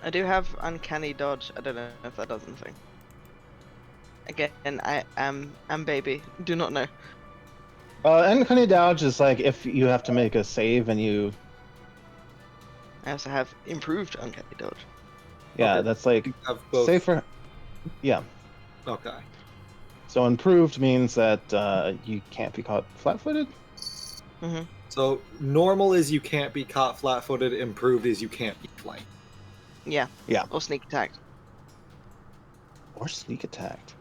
[SPEAKER 5] I do have uncanny dodge. I don't know if that does anything. Again, I am baby. Do not know.
[SPEAKER 6] Uncanny dodge is like if you have to make a save and you.
[SPEAKER 5] I also have improved uncanny dodge.
[SPEAKER 6] Yeah,
[SPEAKER 4] Okay.
[SPEAKER 6] that's like
[SPEAKER 4] You have both.
[SPEAKER 6] safer. Yeah.
[SPEAKER 4] Okay.
[SPEAKER 6] So improved means that you can't be caught flat-footed.
[SPEAKER 5] Mm-hmm.
[SPEAKER 4] So normal is you can't be caught flat-footed. Improved is you can't be flanked.
[SPEAKER 5] Yeah.
[SPEAKER 6] Yeah.
[SPEAKER 5] Or sneak attack.
[SPEAKER 6] Or sneak attacked.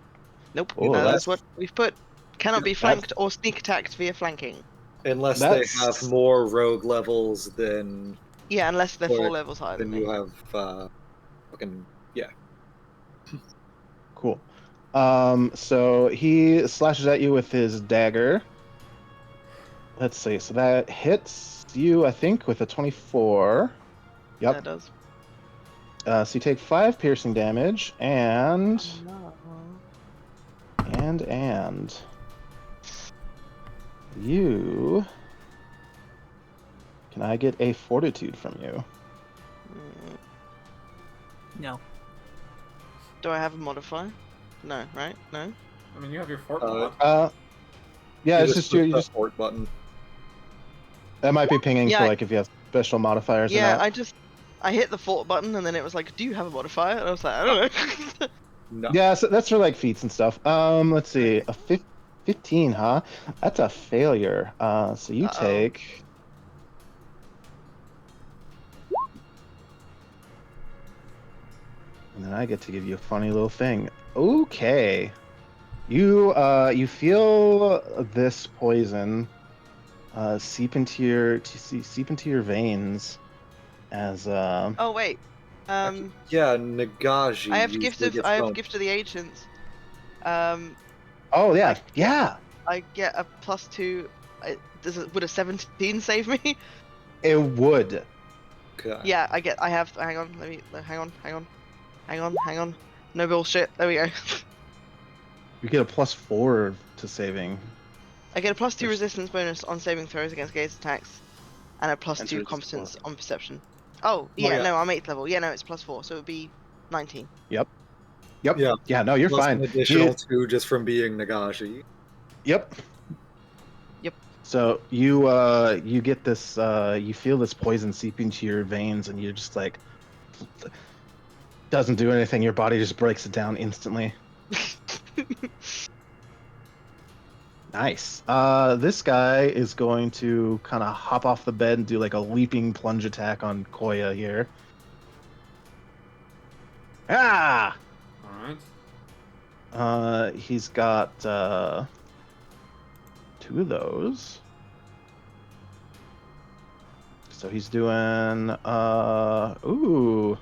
[SPEAKER 5] Nope.
[SPEAKER 6] Oh,
[SPEAKER 5] That's
[SPEAKER 6] that's
[SPEAKER 5] what we've put. Cannot be
[SPEAKER 6] That's-
[SPEAKER 5] flanked or sneak attacked via flanking.
[SPEAKER 4] Unless
[SPEAKER 6] That's-
[SPEAKER 4] they have more rogue levels than
[SPEAKER 5] Yeah, unless they're
[SPEAKER 4] Or
[SPEAKER 5] 4 levels higher than
[SPEAKER 4] then
[SPEAKER 5] me.
[SPEAKER 4] you have fucking
[SPEAKER 6] cool. So he slashes at you with his dagger. Let's see. So that hits you, I think, with a 24. Yep.
[SPEAKER 5] That does.
[SPEAKER 6] So you take 5 piercing damage, and
[SPEAKER 5] No.
[SPEAKER 6] you. Can I get a fortitude from you?
[SPEAKER 5] Mm,
[SPEAKER 3] No.
[SPEAKER 5] Do I have a modifier? No, right? No.
[SPEAKER 1] I mean, you have your fort
[SPEAKER 4] Uh,
[SPEAKER 1] mod.
[SPEAKER 6] Yeah,
[SPEAKER 4] you
[SPEAKER 6] it's
[SPEAKER 4] just
[SPEAKER 6] just you.
[SPEAKER 4] push
[SPEAKER 6] You
[SPEAKER 4] the
[SPEAKER 6] just
[SPEAKER 4] fort button.
[SPEAKER 6] that might be pinging
[SPEAKER 5] Yeah,
[SPEAKER 6] for like if you have special modifiers or
[SPEAKER 5] Yeah,
[SPEAKER 6] not.
[SPEAKER 5] I hit the fort button and then it was like, do you have a modifier? And I was like, I don't know.
[SPEAKER 4] No.
[SPEAKER 6] Yeah, so that's for like feats and stuff. Let's see, a 15, huh? That's a failure. So you
[SPEAKER 5] Uh-oh.
[SPEAKER 6] take. And then I get to give you a funny little thing. Okay. You feel this poison seep into your veins as
[SPEAKER 5] Oh wait.
[SPEAKER 4] Yeah, Nagaji.
[SPEAKER 5] I have
[SPEAKER 4] usually gets bonus.
[SPEAKER 5] gift of the ancients.
[SPEAKER 6] Oh yeah,
[SPEAKER 5] I-
[SPEAKER 6] yeah.
[SPEAKER 5] I get a +2. Would a 17 save me?
[SPEAKER 6] It would.
[SPEAKER 4] Okay.
[SPEAKER 5] Yeah, I have. Hang on. Hang on. No bullshit. There we go.
[SPEAKER 6] You get a +4 to saving.
[SPEAKER 5] I get a +2
[SPEAKER 6] There's-
[SPEAKER 5] resistance bonus on saving throws against gaze attacks, and a +2
[SPEAKER 6] resistance
[SPEAKER 5] competence
[SPEAKER 6] bonus.
[SPEAKER 5] on perception. Oh yeah,
[SPEAKER 4] yeah.
[SPEAKER 5] no, I'm 8th level. Yeah, no, it's +4, so it would be 19.
[SPEAKER 6] Yep.
[SPEAKER 4] Yeah.
[SPEAKER 6] Yeah. No, you're
[SPEAKER 4] Plus
[SPEAKER 6] fine.
[SPEAKER 4] an additional 2 just from being Nagashi.
[SPEAKER 6] Yep.
[SPEAKER 5] Yep.
[SPEAKER 6] So you get this you feel this poison seeping to your veins, and you're just like doesn't do anything. Your body just breaks it down instantly. Nice. This guy is going to kind of hop off the bed and do like a leaping plunge attack on Koya here. Ah!
[SPEAKER 1] Alright.
[SPEAKER 6] He's got 2 of those. So he's doing ooh.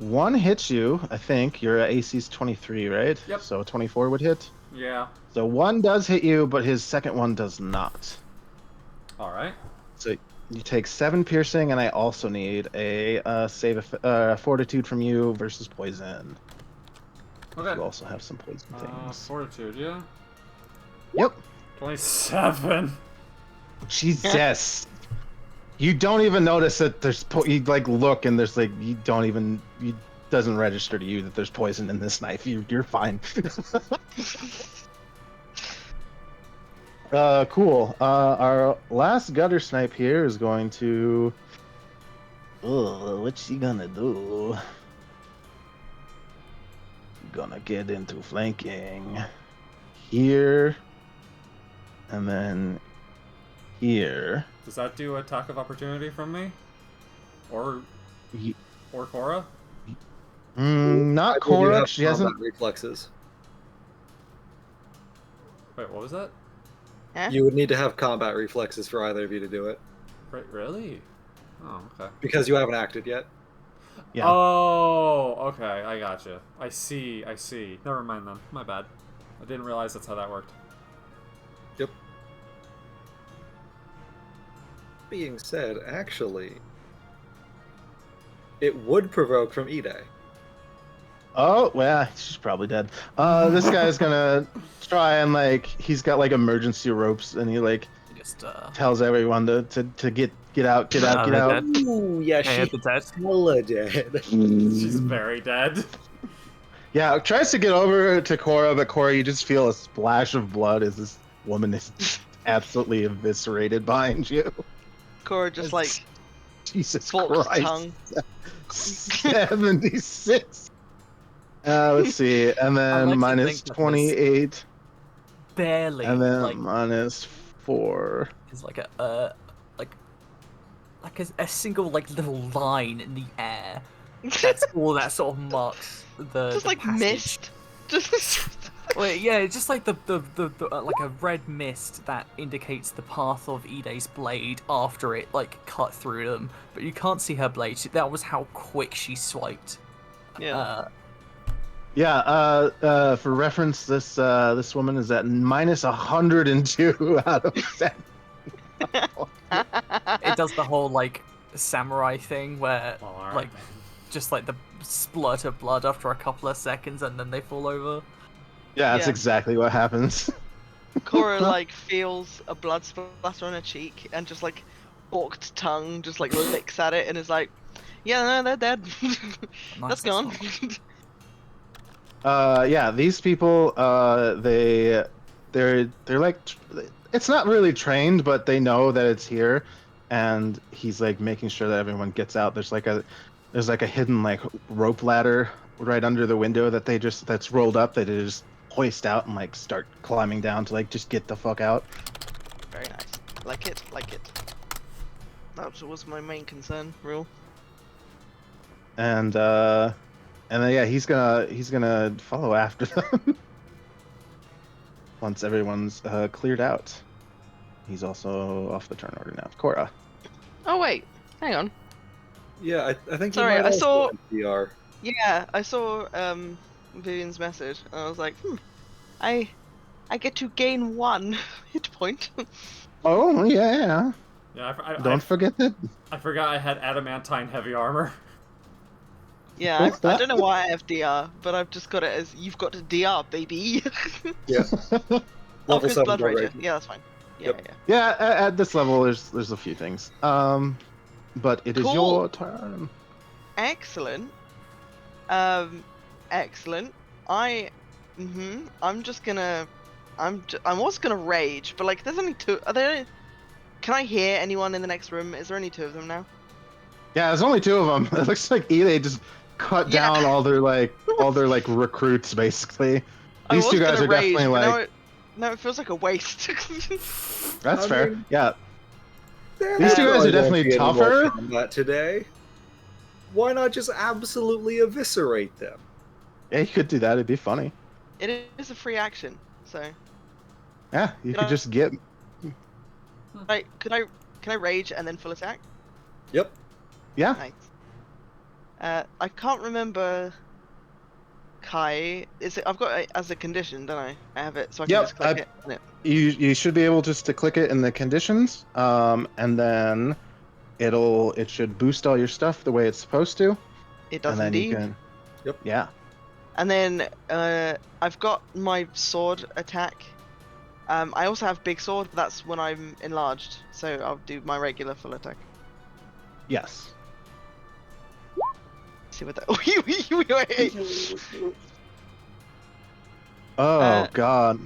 [SPEAKER 6] One hits you, I think. Your AC's 23, right?
[SPEAKER 1] Yep.
[SPEAKER 6] So 24 would hit.
[SPEAKER 1] Yeah.
[SPEAKER 6] So one does hit you, but his second one does not.
[SPEAKER 1] All right.
[SPEAKER 6] So you take 7 piercing, and I also need a fortitude from you versus poison.
[SPEAKER 1] Okay.
[SPEAKER 6] You also have some poison things.
[SPEAKER 1] Fortitude, yeah.
[SPEAKER 6] Yep.
[SPEAKER 1] 27.
[SPEAKER 6] Jesus. You don't even notice that there's you like look and there's like you don't even you doesn't register to you that there's poison in this knife. You're fine. Cool. Our last gutter snipe here is going to. Oh, what's she gonna do? Gonna get into flanking here, and then here.
[SPEAKER 1] Does that do attack of opportunity from me? Or Cora?
[SPEAKER 6] Not
[SPEAKER 4] I believe you
[SPEAKER 6] Cora.
[SPEAKER 4] have
[SPEAKER 6] She
[SPEAKER 4] combat
[SPEAKER 6] hasn't.
[SPEAKER 4] reflexes.
[SPEAKER 1] Wait, what was that?
[SPEAKER 4] You would need to have combat reflexes for either of you to do it
[SPEAKER 1] Right, really? Oh, okay.
[SPEAKER 4] because you haven't acted yet.
[SPEAKER 6] Yeah.
[SPEAKER 1] Oh, okay, I gotcha. I see. Never mind then. My bad. I didn't realize that's how that worked.
[SPEAKER 4] Yep. Being said, actually, it would provoke from Ide.
[SPEAKER 6] Oh, well, she's probably dead. This guy's gonna try and like he's got like emergency ropes and he like
[SPEAKER 3] Just
[SPEAKER 6] tells everyone to get out.
[SPEAKER 3] they're dead.
[SPEAKER 4] Ooh, yeah,
[SPEAKER 3] Hey,
[SPEAKER 4] she's
[SPEAKER 3] the dead.
[SPEAKER 4] hella dead.
[SPEAKER 1] She's very dead.
[SPEAKER 6] Yeah, tries to get over to Cora, but Cora, you just feel a splash of blood as this woman is absolutely eviscerated behind you.
[SPEAKER 5] Cora just like
[SPEAKER 6] Jesus
[SPEAKER 5] forks
[SPEAKER 6] Christ.
[SPEAKER 5] tongue.
[SPEAKER 6] 76. Let's see, and
[SPEAKER 3] I
[SPEAKER 6] then
[SPEAKER 3] like to
[SPEAKER 6] minus
[SPEAKER 3] think that
[SPEAKER 6] 28,
[SPEAKER 3] Barely.
[SPEAKER 6] and then
[SPEAKER 3] like
[SPEAKER 6] minus 4.
[SPEAKER 3] is like a a single like little line in the air. That's all that sort of marks the
[SPEAKER 5] Just
[SPEAKER 3] the
[SPEAKER 5] like
[SPEAKER 3] passage.
[SPEAKER 5] mist. Just
[SPEAKER 3] Wait, yeah, it's just like the like a red mist that indicates the path of Ide's blade after it like cut through them, but you can't see her blade. That was how quick she swiped.
[SPEAKER 5] yeah.
[SPEAKER 6] Yeah, for reference, this woman is at minus 102 out of 10.
[SPEAKER 3] It does the whole like samurai thing where
[SPEAKER 1] Alright.
[SPEAKER 3] like just like the splurt of blood after a couple of seconds and then they fall over.
[SPEAKER 6] Yeah, that's
[SPEAKER 5] Yeah.
[SPEAKER 6] exactly what happens.
[SPEAKER 5] Cora like feels a blood splatter on her cheek and just like forked tongue just like licks at it and is like, yeah, no, they're dead. That's gone.
[SPEAKER 6] Yeah, these people, they're like, it's not really trained, but they know that it's here, and he's like making sure that everyone gets out. There's like a hidden like rope ladder right under the window that's rolled up that they just hoist out and like start climbing down to like just get the fuck out.
[SPEAKER 5] Very nice. Like it. That was my main concern, real.
[SPEAKER 6] And then yeah, he's gonna follow after them once everyone's cleared out. He's also off the turn order now. Cora.
[SPEAKER 5] Oh wait, hang on.
[SPEAKER 4] Yeah, I think.
[SPEAKER 5] Sorry,
[SPEAKER 4] you might
[SPEAKER 5] I
[SPEAKER 4] also
[SPEAKER 5] saw-
[SPEAKER 4] NPR.
[SPEAKER 5] Yeah, I saw Vivian's message and I was like, I get to gain 1 hit point.
[SPEAKER 6] Oh yeah.
[SPEAKER 1] Yeah,
[SPEAKER 6] Don't forget that.
[SPEAKER 1] I forgot I had adamantine heavy armor.
[SPEAKER 5] Yeah,
[SPEAKER 6] What's
[SPEAKER 5] I
[SPEAKER 6] that?
[SPEAKER 5] don't know why I have DR, but I've just got it as you've got to DR, baby.
[SPEAKER 4] Yeah.
[SPEAKER 5] Oh,
[SPEAKER 4] Level
[SPEAKER 5] 'cause
[SPEAKER 4] 7
[SPEAKER 5] Blood
[SPEAKER 4] Blood
[SPEAKER 5] Rager.
[SPEAKER 4] Rager.
[SPEAKER 5] Yeah, that's fine. Yeah,
[SPEAKER 4] Yep.
[SPEAKER 5] yeah.
[SPEAKER 6] Yeah, at this level, there's a few things. But it is
[SPEAKER 5] Cool.
[SPEAKER 6] your turn.
[SPEAKER 5] Excellent. Excellent. I'm just gonna. I was gonna rage, but like, there's only 2. Are there? Can I hear anyone in the next room? Is there only 2 of them now?
[SPEAKER 6] Yeah, there's only 2 of them. It looks like Ide just cut
[SPEAKER 5] Yeah.
[SPEAKER 6] down all their recruits basically.
[SPEAKER 5] I
[SPEAKER 6] These
[SPEAKER 5] was
[SPEAKER 6] 2 guys
[SPEAKER 5] gonna
[SPEAKER 6] are
[SPEAKER 5] rage,
[SPEAKER 6] definitely
[SPEAKER 5] but
[SPEAKER 6] like.
[SPEAKER 5] now it feels like a waste.
[SPEAKER 6] That's
[SPEAKER 4] I
[SPEAKER 6] fair.
[SPEAKER 4] mean-
[SPEAKER 6] Yeah.
[SPEAKER 4] There
[SPEAKER 6] These 2 guys
[SPEAKER 4] probably
[SPEAKER 6] are definitely
[SPEAKER 4] won't be any more
[SPEAKER 6] tougher.
[SPEAKER 4] combat today. Why not just absolutely eviscerate them?
[SPEAKER 6] Yeah, you could do that. It'd be funny.
[SPEAKER 5] It is a free action, so
[SPEAKER 6] Yeah, you
[SPEAKER 5] Could
[SPEAKER 6] could
[SPEAKER 5] I-
[SPEAKER 6] just get.
[SPEAKER 5] can I rage and then full attack?
[SPEAKER 4] Yep.
[SPEAKER 6] Yeah.
[SPEAKER 5] Nice. I can't remember. Kai, is it? I've got it as a condition, don't I? I have it, so I can
[SPEAKER 6] Yep,
[SPEAKER 5] just click it. And
[SPEAKER 6] You should be able just to click it in the conditions, and then it should boost all your stuff the way it's supposed to,
[SPEAKER 5] it does
[SPEAKER 6] and then you
[SPEAKER 5] indeed.
[SPEAKER 6] can.
[SPEAKER 4] Yep.
[SPEAKER 6] Yeah.
[SPEAKER 5] And then I've got my sword attack. I also have big sword, but that's when I'm enlarged, so I'll do my regular full attack.
[SPEAKER 6] Yes.
[SPEAKER 5] See what that.
[SPEAKER 6] Oh God.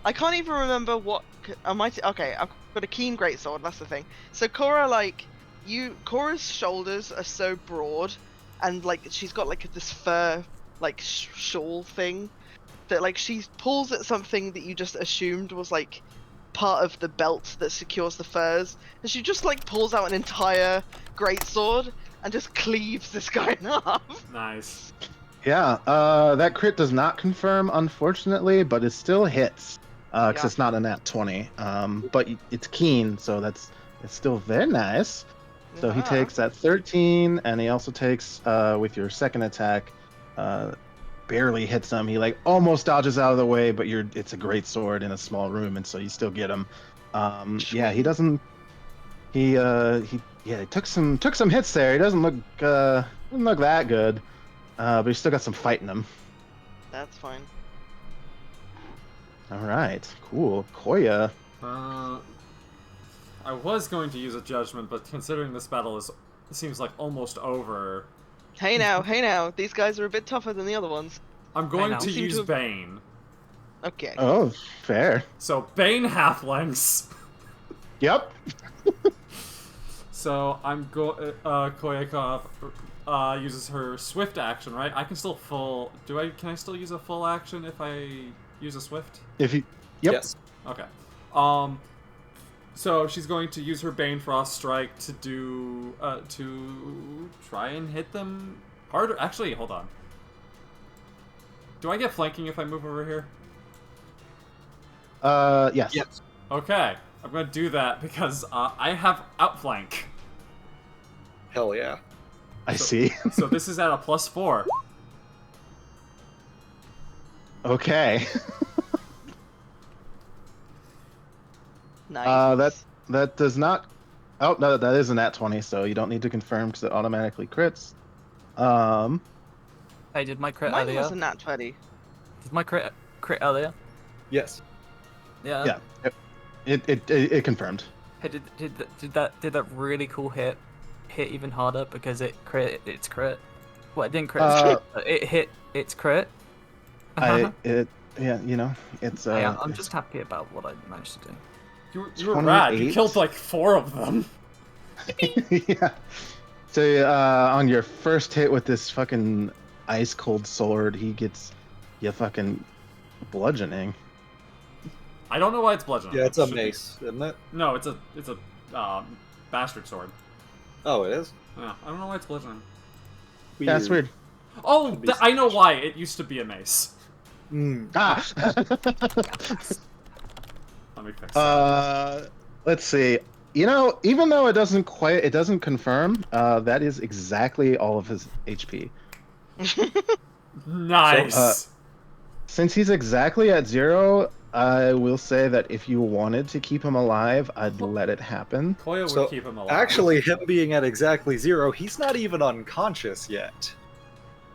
[SPEAKER 5] I can't even remember what. Okay, I've got a keen greatsword. That's the thing. So Cora, Cora's shoulders are so broad, and like she's got like this fur, like shawl thing, that like she pulls at something that you just assumed was like part of the belt that secures the furs, and she just like pulls out an entire greatsword and just cleaves this guy in half.
[SPEAKER 1] Nice.
[SPEAKER 6] Yeah. That crit does not confirm, unfortunately, but it still hits. Because
[SPEAKER 5] Yeah.
[SPEAKER 6] it's not a nat 20. But it's keen, so it's still very nice. So he
[SPEAKER 5] Yeah.
[SPEAKER 6] takes that 13, and he also takes with your second attack, barely hits him. He like almost dodges out of the way, but it's a great sword in a small room, and so you still get him. Yeah, he doesn't. He took some hits there. He doesn't look that good, but he's still got some fight in him.
[SPEAKER 5] That's fine.
[SPEAKER 6] All right, cool. Koya.
[SPEAKER 1] I was going to use a judgment, but considering this battle seems like almost over,
[SPEAKER 5] Hey now, these guys are a bit tougher than the other ones.
[SPEAKER 1] I'm going
[SPEAKER 3] know.
[SPEAKER 1] to
[SPEAKER 5] We seem
[SPEAKER 1] use
[SPEAKER 5] to have-
[SPEAKER 1] Bane.
[SPEAKER 5] Okay.
[SPEAKER 6] Oh, fair.
[SPEAKER 1] So Bane halflings.
[SPEAKER 6] Yep.
[SPEAKER 1] So I'm Koyakov uses her swift action, right? I can still can I still use a full action if I use a swift?
[SPEAKER 6] If you. Yep.
[SPEAKER 4] Yes.
[SPEAKER 1] Okay. So she's going to use her Bane Frost Strike to try and hit them harder. Actually, hold on. Do I get flanking if I move over here?
[SPEAKER 6] Yes.
[SPEAKER 4] Yes.
[SPEAKER 1] Okay, I'm gonna do that because I have outflank.
[SPEAKER 4] Hell yeah.
[SPEAKER 6] I see.
[SPEAKER 1] So this is at a +4.
[SPEAKER 6] Okay.
[SPEAKER 5] Nice.
[SPEAKER 6] That does not. Oh no, that is a nat 20, so you don't need to confirm because it automatically crits.
[SPEAKER 3] Hey, did my crit
[SPEAKER 5] Mine
[SPEAKER 3] earlier?
[SPEAKER 5] was a nat 20.
[SPEAKER 3] Did my crit earlier?
[SPEAKER 4] Yes.
[SPEAKER 3] Yeah.
[SPEAKER 6] Yeah. It confirmed.
[SPEAKER 3] Hey, did that really cool hit even harder because it's crit? Well, it didn't crit. But it hit its crit.
[SPEAKER 6] Yeah, it's
[SPEAKER 3] Yeah, I'm just happy about what I managed to do.
[SPEAKER 1] You were rad. You
[SPEAKER 6] 28?
[SPEAKER 1] killed like 4 of them.
[SPEAKER 6] yeah. So on your first hit with this fucking ice cold sword, he gets you fucking bludgeoning.
[SPEAKER 1] I don't know why it's bludgeoning.
[SPEAKER 4] Yeah, it's a
[SPEAKER 1] It should be-
[SPEAKER 4] mace, isn't it?
[SPEAKER 1] No, it's a bastard sword.
[SPEAKER 4] Oh, it is?
[SPEAKER 1] Yeah, I don't know why it's bludgeoning.
[SPEAKER 6] Yeah, that's weird.
[SPEAKER 1] Oh,
[SPEAKER 4] Could be
[SPEAKER 1] I know why. It used to be a mace.
[SPEAKER 4] Mm.
[SPEAKER 6] Ah.
[SPEAKER 1] Let me fix that.
[SPEAKER 6] Let's see. Even though it doesn't confirm, that is exactly all of his HP.
[SPEAKER 1] Nice.
[SPEAKER 6] Since he's exactly at 0, I will say that if you wanted to keep him alive, I'd let it happen.
[SPEAKER 1] Koya would
[SPEAKER 4] So,
[SPEAKER 1] keep him alive.
[SPEAKER 4] Actually, him being at exactly 0, he's not even unconscious yet.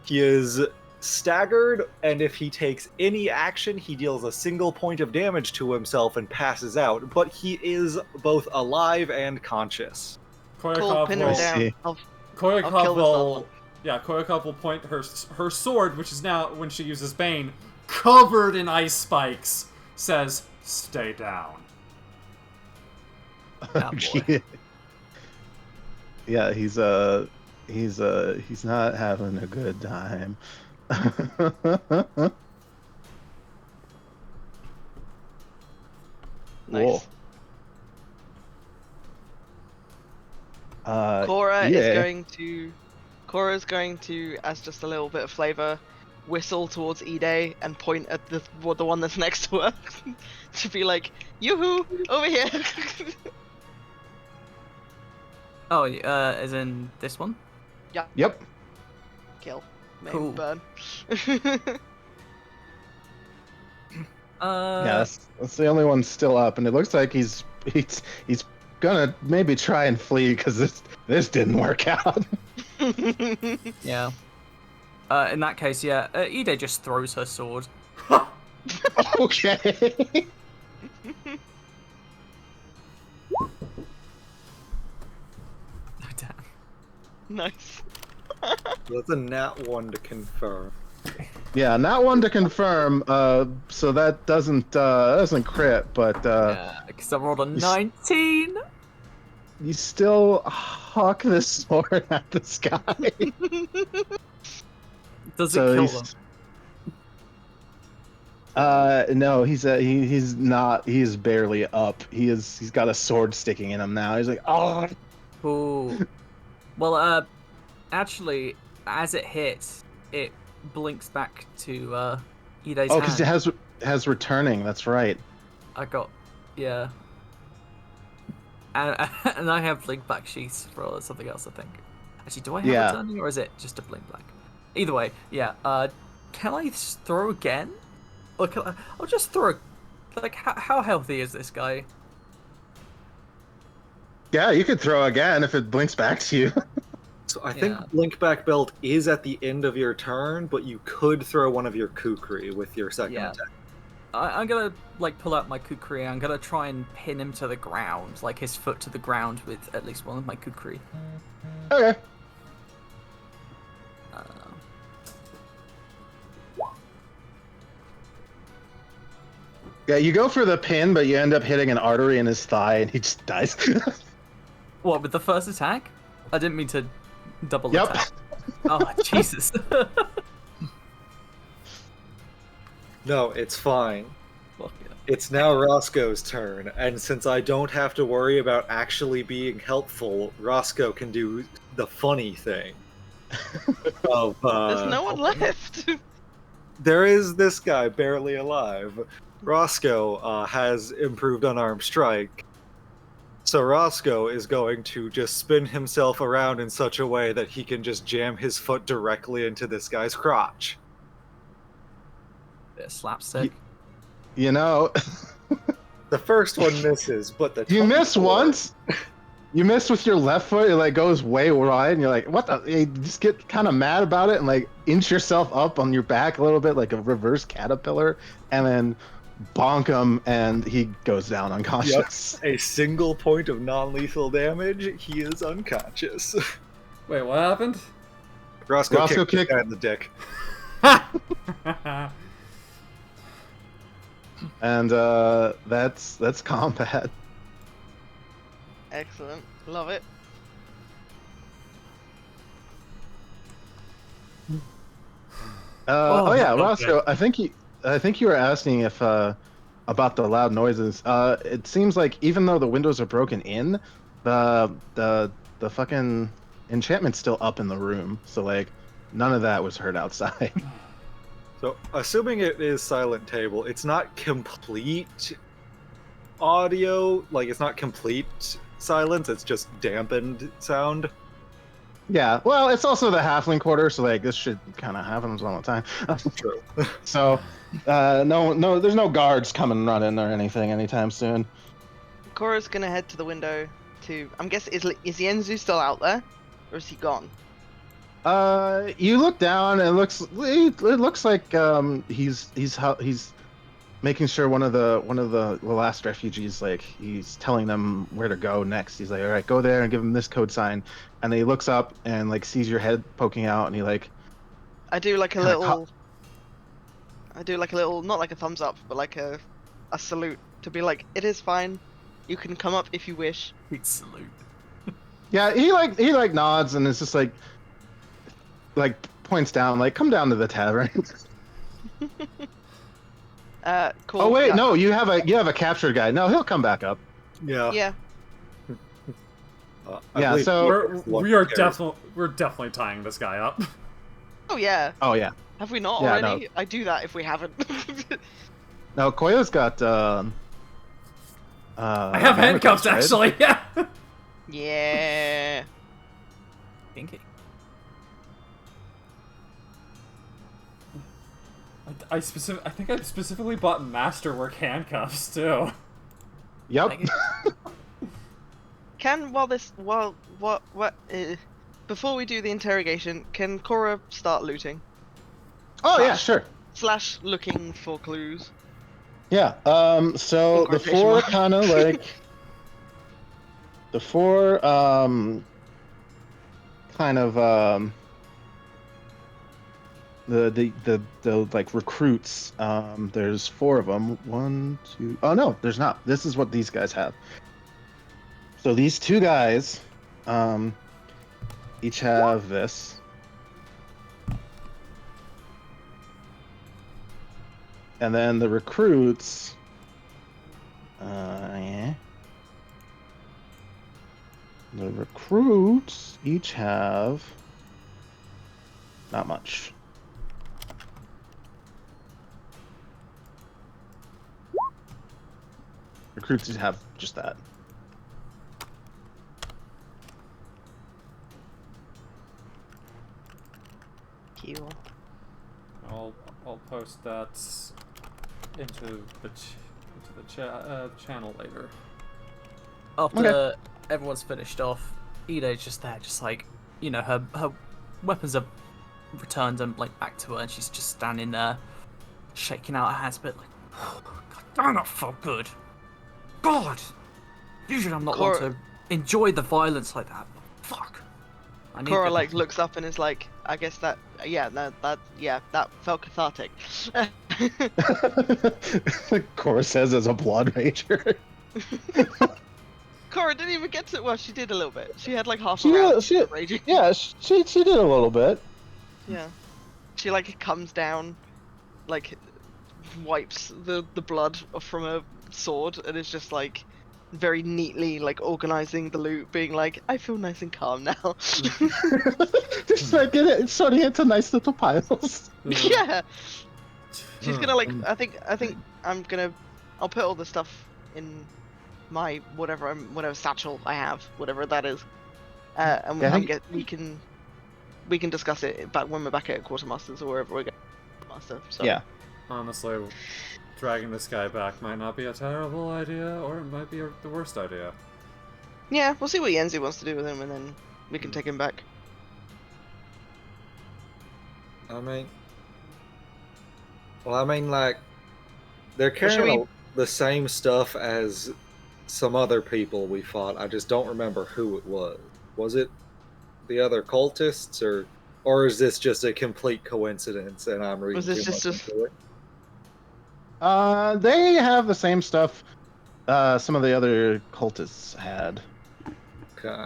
[SPEAKER 4] He is staggered, and if he takes any action, he deals a single point of damage to himself and passes out, but he is both alive and conscious.
[SPEAKER 5] Cool,
[SPEAKER 1] Koyakov
[SPEAKER 5] pin
[SPEAKER 1] will,
[SPEAKER 5] him
[SPEAKER 6] I
[SPEAKER 5] down.
[SPEAKER 6] see.
[SPEAKER 5] I'll
[SPEAKER 1] Koyakov
[SPEAKER 5] kill this
[SPEAKER 1] will,
[SPEAKER 5] one.
[SPEAKER 1] yeah, Koyakov will point her sword, which is now, when she uses Bane, covered in ice spikes, says, "Stay down."
[SPEAKER 3] Ah, boy.
[SPEAKER 6] Yeah, he's not having a good time.
[SPEAKER 5] Nice.
[SPEAKER 6] Cool.
[SPEAKER 5] Cora's going to, as just a little bit of flavor, whistle towards Ide and point at the one that's next to her to be like, "Yoo-hoo, over here!"
[SPEAKER 3] Oh, as in this one?
[SPEAKER 6] Yep.
[SPEAKER 5] Kill. Maim,
[SPEAKER 3] Cool.
[SPEAKER 5] burn.
[SPEAKER 6] Yeah, that's the only one still up, and it looks like he's gonna maybe try and flee because this didn't work out.
[SPEAKER 3] Yeah. In that case, yeah, Ide just throws her sword.
[SPEAKER 6] Okay.
[SPEAKER 3] Oh, damn.
[SPEAKER 5] Nice.
[SPEAKER 4] That's a nat 1 to confirm.
[SPEAKER 6] Yeah, not one to confirm. So that doesn't crit, but
[SPEAKER 3] Yeah, because I rolled a 19.
[SPEAKER 6] you still huck the sword at the sky.
[SPEAKER 3] Does it
[SPEAKER 6] So
[SPEAKER 3] kill
[SPEAKER 6] he's-
[SPEAKER 3] them?
[SPEAKER 6] No, he's not. He's barely up. He's got a sword sticking in him now. He's like, oh.
[SPEAKER 3] Cool. Well, actually, as it hits, it blinks back to Ide's
[SPEAKER 6] Oh, because it
[SPEAKER 3] hand.
[SPEAKER 6] has returning. That's right.
[SPEAKER 3] I got, yeah. And I have blink back sheaths for something else, I think. Actually, do I have
[SPEAKER 6] Yeah.
[SPEAKER 3] returning, or is it just a blink black? Either way, yeah. Can I throw again? Or I'll just throw. Like, how healthy is this guy?
[SPEAKER 6] Yeah, you could throw again if it blinks back to you.
[SPEAKER 4] So I think
[SPEAKER 3] Yeah.
[SPEAKER 4] Blink Back Belt is at the end of your turn, but you could throw one of your kukri with your second
[SPEAKER 3] Yeah.
[SPEAKER 4] attack.
[SPEAKER 3] I'm gonna like pull out my kukri. I'm gonna try and pin him to the ground, like his foot to the ground with at least one of my kukri.
[SPEAKER 6] Okay. Yeah, you go for the pin, but you end up hitting an artery in his thigh, and he just dies.
[SPEAKER 3] What, with the first attack? I didn't mean to double
[SPEAKER 6] Yep.
[SPEAKER 3] attack. Oh, Jesus.
[SPEAKER 4] No, it's fine.
[SPEAKER 3] Fuck yeah.
[SPEAKER 4] It's now Roscoe's turn, and since I don't have to worry about actually being helpful, Roscoe can do the funny thing. Of,
[SPEAKER 5] There's no one left.
[SPEAKER 4] There is this guy barely alive. Roscoe has improved unarmed strike. So Roscoe is going to just spin himself around in such a way that he can just jam his foot directly into this guy's crotch.
[SPEAKER 3] Bit of slapstick.
[SPEAKER 6] You know,
[SPEAKER 4] The first one misses, but the
[SPEAKER 6] you miss
[SPEAKER 4] 24
[SPEAKER 6] once. You miss with your left foot. It like goes way wide, and you're like, "What the?" You just get kind of mad about it, and like inch yourself up on your back a little bit, like a reverse caterpillar, and then bonk him, and he goes down unconscious.
[SPEAKER 4] A single point of non-lethal damage, he is unconscious.
[SPEAKER 1] Wait, what happened?
[SPEAKER 4] Roscoe kicked the
[SPEAKER 6] kicked-
[SPEAKER 4] guy in the dick.
[SPEAKER 6] And that's combat.
[SPEAKER 5] Excellent. Love it.
[SPEAKER 6] Oh yeah,
[SPEAKER 1] okay.
[SPEAKER 6] Roscoe. I think you were asking if about the loud noises. It seems like even though the windows are broken in, the fucking enchantment's still up in the room. So like none of that was heard outside.
[SPEAKER 4] So, assuming it is Silent Table, it's not complete audio, like it's not complete silence, it's just dampened sound.
[SPEAKER 6] Yeah, well, it's also the halfling quarter, so like this shit kind of happens all the time.
[SPEAKER 4] True.
[SPEAKER 6] So, no, there's no guards coming running or anything anytime soon.
[SPEAKER 5] Cora's gonna head to the window to. I'm guessing is Yenzu still out there, or is he gone?
[SPEAKER 6] You look down and it looks like he's making sure one of the last refugees, like he's telling them where to go next. He's like, all right, go there and give him this code sign, and then he looks up and like sees your head poking out, and he like
[SPEAKER 5] I do like a
[SPEAKER 6] Kinda
[SPEAKER 5] little. I do like a little, not like a thumbs up, but like a salute to be like, it is fine. You can come up if you wish.
[SPEAKER 3] Big salute.
[SPEAKER 6] yeah he like nods and it's just like points down like come down to the tavern.
[SPEAKER 5] Cool.
[SPEAKER 6] Oh wait,
[SPEAKER 5] yeah.
[SPEAKER 6] no, you have a captured guy. No, he'll come back up.
[SPEAKER 4] Yeah.
[SPEAKER 5] Yeah.
[SPEAKER 4] I
[SPEAKER 6] Yeah,
[SPEAKER 4] believe
[SPEAKER 6] so-
[SPEAKER 1] we're definitely tying this guy up.
[SPEAKER 5] Oh yeah.
[SPEAKER 6] Oh yeah.
[SPEAKER 5] Have we not
[SPEAKER 6] Yeah,
[SPEAKER 5] already? I do that if we haven't.
[SPEAKER 6] No, Koya's got
[SPEAKER 1] I have handcuffs,
[SPEAKER 6] right?
[SPEAKER 1] actually. Yeah.
[SPEAKER 5] yeah.
[SPEAKER 3] Pinky.
[SPEAKER 1] I think I specifically bought masterwork handcuffs too.
[SPEAKER 6] Yep.
[SPEAKER 5] Can before we do the interrogation, can Cora start looting?
[SPEAKER 6] Oh yeah, sure.
[SPEAKER 5] / looking for clues.
[SPEAKER 6] Yeah. So the
[SPEAKER 5] Quotation
[SPEAKER 6] four
[SPEAKER 5] mark.
[SPEAKER 6] kind of like the four kind of the like recruits. There's four of them. One, two. Oh no, there's not. This is what these guys have. So these two guys, each have this. And then the recruits, yeah. The recruits each have not much. Recruits just have just that.
[SPEAKER 5] Cool.
[SPEAKER 1] I'll post that into the channel later.
[SPEAKER 3] After everyone's finished off, Ida's just there, just like, you know, her weapons are returned and like back to her, and she's just standing there, shaking out her hands, but like, oh, God, that not felt good. God, usually I'm not one to enjoy the violence like that. But fuck.
[SPEAKER 5] Cora like looks up and is like, I guess that that felt cathartic.
[SPEAKER 6] Cora says as a blood rager.
[SPEAKER 5] Cora didn't even get to. Well, she did a little bit. She had like half
[SPEAKER 6] She
[SPEAKER 5] a round
[SPEAKER 6] did-
[SPEAKER 5] of raging.
[SPEAKER 6] Yeah, she did a little bit.
[SPEAKER 5] Yeah. She like comes down, like wipes the blood from her sword, and is just like very neatly like organizing the loot, being like, I feel nice and calm now.
[SPEAKER 6] Just like it's sorting into nice little piles.
[SPEAKER 5] Yeah. She's gonna like. I think I'll put all the stuff in my whatever satchel I have, whatever that is, and
[SPEAKER 6] Yeah,
[SPEAKER 5] we can discuss it back when we're back at Quartermasters or wherever we're going. Master. So.
[SPEAKER 6] Yeah.
[SPEAKER 1] Honestly, dragging this guy back might not be a terrible idea, or it might be the worst idea.
[SPEAKER 5] Yeah, we'll see what Yenzi wants to do with him, and then we can take him back.
[SPEAKER 4] I mean, like, they're carrying the same stuff as some other people we fought. I just don't remember who it was. Was it the other cultists, or is this just a complete coincidence and I'm reading too much into it?
[SPEAKER 6] They have the same stuff some of the other cultists had.
[SPEAKER 4] Okay.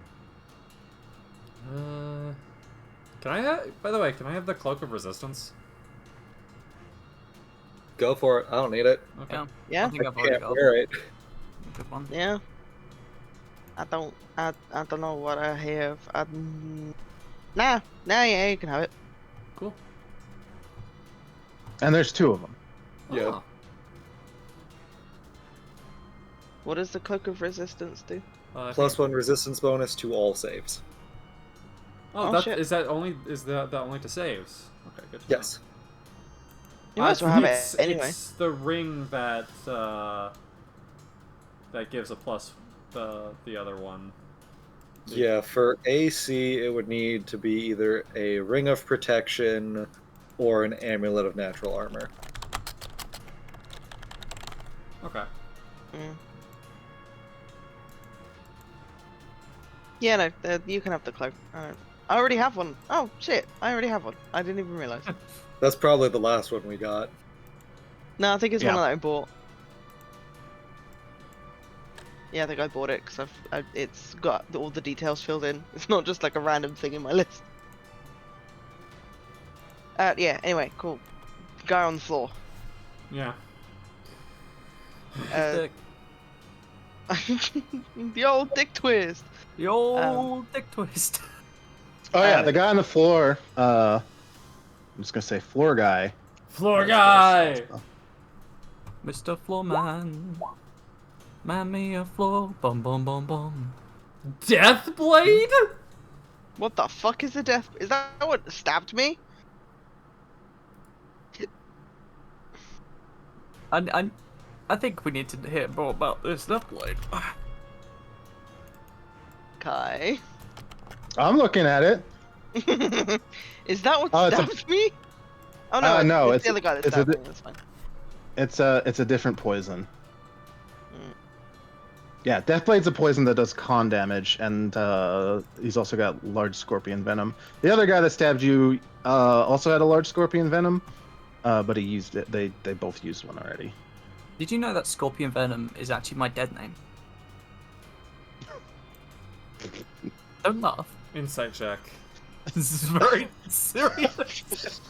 [SPEAKER 1] Can I have, by the way, can I have the Cloak of Resistance?
[SPEAKER 4] Go for it. I don't need it.
[SPEAKER 1] Okay.
[SPEAKER 5] Yeah.
[SPEAKER 3] I think I've already
[SPEAKER 4] Can't
[SPEAKER 3] got
[SPEAKER 4] wear it.
[SPEAKER 3] a good one.
[SPEAKER 5] Yeah. I don't know what I have. Nah, yeah, you can have it.
[SPEAKER 1] Cool.
[SPEAKER 6] And there's two of them.
[SPEAKER 4] Yeah.
[SPEAKER 1] Ah.
[SPEAKER 5] What does the Cloak of Resistance do?
[SPEAKER 4] +1 resistance bonus to all saves.
[SPEAKER 1] Oh,
[SPEAKER 5] shit.
[SPEAKER 1] is that only to saves? Okay, good. To
[SPEAKER 4] Yes.
[SPEAKER 5] You might as well have it
[SPEAKER 1] It's
[SPEAKER 5] anyway.
[SPEAKER 1] It's the ring that gives a plus the other one.
[SPEAKER 4] Yeah, for AC, it would need to be either a Ring of Protection or an Amulet of Natural Armor.
[SPEAKER 1] Okay.
[SPEAKER 5] Mm. Yeah, no, you can have the cloak. I already have one. Oh, shit, I already have one. I didn't even realize.
[SPEAKER 4] That's probably the last one we got.
[SPEAKER 5] No, I think it's
[SPEAKER 6] Yeah.
[SPEAKER 5] one that I bought. Yeah, I think I bought it because it's got all the details filled in. It's not just like a random thing in my list. Yeah, anyway, cool. Guy on the floor.
[SPEAKER 1] Yeah.
[SPEAKER 5] The old dick twist.
[SPEAKER 3] The old dick twist.
[SPEAKER 6] Oh yeah, the guy on the floor. I'm just gonna say floor guy.
[SPEAKER 1] Floor guy.
[SPEAKER 3] Mr. Floorman. Man me a floor. Bum bum bum bum.
[SPEAKER 1] Deathblade?
[SPEAKER 5] What the fuck is a death? Is that what stabbed me?
[SPEAKER 3] I think we need to hear more about this upload.
[SPEAKER 5] Kai.
[SPEAKER 6] I'm looking at it.
[SPEAKER 5] Is that what
[SPEAKER 6] Oh, it's a-
[SPEAKER 5] stabbed me? Oh no,
[SPEAKER 6] no,
[SPEAKER 5] it's the other guy that
[SPEAKER 6] it's a
[SPEAKER 5] stabbed
[SPEAKER 6] di-
[SPEAKER 5] me. That's fine.
[SPEAKER 6] It's a different poison.
[SPEAKER 5] Mm.
[SPEAKER 6] Yeah, Deathblade's a poison that does con damage, and he's also got large scorpion venom. The other guy that stabbed you also had a large scorpion venom, but he used it. They both used one already.
[SPEAKER 3] Did you know that Scorpion Venom is actually my dead name? Don't laugh.
[SPEAKER 1] Insight check.
[SPEAKER 3] This is very serious.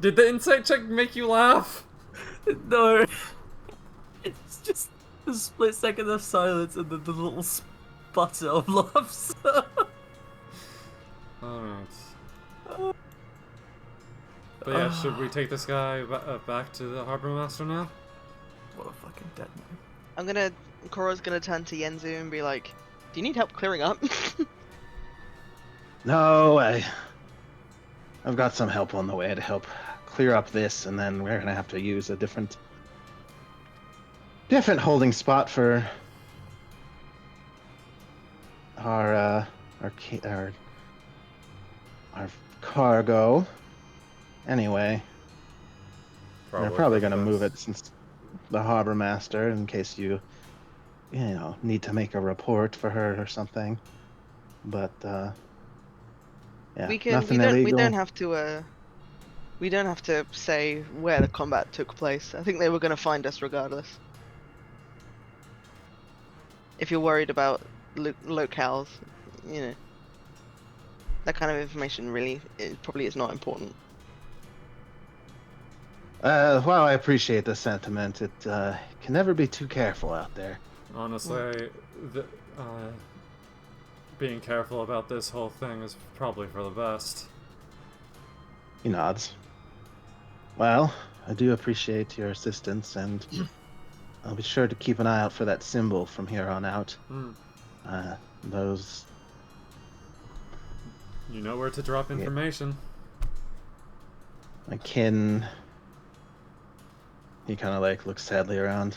[SPEAKER 1] Did the insight check make you laugh?
[SPEAKER 3] No. It's just a split second of silence and then the little sputter of laughs.
[SPEAKER 1] Alright. But yeah, should we take this guy back to the Harbor Master now?
[SPEAKER 3] What a fucking dead name.
[SPEAKER 5] Korra's gonna turn to Yenzu and be like, "Do you need help clearing up?"
[SPEAKER 6] No, I've got some help on the way to help clear up this, and then we're gonna have to use a different holding spot for our cargo. Anyway, they're probably gonna move it since the harbor master, in case you need to make a report for her or something. But yeah, nothing illegal.
[SPEAKER 5] We don't have to say where the combat took place. I think they were gonna find us regardless. If you're worried about locales, that kind of information probably is not important.
[SPEAKER 6] Well, I appreciate the sentiment. It can never be too careful out there.
[SPEAKER 1] Honestly, being careful about this whole thing is probably for the best.
[SPEAKER 6] He nods. Well, I do appreciate your assistance, and I'll be sure to keep an eye out for that symbol from here on out. Those...
[SPEAKER 1] You know where to drop information.
[SPEAKER 6] My kin... He kind of looks sadly around.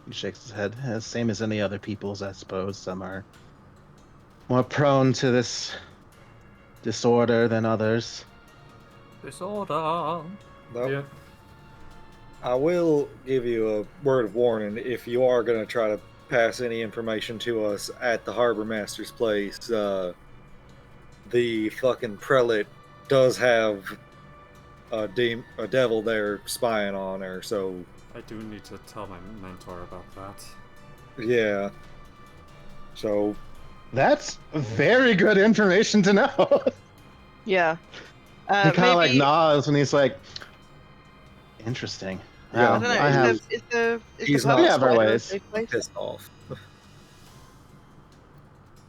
[SPEAKER 6] He shakes his head. Same as any other people's, I suppose. Some are more prone to this disorder than others.
[SPEAKER 3] Disorder.
[SPEAKER 4] Nope.
[SPEAKER 1] Yeah.
[SPEAKER 4] I will give you a word of warning if you are going to try to pass any information to us at the Harbor Master's place. The fucking prelate does have a devil there spying on her, so...
[SPEAKER 1] I do need to tell my mentor about that.
[SPEAKER 4] Yeah. So...
[SPEAKER 6] That's very good information to know.
[SPEAKER 5] Yeah.
[SPEAKER 6] He kind of nods and he's like, interesting.
[SPEAKER 4] Yeah,
[SPEAKER 5] I don't know.
[SPEAKER 4] He's
[SPEAKER 5] the
[SPEAKER 4] not-
[SPEAKER 5] purple
[SPEAKER 6] We have our
[SPEAKER 5] spider a
[SPEAKER 6] ways.
[SPEAKER 5] safe place?
[SPEAKER 4] pissed off.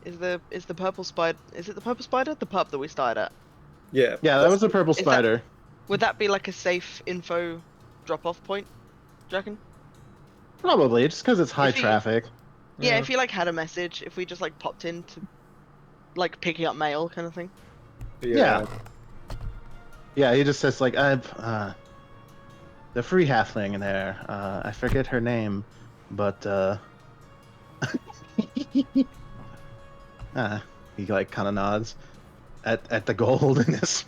[SPEAKER 5] Is the purple spider? Is it the purple spider? The pub that we started at.
[SPEAKER 4] Yeah.
[SPEAKER 6] Yeah, that was the purple
[SPEAKER 5] that-
[SPEAKER 6] spider.
[SPEAKER 5] Would that be like a safe info drop-off point? Do you reckon?
[SPEAKER 6] Probably, just because it's high
[SPEAKER 5] If he-
[SPEAKER 6] traffic.
[SPEAKER 5] Yeah, if you had a message, if we just popped in to picking up mail kind of thing.
[SPEAKER 6] Yeah. Yeah, he just says the free halfling in there. I forget her name, but he kind of nods at the gold in his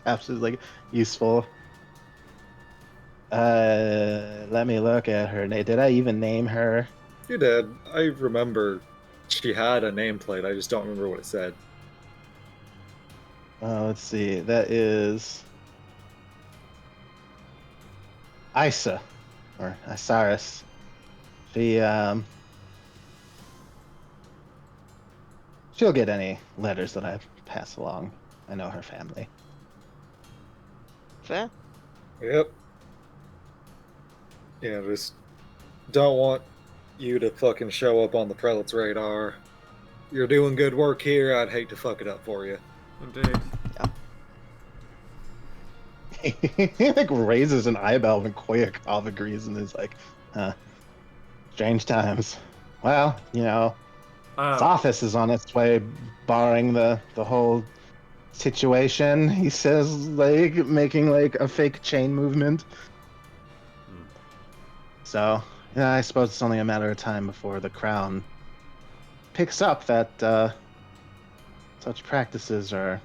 [SPEAKER 6] taps is useful. Let me look at her name. Did I even name her?
[SPEAKER 4] You did. I remember she had a nameplate. I just don't remember what it said.
[SPEAKER 6] Let's see. That is Isa, or Isaris. She'll get any letters that I pass along. I know her family.
[SPEAKER 5] Fair.
[SPEAKER 4] Yep. Yeah, just don't want you to fucking show up on the prelate's radar. You're doing good work here. I'd hate to fuck it up for you.
[SPEAKER 1] Indeed.
[SPEAKER 6] He raises an eyebrow when Koyakov agrees and is strange times. Well, Sothis is on its way, barring the whole situation. He says, like, making like a fake chain movement.
[SPEAKER 1] Hmm.
[SPEAKER 6] So, yeah, I suppose it's only a matter of time before the crown picks up that such practices are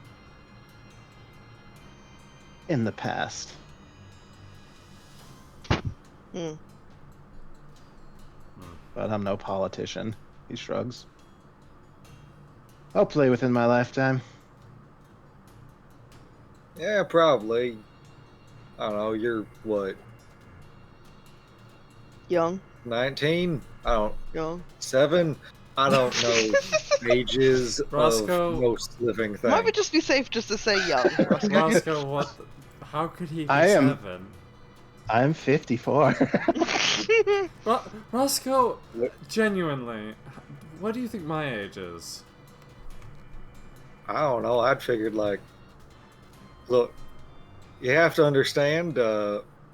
[SPEAKER 6] in the past.
[SPEAKER 5] Hmm.
[SPEAKER 6] But I'm no politician. He shrugs. Hopefully within my lifetime.
[SPEAKER 4] Yeah, probably. I don't know. You're what?
[SPEAKER 5] Young.
[SPEAKER 4] 19? I don't.
[SPEAKER 5] Young.
[SPEAKER 4] 7? I don't know ages
[SPEAKER 1] Roscoe-
[SPEAKER 4] of most living things.
[SPEAKER 5] Might we just be safe just to say young, Roscoe?
[SPEAKER 1] Roscoe, what? How could he be
[SPEAKER 6] I am-
[SPEAKER 1] 7?
[SPEAKER 6] I'm 54.
[SPEAKER 1] Roscoe,
[SPEAKER 4] What?
[SPEAKER 1] genuinely, what do you think my age is?
[SPEAKER 4] I don't know. I'd figured like, look, you have to understand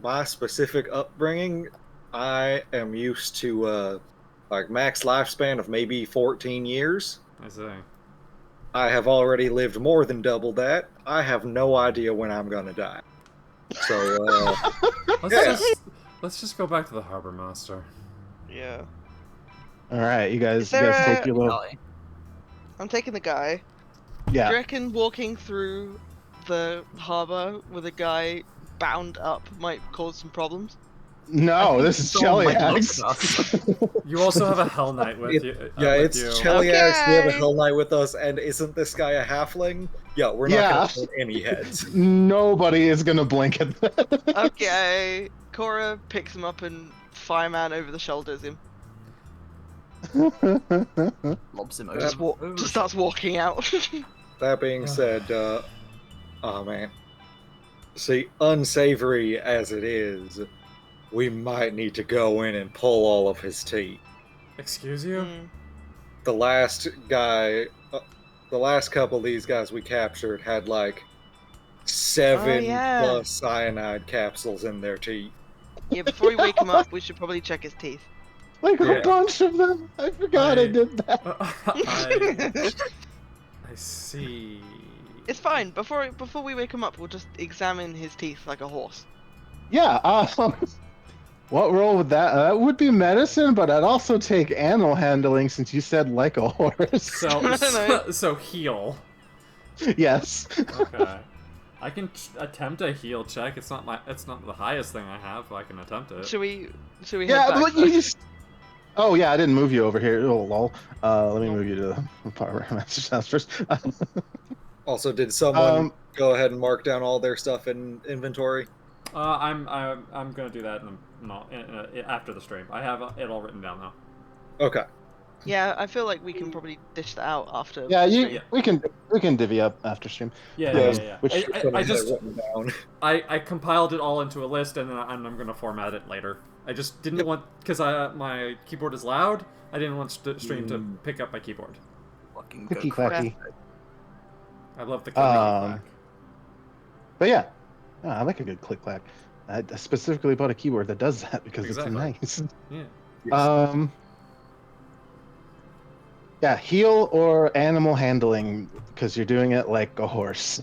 [SPEAKER 4] my specific upbringing. I am used to like max lifespan of maybe 14 years.
[SPEAKER 1] I see.
[SPEAKER 4] I have already lived more than double that. I have no idea when I'm gonna die. So
[SPEAKER 1] Let's just go back to the harbor master.
[SPEAKER 5] Yeah.
[SPEAKER 6] All right, you guys,
[SPEAKER 5] Is there
[SPEAKER 6] take
[SPEAKER 5] a-
[SPEAKER 6] your little.
[SPEAKER 3] Guy.
[SPEAKER 5] I'm taking the guy.
[SPEAKER 6] Yeah.
[SPEAKER 5] Do you reckon walking through the harbour with a guy bound up might cause some problems?
[SPEAKER 6] No, this is
[SPEAKER 3] Someone might look
[SPEAKER 6] Cheliax.
[SPEAKER 3] at us.
[SPEAKER 1] You also have a Hell Knight with you.
[SPEAKER 4] yeah,
[SPEAKER 1] with
[SPEAKER 4] it's
[SPEAKER 1] you.
[SPEAKER 4] Cheliax. We have a
[SPEAKER 5] Okay.
[SPEAKER 4] Hell Knight with us, and isn't this guy a halfling? Yeah, we're not
[SPEAKER 6] Yeah.
[SPEAKER 4] gonna turn any heads.
[SPEAKER 6] Nobody is gonna blink at that.
[SPEAKER 5] Okay. Cora picks him up and fireman over the shoulders him.
[SPEAKER 3] Lobs him
[SPEAKER 4] Just
[SPEAKER 3] over.
[SPEAKER 5] Just starts walking out.
[SPEAKER 4] That being said, oh man. See, unsavory as it is, we might need to go in and pull all of his teeth.
[SPEAKER 1] Excuse you?
[SPEAKER 5] Mm.
[SPEAKER 4] The last guy, the last couple of these guys we captured had like 7
[SPEAKER 5] yeah.
[SPEAKER 4] plus cyanide capsules in their teeth.
[SPEAKER 5] Yeah, before we wake him up, we should probably check his teeth.
[SPEAKER 6] Like
[SPEAKER 4] Yeah.
[SPEAKER 6] a bunch of them. I forgot I
[SPEAKER 1] I-
[SPEAKER 6] did that.
[SPEAKER 1] I see.
[SPEAKER 5] It's fine. Before we wake him up, we'll just examine his teeth like a horse.
[SPEAKER 6] Yeah. What role would that? That would be medicine, but I'd also take animal handling since you said like a horse.
[SPEAKER 5] I don't know.
[SPEAKER 1] So heal.
[SPEAKER 6] Yes.
[SPEAKER 1] Okay. I can attempt a heal check. It's not the highest thing I have, but I can attempt it.
[SPEAKER 5] Should we head
[SPEAKER 6] Yeah,
[SPEAKER 5] back?
[SPEAKER 6] but you just. Oh yeah, I didn't move you over here. Oh lol. Let me move you to the power master's house first.
[SPEAKER 4] Also, did someone
[SPEAKER 6] Um,
[SPEAKER 4] go ahead and mark down all their stuff in inventory?
[SPEAKER 1] I'm gonna do that after the stream. I have it all written down now.
[SPEAKER 4] Okay.
[SPEAKER 5] Yeah, I feel like we can probably dish that out after.
[SPEAKER 6] yeah,
[SPEAKER 5] the
[SPEAKER 6] you.
[SPEAKER 5] stream.
[SPEAKER 6] We can divvy up after stream.
[SPEAKER 1] Yeah.
[SPEAKER 6] Which-
[SPEAKER 1] I just
[SPEAKER 4] written down.
[SPEAKER 1] I compiled it all into a list and then I'm gonna format it later. I just didn't want because my keyboard is loud. I didn't want stream to pick up my keyboard.
[SPEAKER 3] Fucking go
[SPEAKER 6] Clicky
[SPEAKER 3] crazy.
[SPEAKER 6] clacky.
[SPEAKER 1] I love the clicky clack.
[SPEAKER 6] But yeah, I like a good click clack. I specifically bought a keyboard that does that because
[SPEAKER 1] Exactly.
[SPEAKER 6] it's nice.
[SPEAKER 1] Yeah.
[SPEAKER 6] Yeah, heal or animal handling because you're doing it like a horse.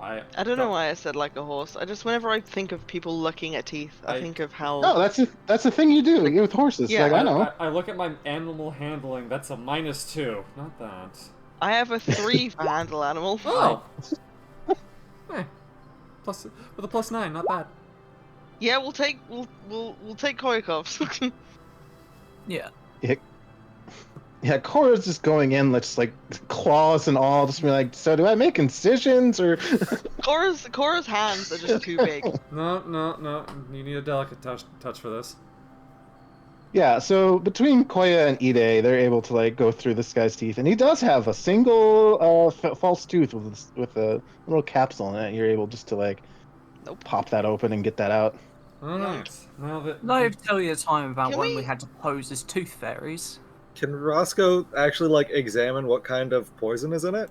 [SPEAKER 5] I don't know why I said like a horse. Whenever I think of people looking at teeth, I
[SPEAKER 1] I-
[SPEAKER 5] think of how.
[SPEAKER 6] No, that's a thing you do with horses.
[SPEAKER 5] Yeah,
[SPEAKER 6] like I know.
[SPEAKER 1] I look at my animal handling. That's a -2. Not that.
[SPEAKER 5] I have a 3 for handle animal.
[SPEAKER 1] Oh. Plus with a +9, not bad.
[SPEAKER 5] Yeah, we'll take Koyakov's.
[SPEAKER 3] Yeah.
[SPEAKER 6] Yeah, Cora's just going in, just like claws and all, just be like, so do I make incisions or?
[SPEAKER 5] Cora's hands are just too big.
[SPEAKER 1] No. You need a delicate touch for this.
[SPEAKER 6] Yeah, so between Koya and Ide, they're able to like go through this guy's teeth, and he does have a single false tooth with a little capsule in it. You're able just to like
[SPEAKER 5] Nope.
[SPEAKER 6] pop that open and get that out.
[SPEAKER 1] Alright. Now that
[SPEAKER 3] Did I tell you a time about
[SPEAKER 5] Can
[SPEAKER 3] when
[SPEAKER 5] we-
[SPEAKER 3] we had to pose as tooth fairies?
[SPEAKER 4] Can Roscoe actually like examine what kind of poison is in it?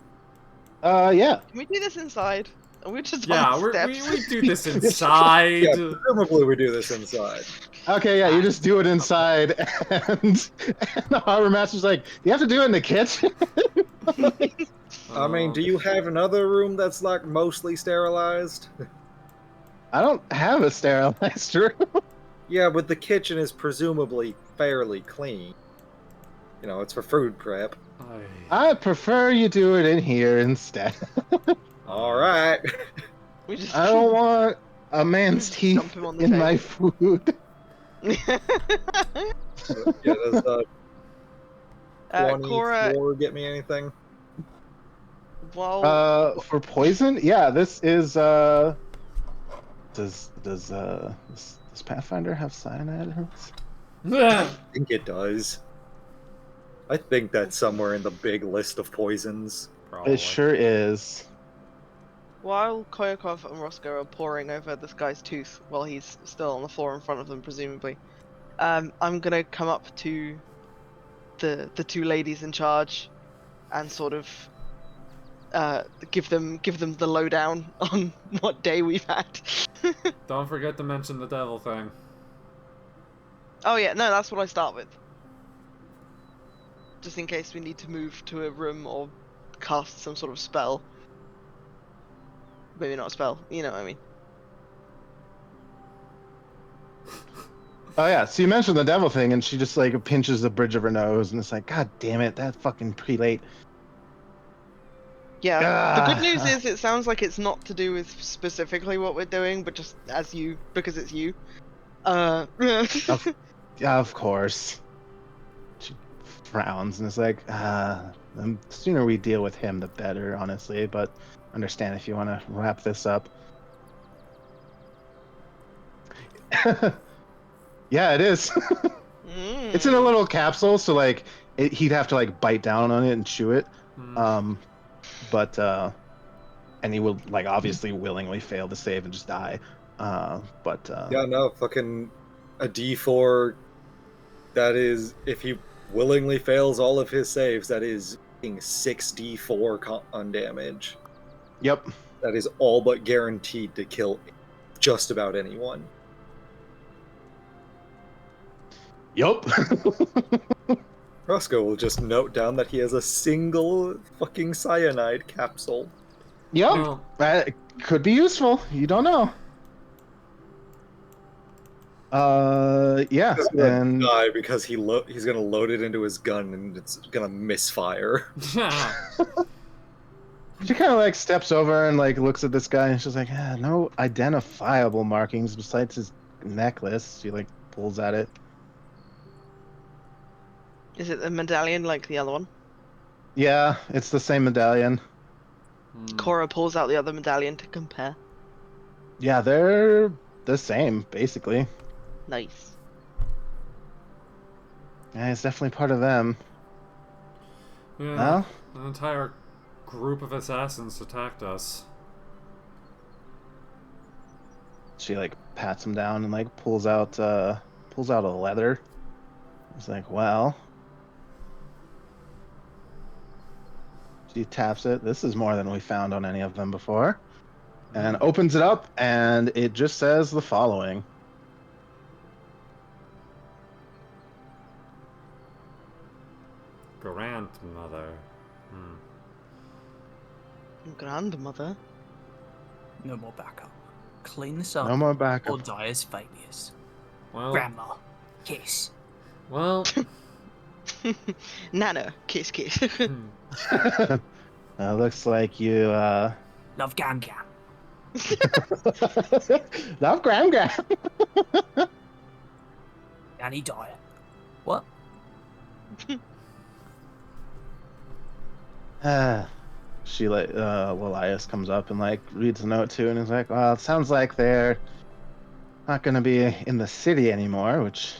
[SPEAKER 6] Yeah.
[SPEAKER 5] Can we do this inside? Are we just
[SPEAKER 1] yeah,
[SPEAKER 5] on
[SPEAKER 1] we
[SPEAKER 5] steps?
[SPEAKER 1] do this inside.
[SPEAKER 4] Yeah, presumably we do this inside.
[SPEAKER 6] Okay, yeah, you just do it inside, and the harbor master's like, "Do you have to do it in the kitchen?"
[SPEAKER 4] I mean, do you have another room that's like mostly sterilized?
[SPEAKER 6] I don't have a sterilized room.
[SPEAKER 4] Yeah, but the kitchen is presumably fairly clean. You know, it's for food prep.
[SPEAKER 6] I prefer you do it in here instead.
[SPEAKER 4] All right.
[SPEAKER 5] We just
[SPEAKER 6] I don't want a man's
[SPEAKER 5] Just
[SPEAKER 6] teeth
[SPEAKER 5] dump him on the
[SPEAKER 6] in my
[SPEAKER 5] table.
[SPEAKER 6] food.
[SPEAKER 4] Yeah, does
[SPEAKER 5] Cora,
[SPEAKER 4] 24 get me anything?
[SPEAKER 5] while
[SPEAKER 6] For poison, yeah, this is does Pathfinder have cyanide in it?
[SPEAKER 4] I think it does. I think that's somewhere in the big list of poisons.
[SPEAKER 1] Probably.
[SPEAKER 6] It sure is.
[SPEAKER 5] while Koyakov and Roscoe are poring over this guy's tooth while he's still on the floor in front of them, presumably, I'm gonna come up to the two ladies in charge and sort of give them the lowdown on what day we've had.
[SPEAKER 1] Don't forget to mention the devil thing.
[SPEAKER 5] Oh yeah, no, that's what I start with. Just in case we need to move to a room or cast some sort of spell. Maybe not a spell, you know what I mean.
[SPEAKER 6] Oh yeah, so you mentioned the devil thing, and she just like pinches the bridge of her nose, and it's like, God damn it, that fucking prelate.
[SPEAKER 5] Yeah. The good
[SPEAKER 6] Ah,
[SPEAKER 5] news is it sounds like it's not to do with specifically what we're doing, but just because it's you.
[SPEAKER 6] of course. She frowns and is like, the sooner we deal with him, the better, honestly. But understand if you want to wrap this up. Yeah, it is. It's in a little capsule, so like he'd have to like bite down on it and chew it. But and he will like obviously willingly fail to save and just die.
[SPEAKER 4] Yeah, no, fucking a D4. That is, if he willingly fails all of his saves, that is 6d4 on damage.
[SPEAKER 6] Yep.
[SPEAKER 4] That is all but guaranteed to kill just about anyone.
[SPEAKER 6] Yup.
[SPEAKER 4] Roscoe will just note down that he has a single fucking cyanide capsule.
[SPEAKER 6] Yep.
[SPEAKER 1] Well,
[SPEAKER 6] That could be useful. You don't know. Yeah,
[SPEAKER 4] He's gonna
[SPEAKER 6] and
[SPEAKER 4] die because he's gonna load it into his gun and it's gonna misfire.
[SPEAKER 6] she kind of like steps over and like looks at this guy, and she's like, no identifiable markings besides his necklace. She like pulls at it.
[SPEAKER 5] Is it the medallion like the other one?
[SPEAKER 6] Yeah, it's the same medallion.
[SPEAKER 5] Cora pulls out the other medallion to compare.
[SPEAKER 6] Yeah, they're the same, basically.
[SPEAKER 5] Nice.
[SPEAKER 6] Yeah, it's definitely part of them.
[SPEAKER 1] yeah,
[SPEAKER 6] Well,
[SPEAKER 1] an entire group of assassins attacked us.
[SPEAKER 6] she like pats him down and like pulls out a leather. It's like, well, she taps it. This is more than we found on any of them before. And opens it up, and it just says the following.
[SPEAKER 1] Grandmother.
[SPEAKER 5] Grandmother?
[SPEAKER 3] No more backup. Clean this up
[SPEAKER 6] No more
[SPEAKER 3] or
[SPEAKER 6] backup.
[SPEAKER 3] die as failures.
[SPEAKER 1] Well,
[SPEAKER 3] Grandma, kiss.
[SPEAKER 1] well,
[SPEAKER 5] Nana, kiss kiss.
[SPEAKER 6] Looks like you
[SPEAKER 3] Love Gam Gam.
[SPEAKER 6] love Gram Gram.
[SPEAKER 3] And he died. What?
[SPEAKER 6] She like Lilias comes up and like reads the note too, and is like, well, it sounds like they're not gonna be in the city anymore, which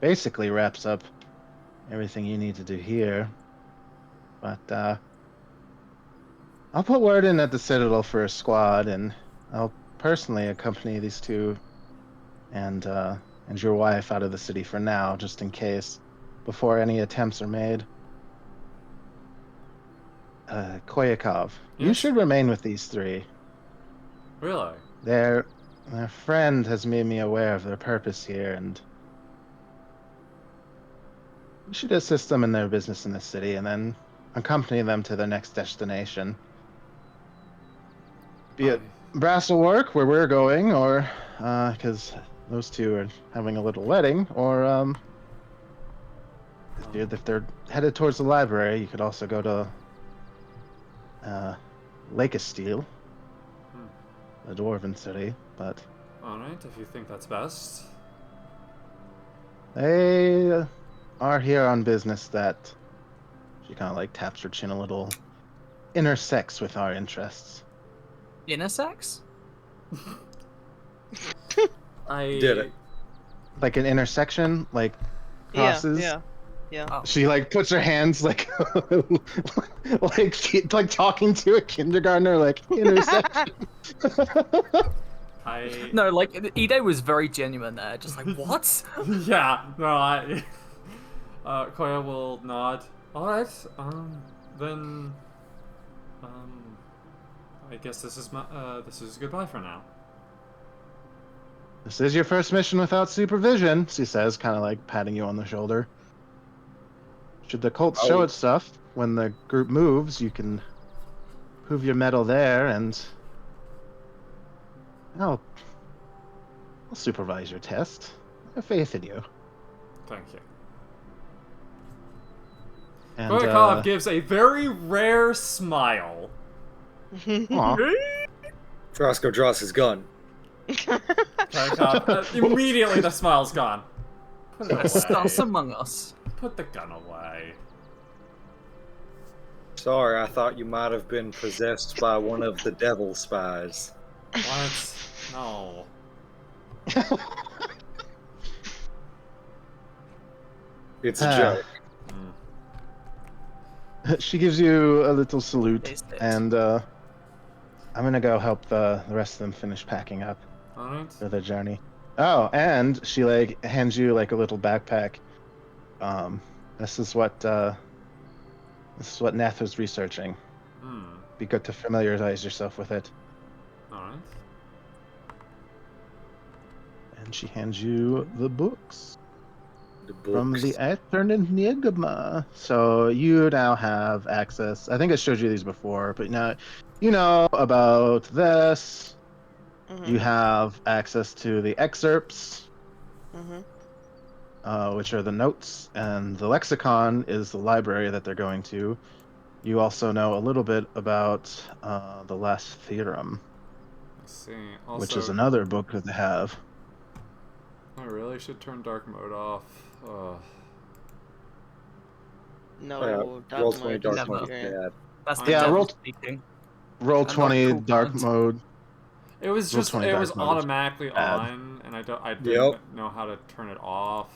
[SPEAKER 6] basically wraps up everything you need to do here. But I'll put word in at the Citadel for a squad, and I'll personally accompany these two and your wife out of the city for now, just in case, before any attempts are made. Koyakov, you
[SPEAKER 1] Yes?
[SPEAKER 6] should remain with these three.
[SPEAKER 1] really?
[SPEAKER 6] They're Their friend has made me aware of their purpose here, and we should assist them in their business in the city, and then accompany them to their next destination. Be it Brasselwork, where we're going, or because those two are having a little wedding, or if they're headed towards the library, you could also go to Lake Estelle, the dwarven city. But
[SPEAKER 1] Alright, if you think that's best.
[SPEAKER 6] they are here on business that, she kind of like taps her chin a little, intersects with our interests.
[SPEAKER 3] Intersex?
[SPEAKER 1] I
[SPEAKER 4] Did it.
[SPEAKER 6] Like an intersection, like crosses.
[SPEAKER 5] Yeah.
[SPEAKER 3] Oh.
[SPEAKER 6] She like puts her hands like like talking to a kindergartner, like intersection.
[SPEAKER 1] I
[SPEAKER 3] No, like Ide was very genuine there, just like what?
[SPEAKER 1] yeah, no, I Koya will nod. Alright, then I guess this is goodbye for now.
[SPEAKER 6] This is your first mission without supervision, she says, kind of like patting you on the shoulder. Should the cult show its stuff when the group moves, you can prove your mettle there, and I'll supervise your test. I have faith in you.
[SPEAKER 1] Thank you.
[SPEAKER 6] And
[SPEAKER 1] Koyakov gives a very rare smile.
[SPEAKER 6] aw,
[SPEAKER 4] Frosco draws his gun.
[SPEAKER 1] Koyakov, immediately the smile's gone. Put it
[SPEAKER 3] Stars
[SPEAKER 1] away.
[SPEAKER 3] among us.
[SPEAKER 1] Put the gun away.
[SPEAKER 4] Sorry, I thought you might have been possessed by one of the devil spies.
[SPEAKER 1] What? No.
[SPEAKER 4] It's a joke.
[SPEAKER 6] she gives you a little salute,
[SPEAKER 3] Taste it.
[SPEAKER 6] and I'm gonna go help the rest of them finish packing up
[SPEAKER 1] Alright.
[SPEAKER 6] for their journey. Oh, and she like hands you like a little backpack. This is what Nath was researching. Be good to familiarize yourself with it.
[SPEAKER 1] Alright.
[SPEAKER 6] And she hands you the books
[SPEAKER 4] The
[SPEAKER 6] from
[SPEAKER 4] books.
[SPEAKER 6] the Eternal Enigma. So you now have access. I think I showed you these before, but now you know about this. You have access to the excerpts, which are the notes, and the lexicon is the library that they're going to. You also know a little bit about the last theorem,
[SPEAKER 1] Let's see. Also,
[SPEAKER 6] which is another book that they have.
[SPEAKER 1] I really should turn dark mode off.
[SPEAKER 5] No,
[SPEAKER 4] roll
[SPEAKER 5] dark
[SPEAKER 4] 20
[SPEAKER 5] mode
[SPEAKER 4] dark
[SPEAKER 5] is
[SPEAKER 3] Never.
[SPEAKER 4] mode.
[SPEAKER 5] great.
[SPEAKER 4] Bad.
[SPEAKER 3] That's
[SPEAKER 1] Yeah,
[SPEAKER 3] the devil
[SPEAKER 6] roll-
[SPEAKER 3] speaking.
[SPEAKER 6] Roll
[SPEAKER 3] not
[SPEAKER 6] 20
[SPEAKER 3] cool
[SPEAKER 6] dark
[SPEAKER 3] cards.
[SPEAKER 6] mode.
[SPEAKER 1] It was
[SPEAKER 6] Roll
[SPEAKER 1] just
[SPEAKER 6] 20
[SPEAKER 1] it
[SPEAKER 6] dark
[SPEAKER 1] was
[SPEAKER 6] mode is
[SPEAKER 1] automatically
[SPEAKER 6] bad.
[SPEAKER 1] on, and I didn't
[SPEAKER 4] Yep.
[SPEAKER 1] know how to turn it off.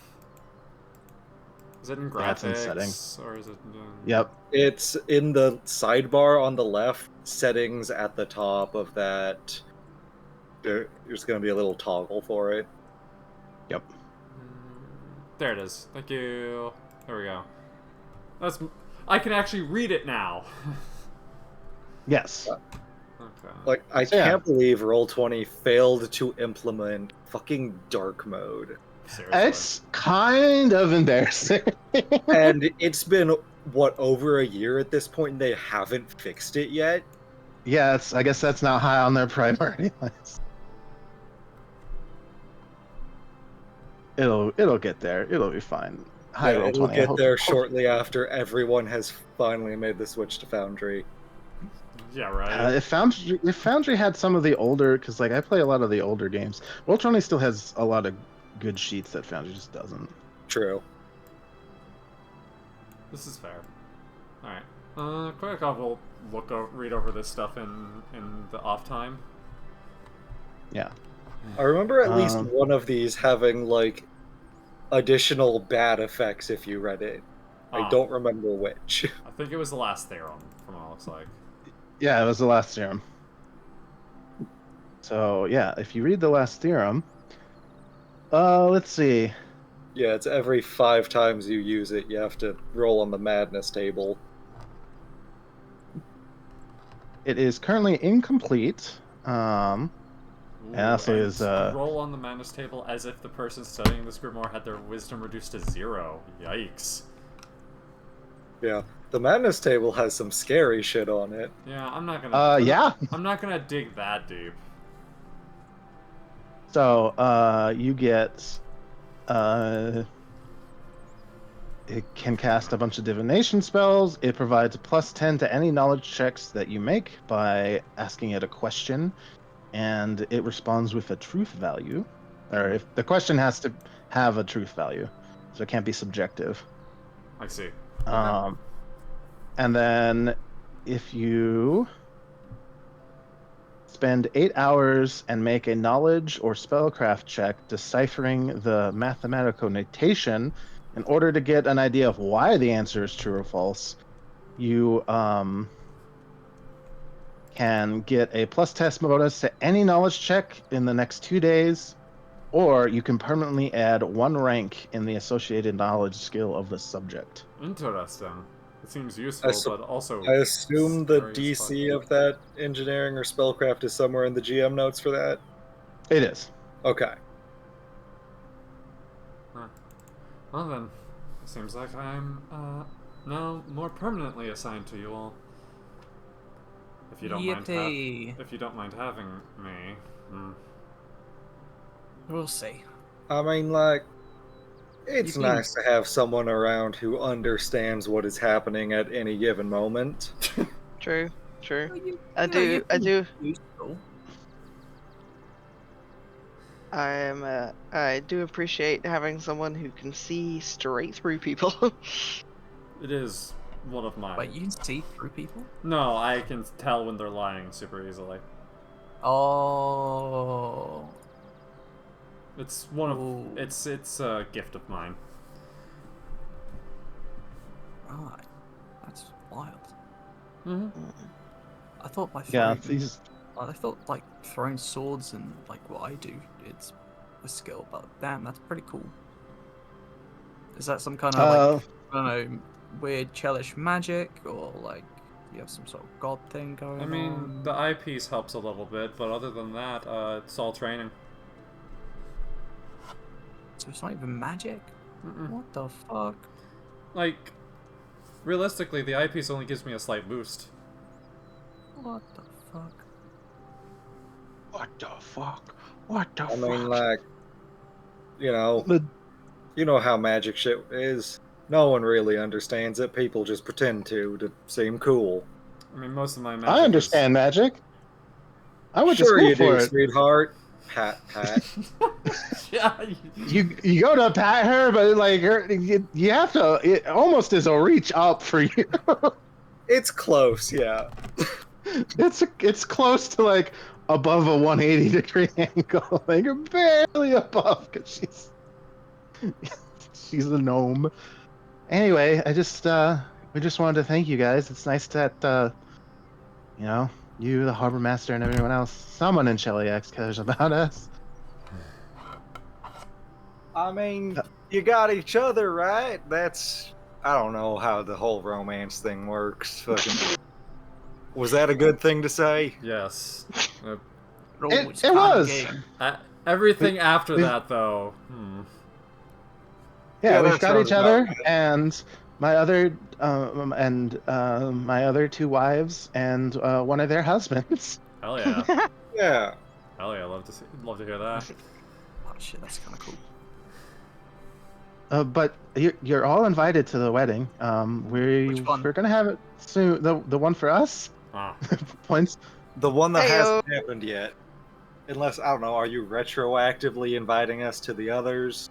[SPEAKER 1] Is it in
[SPEAKER 6] Yeah, it's in
[SPEAKER 1] graphics
[SPEAKER 6] settings.
[SPEAKER 1] or is it?
[SPEAKER 6] Yep.
[SPEAKER 4] It's in the sidebar on the left, settings at the top of that. There's going to be a little toggle for it.
[SPEAKER 6] Yep.
[SPEAKER 1] There it is. Thank you. There we go. I can actually read it now.
[SPEAKER 6] Yes.
[SPEAKER 1] Okay.
[SPEAKER 4] Like, I
[SPEAKER 6] So, yeah.
[SPEAKER 4] can't believe Roll20 failed to implement fucking dark mode.
[SPEAKER 1] Seriously.
[SPEAKER 6] It's kind of embarrassing.
[SPEAKER 4] And it's been, what, over a year at this point, and they haven't fixed it yet?
[SPEAKER 6] Yeah, I guess that's not high on their priority list. It'll get there. It'll be fine. High roll
[SPEAKER 4] it'll
[SPEAKER 6] 20. I
[SPEAKER 4] get
[SPEAKER 6] hope-
[SPEAKER 4] there shortly after everyone has finally made the switch to Foundry.
[SPEAKER 1] Yeah, right.
[SPEAKER 6] If Foundry had some of the older, because like I play a lot of the older games, Roll20 still has a lot of good sheets that Foundry just doesn't.
[SPEAKER 4] True.
[SPEAKER 1] This is fair. Alright. Koyakov will read over this stuff in the off time.
[SPEAKER 6] Yeah.
[SPEAKER 4] I remember at least
[SPEAKER 6] Um,
[SPEAKER 4] one of these having, like, additional bad effects if you read it. I
[SPEAKER 1] Ah.
[SPEAKER 4] don't remember which.
[SPEAKER 1] I think it was the last theorem, from what it looks like.
[SPEAKER 6] Yeah, it was the last theorem. So yeah, if you read the last theorem, let's see.
[SPEAKER 4] Yeah, it's every 5 times you use it, you have to roll on the madness table.
[SPEAKER 6] It is currently incomplete.
[SPEAKER 1] Ooh,
[SPEAKER 6] also
[SPEAKER 1] and
[SPEAKER 6] is
[SPEAKER 1] roll on the madness table as if the person studying this grimoire had their wisdom reduced to 0. Yikes.
[SPEAKER 4] Yeah, the madness table has some scary shit on it.
[SPEAKER 1] Yeah, I'm not gonna.
[SPEAKER 6] yeah.
[SPEAKER 1] I'm not gonna dig that deep.
[SPEAKER 6] So you get it can cast a bunch of divination spells. It provides a +10 to any knowledge checks that you make by asking it a question, and it responds with a truth value. Or if the question has to have a truth value, so it can't be subjective.
[SPEAKER 1] I see. Okay.
[SPEAKER 6] And then if you spend 8 hours and make a knowledge or spellcraft check deciphering the mathematical notation in order to get an idea of why the answer is true or false, you can get a plus test bonus to any knowledge check in the next 2 days, or you can permanently add 1 rank in the associated knowledge skill of the subject.
[SPEAKER 1] Interesting. It seems useful, but also
[SPEAKER 4] I assume the
[SPEAKER 1] scary as fuck.
[SPEAKER 4] DC of that engineering or spellcraft is somewhere in the GM notes for that.
[SPEAKER 6] It is.
[SPEAKER 4] Okay.
[SPEAKER 1] Huh. Well then, it seems like I'm now more permanently assigned to you all. If you don't mind,
[SPEAKER 3] Yippee.
[SPEAKER 1] if you don't mind having me.
[SPEAKER 3] We'll see.
[SPEAKER 4] I mean, like, it's
[SPEAKER 3] You can-
[SPEAKER 4] nice to have someone around who understands what is happening at any given moment.
[SPEAKER 5] True. True.
[SPEAKER 3] Well, you
[SPEAKER 5] I
[SPEAKER 3] know,
[SPEAKER 5] do.
[SPEAKER 3] you
[SPEAKER 5] I
[SPEAKER 3] can
[SPEAKER 5] do.
[SPEAKER 3] useful.
[SPEAKER 5] I do appreciate having someone who can see straight through people.
[SPEAKER 1] It is one of my.
[SPEAKER 3] Wait, you can see through people?
[SPEAKER 1] No, I can tell when they're lying super easily.
[SPEAKER 3] Oh.
[SPEAKER 1] It's one of.
[SPEAKER 3] Ooh.
[SPEAKER 1] It's a gift of mine.
[SPEAKER 3] Right. That's wild.
[SPEAKER 1] Mm-hmm.
[SPEAKER 3] I thought by
[SPEAKER 6] Yeah,
[SPEAKER 3] throwing,
[SPEAKER 6] these.
[SPEAKER 3] I thought like throwing swords and like what I do, it's a skill, but damn, that's pretty cool. Is that some kind of like, I don't know, weird chellish magic, or like you have some sort of god thing going
[SPEAKER 1] I mean,
[SPEAKER 3] on?
[SPEAKER 1] the eyepiece helps a little bit, but other than that, it's all training.
[SPEAKER 3] So it's not even magic?
[SPEAKER 1] Mm-mm.
[SPEAKER 3] What the fuck?
[SPEAKER 1] Like, realistically, the eyepiece only gives me a slight boost.
[SPEAKER 3] What the fuck?
[SPEAKER 6] What the fuck? What the
[SPEAKER 4] I mean, like, you know how magic shit is. No one really understands it. People just pretend to seem cool.
[SPEAKER 1] I mean, most of my magic
[SPEAKER 6] I understand magic. I went to
[SPEAKER 4] Sure
[SPEAKER 6] school
[SPEAKER 4] you
[SPEAKER 6] for
[SPEAKER 4] do,
[SPEAKER 6] it.
[SPEAKER 4] sweetheart. Pat, pat.
[SPEAKER 1] Yeah.
[SPEAKER 6] You go to pat her, but like you have to. It almost is a reach up for you.
[SPEAKER 4] It's close, yeah.
[SPEAKER 6] It's close to like above a 180-degree angle, like barely above, because she's a gnome. Anyway, we just wanted to thank you guys. It's nice that you, the harbor master, and everyone else, someone in Shelly X cares about us.
[SPEAKER 4] I mean, you got each other, right? I don't know how the whole romance thing works. Fucking. Was that a good thing to say?
[SPEAKER 1] Yes.
[SPEAKER 6] It was.
[SPEAKER 1] Everything after that, though.
[SPEAKER 6] Yeah,
[SPEAKER 4] Yeah,
[SPEAKER 6] we've
[SPEAKER 4] that
[SPEAKER 6] got
[SPEAKER 4] sounds
[SPEAKER 6] each other,
[SPEAKER 4] about right.
[SPEAKER 6] and my other my other 2 wives, and one of their husbands.
[SPEAKER 1] Hell yeah.
[SPEAKER 4] Yeah.
[SPEAKER 1] Hell yeah. Love to hear that.
[SPEAKER 3] Oh shit, that's kind of cool.
[SPEAKER 6] But you're all invited to the wedding.
[SPEAKER 3] Which one?
[SPEAKER 6] We're gonna have it soon. The one for us.
[SPEAKER 1] Ah.
[SPEAKER 6] Points.
[SPEAKER 4] The one that
[SPEAKER 5] Heyo.
[SPEAKER 4] hasn't happened yet. Unless, I don't know, are you retroactively inviting us to the others?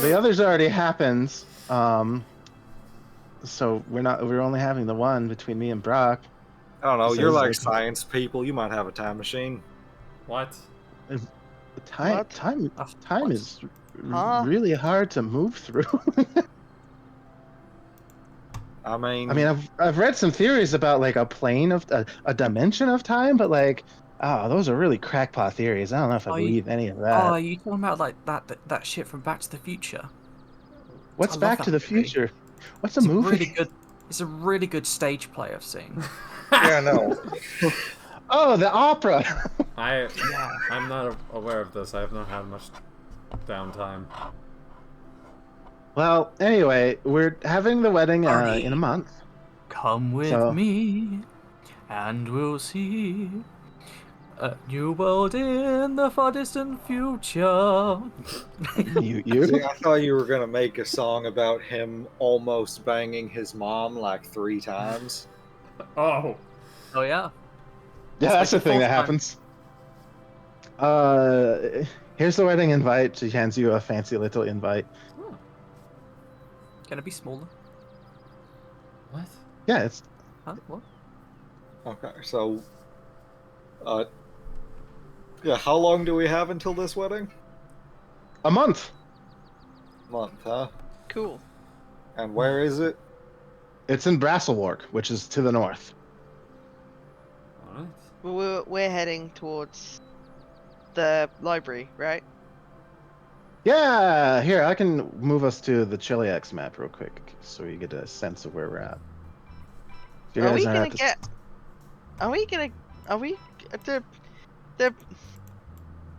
[SPEAKER 6] The others already happened. So we're only having the one between me and Brock.
[SPEAKER 4] I don't know,
[SPEAKER 6] This
[SPEAKER 4] you're
[SPEAKER 6] is
[SPEAKER 4] like
[SPEAKER 6] like-
[SPEAKER 4] science people. You might have a time machine.
[SPEAKER 1] What?
[SPEAKER 6] The time
[SPEAKER 5] What?
[SPEAKER 6] time
[SPEAKER 3] Oh,
[SPEAKER 6] time
[SPEAKER 3] what?
[SPEAKER 6] is
[SPEAKER 5] Huh?
[SPEAKER 6] really hard to move through.
[SPEAKER 4] I mean,
[SPEAKER 6] I mean, I've read some theories about like a plane of a dimension of time, but like, those are really crackpot theories. I don't know if I
[SPEAKER 3] Are you-
[SPEAKER 6] believe any of
[SPEAKER 3] Oh,
[SPEAKER 6] that.
[SPEAKER 3] are you talking about like that shit from Back to the Future?
[SPEAKER 6] What's
[SPEAKER 3] I love
[SPEAKER 6] Back
[SPEAKER 3] that
[SPEAKER 6] to the
[SPEAKER 3] movie.
[SPEAKER 6] Future? What's a
[SPEAKER 3] It's
[SPEAKER 6] movie?
[SPEAKER 3] really good. It's a really good stage play I've seen.
[SPEAKER 4] yeah, no.
[SPEAKER 6] Oh, the opera.
[SPEAKER 1] I'm not aware of this. I have not had much downtime.
[SPEAKER 6] Well, anyway, we're having the wedding
[SPEAKER 3] Party.
[SPEAKER 6] in a month.
[SPEAKER 3] Come with
[SPEAKER 6] So-
[SPEAKER 3] me, and we'll see a new world in the far distant future.
[SPEAKER 6] You.
[SPEAKER 4] See, I thought you were gonna make a song about him almost banging his mom like 3 times.
[SPEAKER 1] Oh,
[SPEAKER 3] Oh yeah.
[SPEAKER 6] Yeah, that's the
[SPEAKER 3] like the
[SPEAKER 6] thing that
[SPEAKER 3] fourth
[SPEAKER 6] happens. Here's the wedding invite. She hands you a fancy little invite.
[SPEAKER 3] Can it be smaller?
[SPEAKER 1] what?
[SPEAKER 6] Yeah, it's
[SPEAKER 3] Huh? What?
[SPEAKER 4] Okay, so, yeah, how long do we have until this wedding?
[SPEAKER 6] a month.
[SPEAKER 4] Month, huh?
[SPEAKER 5] Cool.
[SPEAKER 4] And where is it?
[SPEAKER 6] It's in Brasselwark, which is to the north.
[SPEAKER 1] Alright.
[SPEAKER 5] Well, we're heading towards the library, right?
[SPEAKER 6] Yeah, here, I can move us to the Chiliax map real quick so you get a sense of where we're at. If you
[SPEAKER 5] Are
[SPEAKER 6] guys
[SPEAKER 5] we
[SPEAKER 6] don't
[SPEAKER 5] gonna
[SPEAKER 6] have to-
[SPEAKER 5] get? Are we gonna? Are we? The.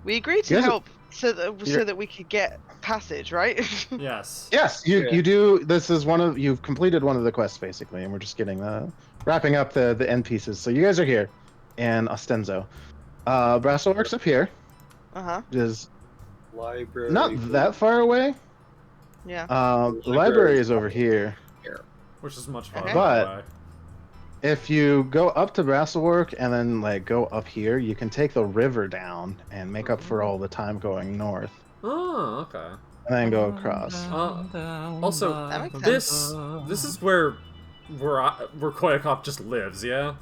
[SPEAKER 5] We agreed to
[SPEAKER 6] You guys are-
[SPEAKER 5] help so that we could get passage, right?
[SPEAKER 1] Yes.
[SPEAKER 6] Yes, you
[SPEAKER 4] Yeah.
[SPEAKER 6] you do. This is you've completed one of the quests basically, and we're just getting wrapping up the end pieces. So you guys are here, in Ostenzo. Brasselworks up here
[SPEAKER 5] Uh-huh.
[SPEAKER 6] is
[SPEAKER 4] Library.
[SPEAKER 6] not that far away.
[SPEAKER 5] Yeah.
[SPEAKER 6] The library is over here.
[SPEAKER 1] Which is much
[SPEAKER 5] Okay.
[SPEAKER 1] farther
[SPEAKER 6] But-
[SPEAKER 1] away.
[SPEAKER 6] If you go up to Brasselwork and then like go up here, you can take the river down and make up for all the time going north,
[SPEAKER 1] Oh, okay.
[SPEAKER 6] and then go across.
[SPEAKER 1] Also,
[SPEAKER 5] That makes
[SPEAKER 1] this is where Koyakov just lives, yeah?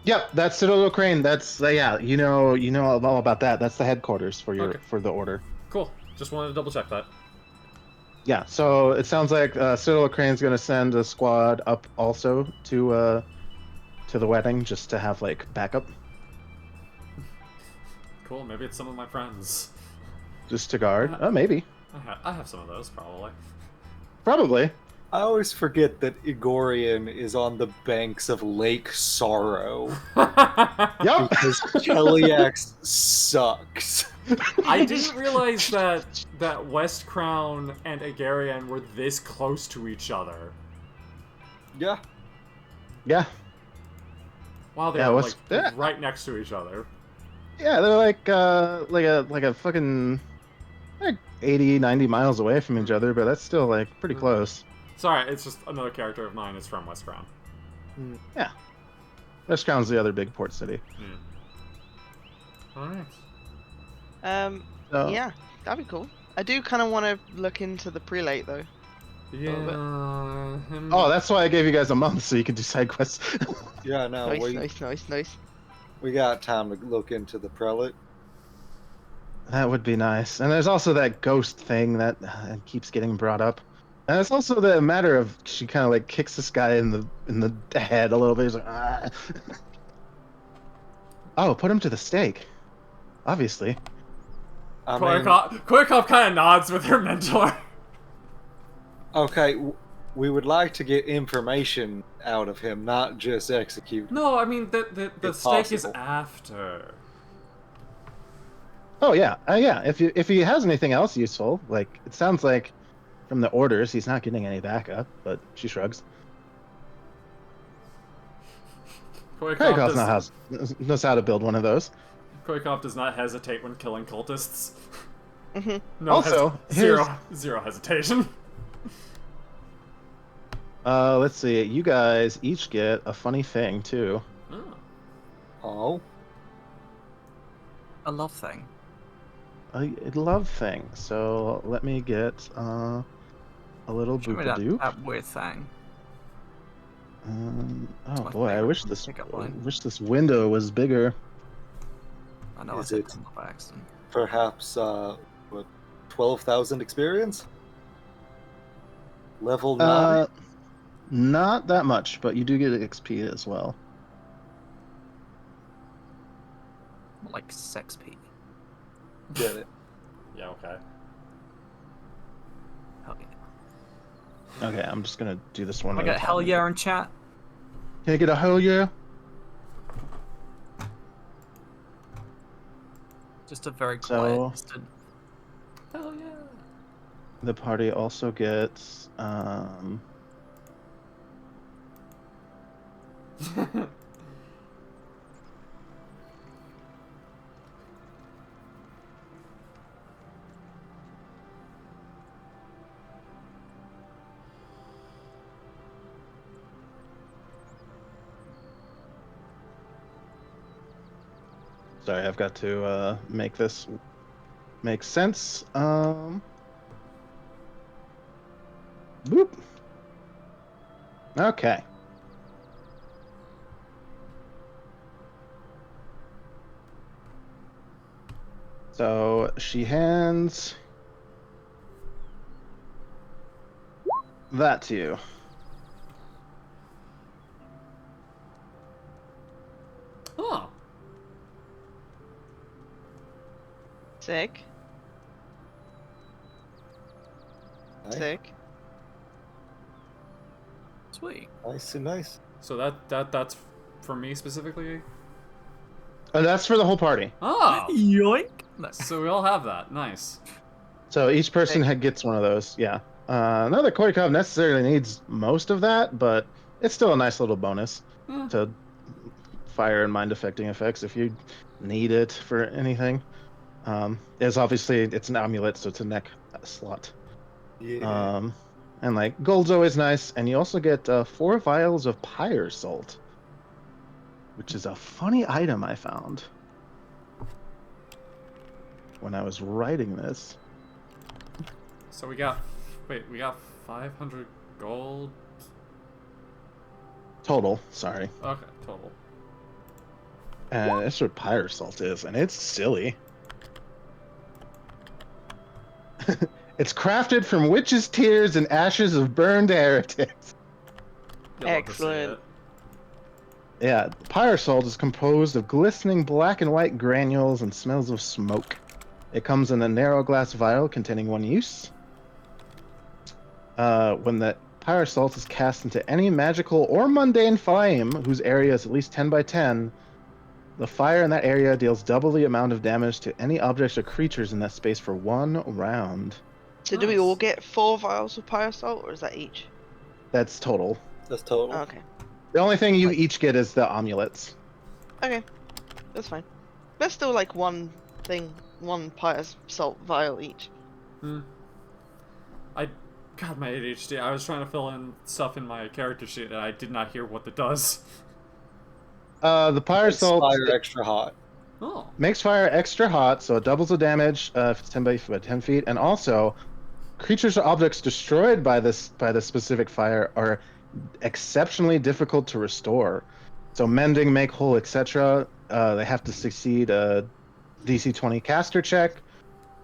[SPEAKER 6] Yep, that's Citadel Crane. That's yeah, you know all about that. That's the headquarters for
[SPEAKER 1] Okay.
[SPEAKER 6] for the order.
[SPEAKER 1] Cool. Just wanted to double check that.
[SPEAKER 6] Yeah, so it sounds like Citadel Crane's gonna send a squad up also to the wedding just to have like backup,
[SPEAKER 1] Cool. Maybe it's some of my friends.
[SPEAKER 6] just to guard. Maybe,
[SPEAKER 1] I have some of those, probably.
[SPEAKER 6] probably.
[SPEAKER 4] I always forget that Igorian is on the banks of Lake Sorrow
[SPEAKER 6] Yep.
[SPEAKER 4] because Cheliax sucks.
[SPEAKER 1] I didn't realize that West Crown and Agarian were this close to each other.
[SPEAKER 4] Yeah.
[SPEAKER 6] Yeah,
[SPEAKER 1] Wow, they
[SPEAKER 6] Yeah,
[SPEAKER 1] were
[SPEAKER 6] what's-
[SPEAKER 1] like
[SPEAKER 6] yeah.
[SPEAKER 1] right next to each other.
[SPEAKER 6] yeah, they're like a fucking like 80, 90 miles away from each other, but that's still like pretty close.
[SPEAKER 1] Sorry, it's just another character of mine is from West Crown.
[SPEAKER 6] West Crown's the other big port city.
[SPEAKER 1] Alright.
[SPEAKER 6] So,
[SPEAKER 5] Yeah, that'd be cool. I do kind of want to look into the prelate though.
[SPEAKER 1] Yeah.
[SPEAKER 6] Oh, that's why I gave you guys a month so you could do side quests.
[SPEAKER 4] Yeah, no,
[SPEAKER 5] Nice.
[SPEAKER 4] we got time to look into the prelate.
[SPEAKER 6] That would be nice. And there's also that ghost thing that keeps getting brought up. And it's also the matter of she kind of like kicks this guy in the head a little bit. He's like, ah. Oh, put him to the stake. Obviously.
[SPEAKER 4] I mean,
[SPEAKER 1] Koyakov kind of nods with her mentor.
[SPEAKER 4] okay, we would like to get information out of him, not just execute.
[SPEAKER 1] No, I mean the
[SPEAKER 4] If
[SPEAKER 1] stake is
[SPEAKER 4] possible.
[SPEAKER 1] after.
[SPEAKER 6] Oh yeah, yeah. If he has anything else useful, like it sounds like from the orders he's not getting any backup, but she shrugs. Koyakov knows how to build one of those.
[SPEAKER 1] Koyakov does not hesitate when killing cultists.
[SPEAKER 5] Mm-hmm.
[SPEAKER 1] No,
[SPEAKER 6] Also,
[SPEAKER 1] zero hesitation.
[SPEAKER 6] Let's see. You guys each get a funny thing too.
[SPEAKER 1] Oh.
[SPEAKER 4] Oh,
[SPEAKER 3] A love thing.
[SPEAKER 6] A love thing. So let me get a little
[SPEAKER 3] Show me that,
[SPEAKER 6] boop-a-doop.
[SPEAKER 3] that weird thing.
[SPEAKER 6] Oh
[SPEAKER 3] my
[SPEAKER 6] boy, I
[SPEAKER 3] favorite
[SPEAKER 6] wish this
[SPEAKER 3] pickup line.
[SPEAKER 6] window was bigger.
[SPEAKER 3] I know
[SPEAKER 4] Is
[SPEAKER 3] I said
[SPEAKER 4] it-
[SPEAKER 3] that by accident.
[SPEAKER 4] perhaps, what, 12,000 experience? Level 9?
[SPEAKER 6] Not that much, but you do get XP as well.
[SPEAKER 3] More like sex P.
[SPEAKER 4] Get it.
[SPEAKER 1] Yeah. Okay.
[SPEAKER 3] Hell yeah.
[SPEAKER 6] Okay, I'm just gonna do this one.
[SPEAKER 3] I
[SPEAKER 6] at a
[SPEAKER 3] got hell
[SPEAKER 6] time.
[SPEAKER 3] yeah in chat.
[SPEAKER 6] Can I get a hell yeah?
[SPEAKER 3] Just a very quiet,
[SPEAKER 6] So-
[SPEAKER 3] distant.
[SPEAKER 1] Hell yeah.
[SPEAKER 6] The party also gets sorry, I've got to make this make sense. Boop. Okay. So she hands that to you.
[SPEAKER 1] Oh.
[SPEAKER 5] Sick.
[SPEAKER 4] Nice.
[SPEAKER 5] Sick.
[SPEAKER 3] Sweet.
[SPEAKER 4] Nice.
[SPEAKER 1] So that's for me specifically.
[SPEAKER 6] That's for the whole party.
[SPEAKER 1] Oh.
[SPEAKER 3] Yoink! No.
[SPEAKER 1] So we all have that. Nice.
[SPEAKER 6] So each person gets one of those. Yeah. Not that Koikov necessarily needs most of that, but it's still a nice little bonus
[SPEAKER 1] Yeah.
[SPEAKER 6] to fire and mind affecting effects if you need it for anything. It's obviously it's an amulet, so it's a neck slot.
[SPEAKER 4] Yeah.
[SPEAKER 6] And like gold's always nice, and you also get 4 vials of pyre salt, which is a funny item I found when I was writing this.
[SPEAKER 1] So we got 500 gold.
[SPEAKER 6] Total, sorry.
[SPEAKER 1] Okay, total.
[SPEAKER 6] And that's what pyre salt is, and it's silly. It's crafted from witches' tears and ashes of burned heretics.
[SPEAKER 1] You'll love to see
[SPEAKER 5] Excellent.
[SPEAKER 1] it.
[SPEAKER 6] Yeah, pyre salt is composed of glistening black and white granules and smells of smoke. It comes in a narrow glass vial containing 1 use. When that pyre salt is cast into any magical or mundane flame whose area is at least 10 by 10, the fire in that area deals double the amount of damage to any objects or creatures in that space for 1 round.
[SPEAKER 5] So do we all
[SPEAKER 1] Nice.
[SPEAKER 5] get 4 vials of pyre salt, or is that each?
[SPEAKER 6] That's total.
[SPEAKER 4] That's total.
[SPEAKER 5] Oh, okay.
[SPEAKER 6] The only thing you
[SPEAKER 5] Like-
[SPEAKER 6] each get is the amulets.
[SPEAKER 5] Okay. That's fine. That's still like one pyre salt vial each.
[SPEAKER 1] God, my ADHD. I was trying to fill in stuff in my character sheet and I did not hear what it does.
[SPEAKER 6] The pyre
[SPEAKER 4] Makes
[SPEAKER 6] salt
[SPEAKER 4] fire extra hot.
[SPEAKER 1] Oh.
[SPEAKER 6] makes fire extra hot, so it doubles the damage if it's 10 by 10 feet, and also creatures or objects destroyed by the specific fire are exceptionally difficult to restore. So mending, make whole, etc. They have to succeed a DC 20 caster check,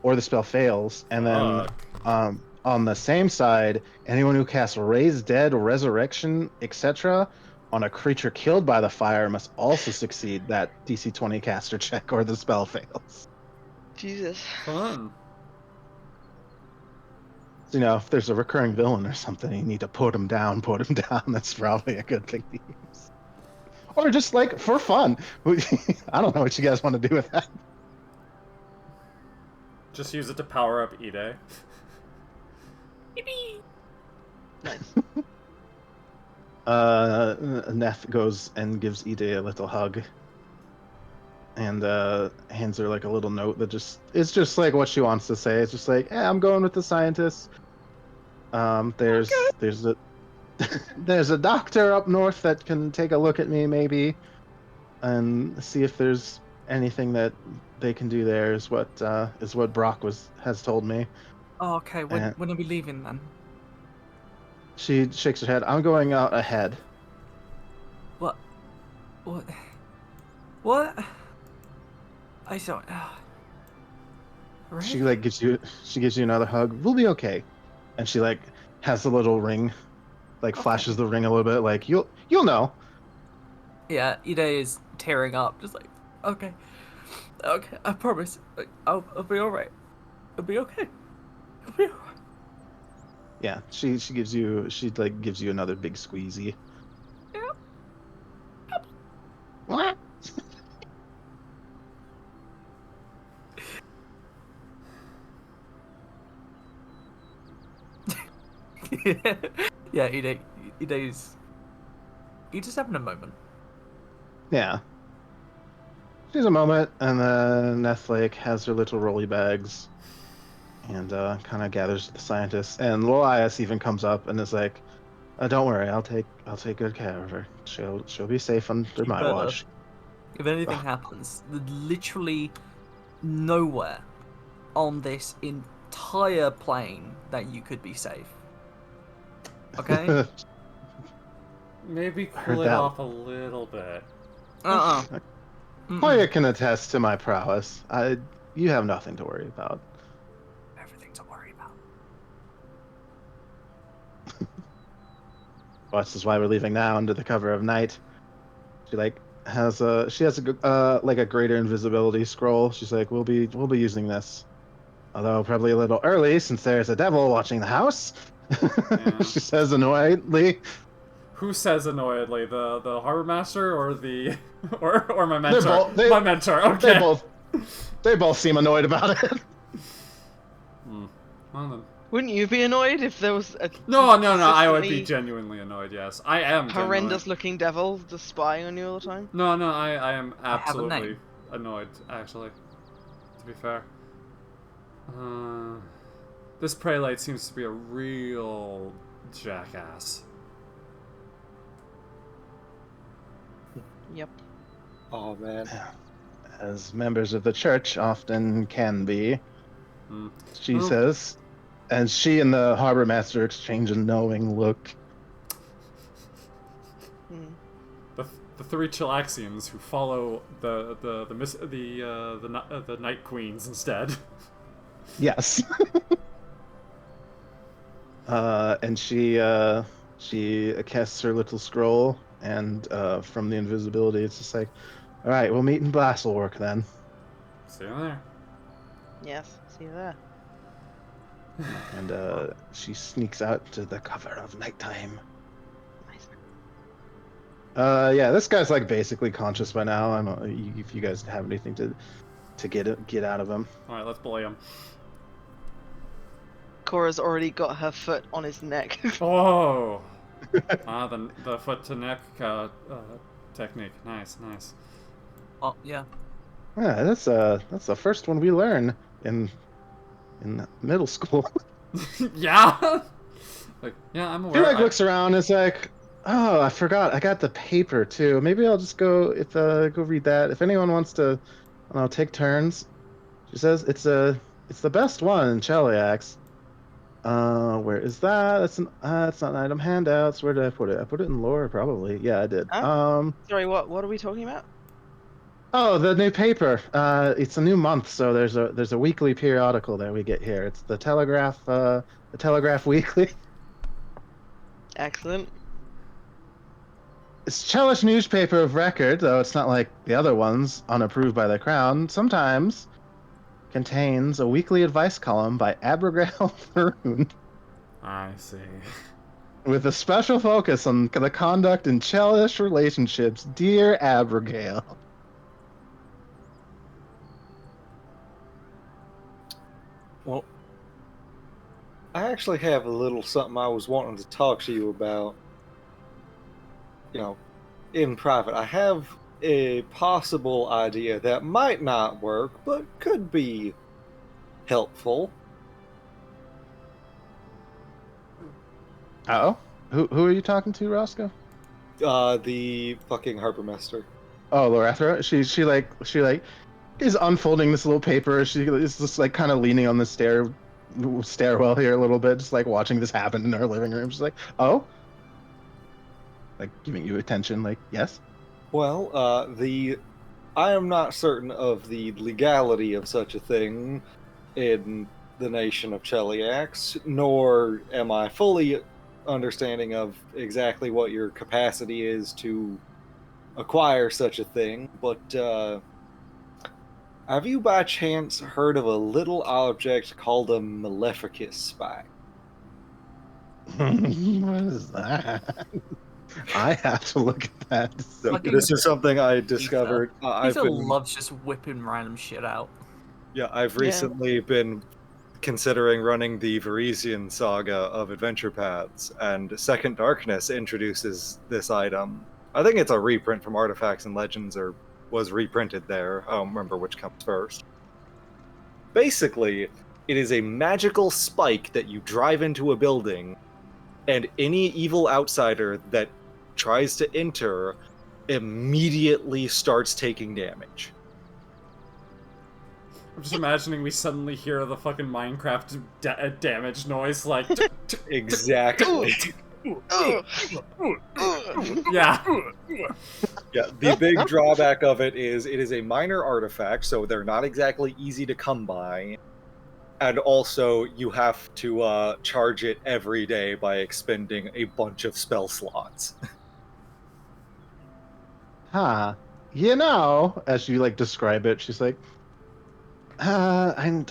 [SPEAKER 6] or the spell fails. And then on the same side, anyone who casts Raise Dead, Resurrection, etc. on a creature killed by the fire must also succeed that DC 20 caster check, or the spell fails.
[SPEAKER 5] Jesus.
[SPEAKER 1] Fun.
[SPEAKER 6] So, if there's a recurring villain or something, you need to put him down. That's probably a good thing to use. Or just like for fun. I don't know what you guys want to do with that.
[SPEAKER 1] Just use it to power up Ide.
[SPEAKER 5] Nice.
[SPEAKER 6] Neff goes and gives Ide a little hug. And hands her like a little note that it's just like what she wants to say. It's just like, I'm going with the scientists. There's a there's a doctor up north that can take a look at me maybe, and see if there's anything that they can do there. Is what Brock has told me.
[SPEAKER 3] Oh, okay. When
[SPEAKER 6] And-
[SPEAKER 3] are we leaving then?
[SPEAKER 6] She shakes her head. I'm going out ahead.
[SPEAKER 3] What? What? I don't. Really?
[SPEAKER 6] She like gives you another hug. We'll be okay. And she like has a little ring, like
[SPEAKER 3] Okay.
[SPEAKER 6] flashes the ring a little bit. Like you'll know.
[SPEAKER 3] Yeah, Ide is tearing up, just like, okay, I promise, I'll be all right. It'll be okay. It'll be all right.
[SPEAKER 6] Yeah, she gives you another big squeezy.
[SPEAKER 3] Yeah.
[SPEAKER 6] What?
[SPEAKER 3] Yeah, he's just having a moment.
[SPEAKER 6] Yeah. She's a moment, and then Nethlake has her little rolly bags and kind of gathers the scientists. And Lolias even comes up and is like, "Don't worry, I'll take good care of her. She'll be safe under
[SPEAKER 3] You
[SPEAKER 6] my
[SPEAKER 3] better.
[SPEAKER 6] watch."
[SPEAKER 3] If anything happens, literally nowhere on this entire plane that you could be safe. Okay?
[SPEAKER 1] Maybe
[SPEAKER 6] Heard
[SPEAKER 1] cool it
[SPEAKER 6] that.
[SPEAKER 1] off a little bit.
[SPEAKER 6] Hoya can attest to my prowess. You have nothing to worry about.
[SPEAKER 3] Everything to worry about.
[SPEAKER 6] Well, this is why we're leaving now under the cover of night. She has a greater invisibility scroll. She's like, we'll be using this, although probably a little early since there's a devil watching the house.
[SPEAKER 1] Yeah.
[SPEAKER 6] She says annoyedly.
[SPEAKER 1] Who says annoyedly, the harbor master or the or my mentor?
[SPEAKER 6] They
[SPEAKER 1] My mentor. Okay.
[SPEAKER 6] They both seem annoyed about it.
[SPEAKER 1] Well, then.
[SPEAKER 5] Wouldn't you be annoyed if there was a
[SPEAKER 1] No. I would be
[SPEAKER 5] consistently
[SPEAKER 1] genuinely annoyed. Yes, I am.
[SPEAKER 5] horrendous-looking devil just spying on you all the time?
[SPEAKER 1] No. I am
[SPEAKER 3] have a
[SPEAKER 1] absolutely
[SPEAKER 3] name.
[SPEAKER 1] annoyed. Actually, to be fair. This prelate seems to be a real jackass.
[SPEAKER 5] Yep.
[SPEAKER 4] Oh man.
[SPEAKER 6] As members of the church often can be, she
[SPEAKER 1] Well-
[SPEAKER 6] says, and she and the harbor master exchange a knowing look.
[SPEAKER 1] The three Chilaxians who follow the Night Queens instead.
[SPEAKER 6] Yes. And she casts her little scroll, and from the invisibility, it's just like, all right, we'll meet in Blasselwork then.
[SPEAKER 1] See you there.
[SPEAKER 5] Yes. See you there.
[SPEAKER 6] And she sneaks out to the cover of nighttime.
[SPEAKER 5] Nice.
[SPEAKER 6] Yeah, this guy's like basically conscious by now. If you guys have anything to get out of him.
[SPEAKER 1] All right, let's bully him.
[SPEAKER 5] Cora's already got her foot on his neck.
[SPEAKER 1] Oh. The foot to neck technique. Nice.
[SPEAKER 3] Oh, yeah.
[SPEAKER 6] Yeah, that's the first one we learn in middle school.
[SPEAKER 1] Yeah. Like, yeah, I'm
[SPEAKER 6] He
[SPEAKER 1] aware.
[SPEAKER 6] looks around and is like, oh, I forgot, I got the paper too. Maybe I'll just go read that. If anyone wants to, take turns. She says it's the best one in Cheliax. Where is that? It's not an item handouts. Where did I put it? I put it in lore probably. Yeah, I did.
[SPEAKER 5] Huh? Sorry, what are we talking about?
[SPEAKER 6] Oh, the new paper. It's a new month, so there's a weekly periodical that we get here. It's the Telegraph Weekly.
[SPEAKER 5] Excellent.
[SPEAKER 6] It's Chelish newspaper of record, though it's not like the other ones, unapproved by the crown. Sometimes contains a weekly advice column by Abigail Faroon,
[SPEAKER 1] I see.
[SPEAKER 6] with a special focus on the conduct in Chelish relationships. Dear Abigail.
[SPEAKER 4] Well, I actually have a little something I was wanting to talk to you about. In private. I have a possible idea that might not work, but could be helpful.
[SPEAKER 6] Oh, who are you talking to, Roscoe?
[SPEAKER 4] The fucking harbor master.
[SPEAKER 6] Oh, Lorathra. She is unfolding this little paper. She is just like kind of leaning on the stairwell here a little bit, just like watching this happen in her living room. She's like, oh, like giving you attention. Like, yes.
[SPEAKER 4] Well, I am not certain of the legality of such a thing in the nation of Cheliax, nor am I fully understanding of exactly what your capacity is to acquire such a thing, but have you by chance heard of a little object called a Maleficus spike?
[SPEAKER 6] What is that? I have to look at that. So
[SPEAKER 3] Fucking-
[SPEAKER 4] This is something I discovered. I've
[SPEAKER 3] Lisa
[SPEAKER 4] been,
[SPEAKER 3] loves just whipping random shit out.
[SPEAKER 4] I've recently been considering running the Varisian saga of Adventure Paths, and Second Darkness introduces this item. I think it's a reprint from Artifacts and Legends, or was reprinted there. I don't remember which comes first. Basically, it is a magical spike that you drive into a building, and any evil outsider that tries to enter immediately starts taking damage.
[SPEAKER 1] I'm just imagining we suddenly hear the fucking Minecraft damage noise, like...
[SPEAKER 4] Exactly.
[SPEAKER 1] Yeah.
[SPEAKER 4] Yeah, the big drawback of it is a minor artifact, so they're not exactly easy to come by. And also, you have to charge it every day by expending a bunch of spell slots.
[SPEAKER 6] Huh. You know, as you like describe it, she's like, and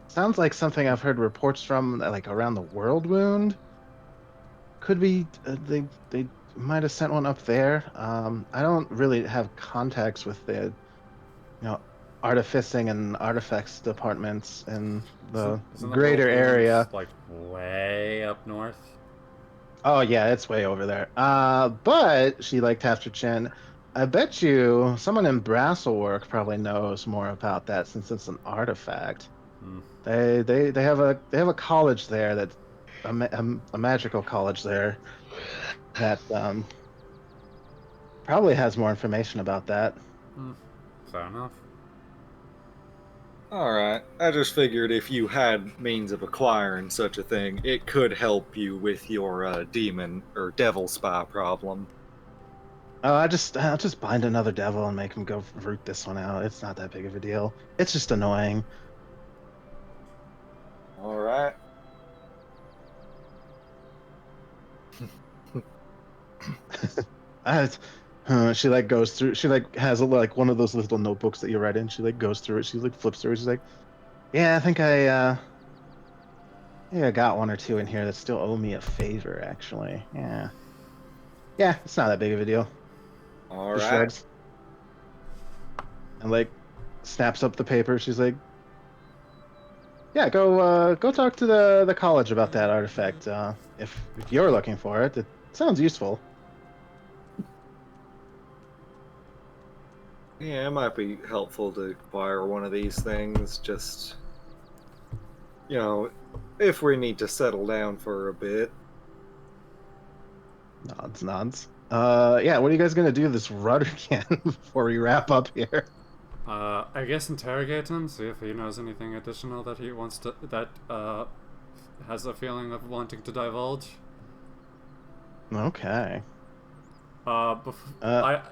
[SPEAKER 6] sounds like something I've heard reports from, like around the World Wound. Could be they might have sent one up there. I don't really have contacts with the, artificing and artifacts departments in the
[SPEAKER 1] Isn't the
[SPEAKER 6] greater
[SPEAKER 1] World Wound,
[SPEAKER 6] area.
[SPEAKER 1] like, way up north?
[SPEAKER 6] Oh yeah, it's way over there. But she like tapped her chin. I bet you someone in Brasselwork probably knows more about that since it's an artifact.
[SPEAKER 1] Hmm.
[SPEAKER 6] They have a college there that's a magical college there that probably has more information about that.
[SPEAKER 1] Fair enough.
[SPEAKER 4] Alright, I just figured if you had means of acquiring such a thing, it could help you with your demon or devil spy problem.
[SPEAKER 6] Oh, I'll just bind another devil and make him go root this one out. It's not that big of a deal. It's just annoying.
[SPEAKER 4] Alright.
[SPEAKER 6] She like goes through. She like has like one of those little notebooks that you write in. She like goes through it. She like flips through it. She's like, "Yeah, I think I got one or two in here that still owe me a favor. Actually, yeah, it's not that big of a deal." Just
[SPEAKER 4] Alright.
[SPEAKER 6] shrugs. And like snaps up the paper. She's like, "Yeah, go talk to the college about that artifact. If you're looking for it, it sounds useful."
[SPEAKER 4] Yeah, it might be helpful to acquire one of these things, just, if we need to settle down for a bit.
[SPEAKER 6] Nods. Yeah, what are you guys gonna do this rudder can before we wrap up here?
[SPEAKER 1] I guess interrogate him, see if he knows anything additional that he wants to, has a feeling of wanting to divulge.
[SPEAKER 6] Okay.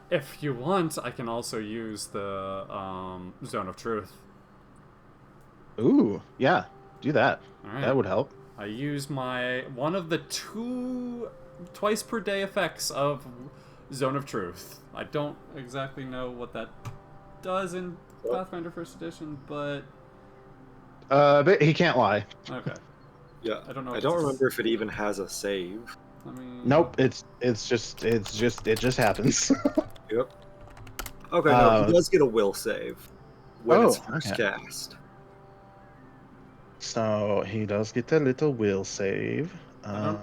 [SPEAKER 1] If you want, I can also use the Zone of Truth.
[SPEAKER 6] Ooh, yeah, do that.
[SPEAKER 1] All right.
[SPEAKER 6] That would help.
[SPEAKER 1] I use one of the twice per day effects of Zone of Truth. I don't exactly know what that does in Pathfinder First Edition, but
[SPEAKER 6] But he can't lie.
[SPEAKER 1] okay.
[SPEAKER 4] Yeah,
[SPEAKER 1] I don't know.
[SPEAKER 4] I don't remember if it even has a save.
[SPEAKER 1] I mean,
[SPEAKER 6] Nope, it just happens.
[SPEAKER 4] Yep. Okay, no, he does get a will save when it's first
[SPEAKER 6] okay.
[SPEAKER 4] cast.
[SPEAKER 6] So he does get a little will save.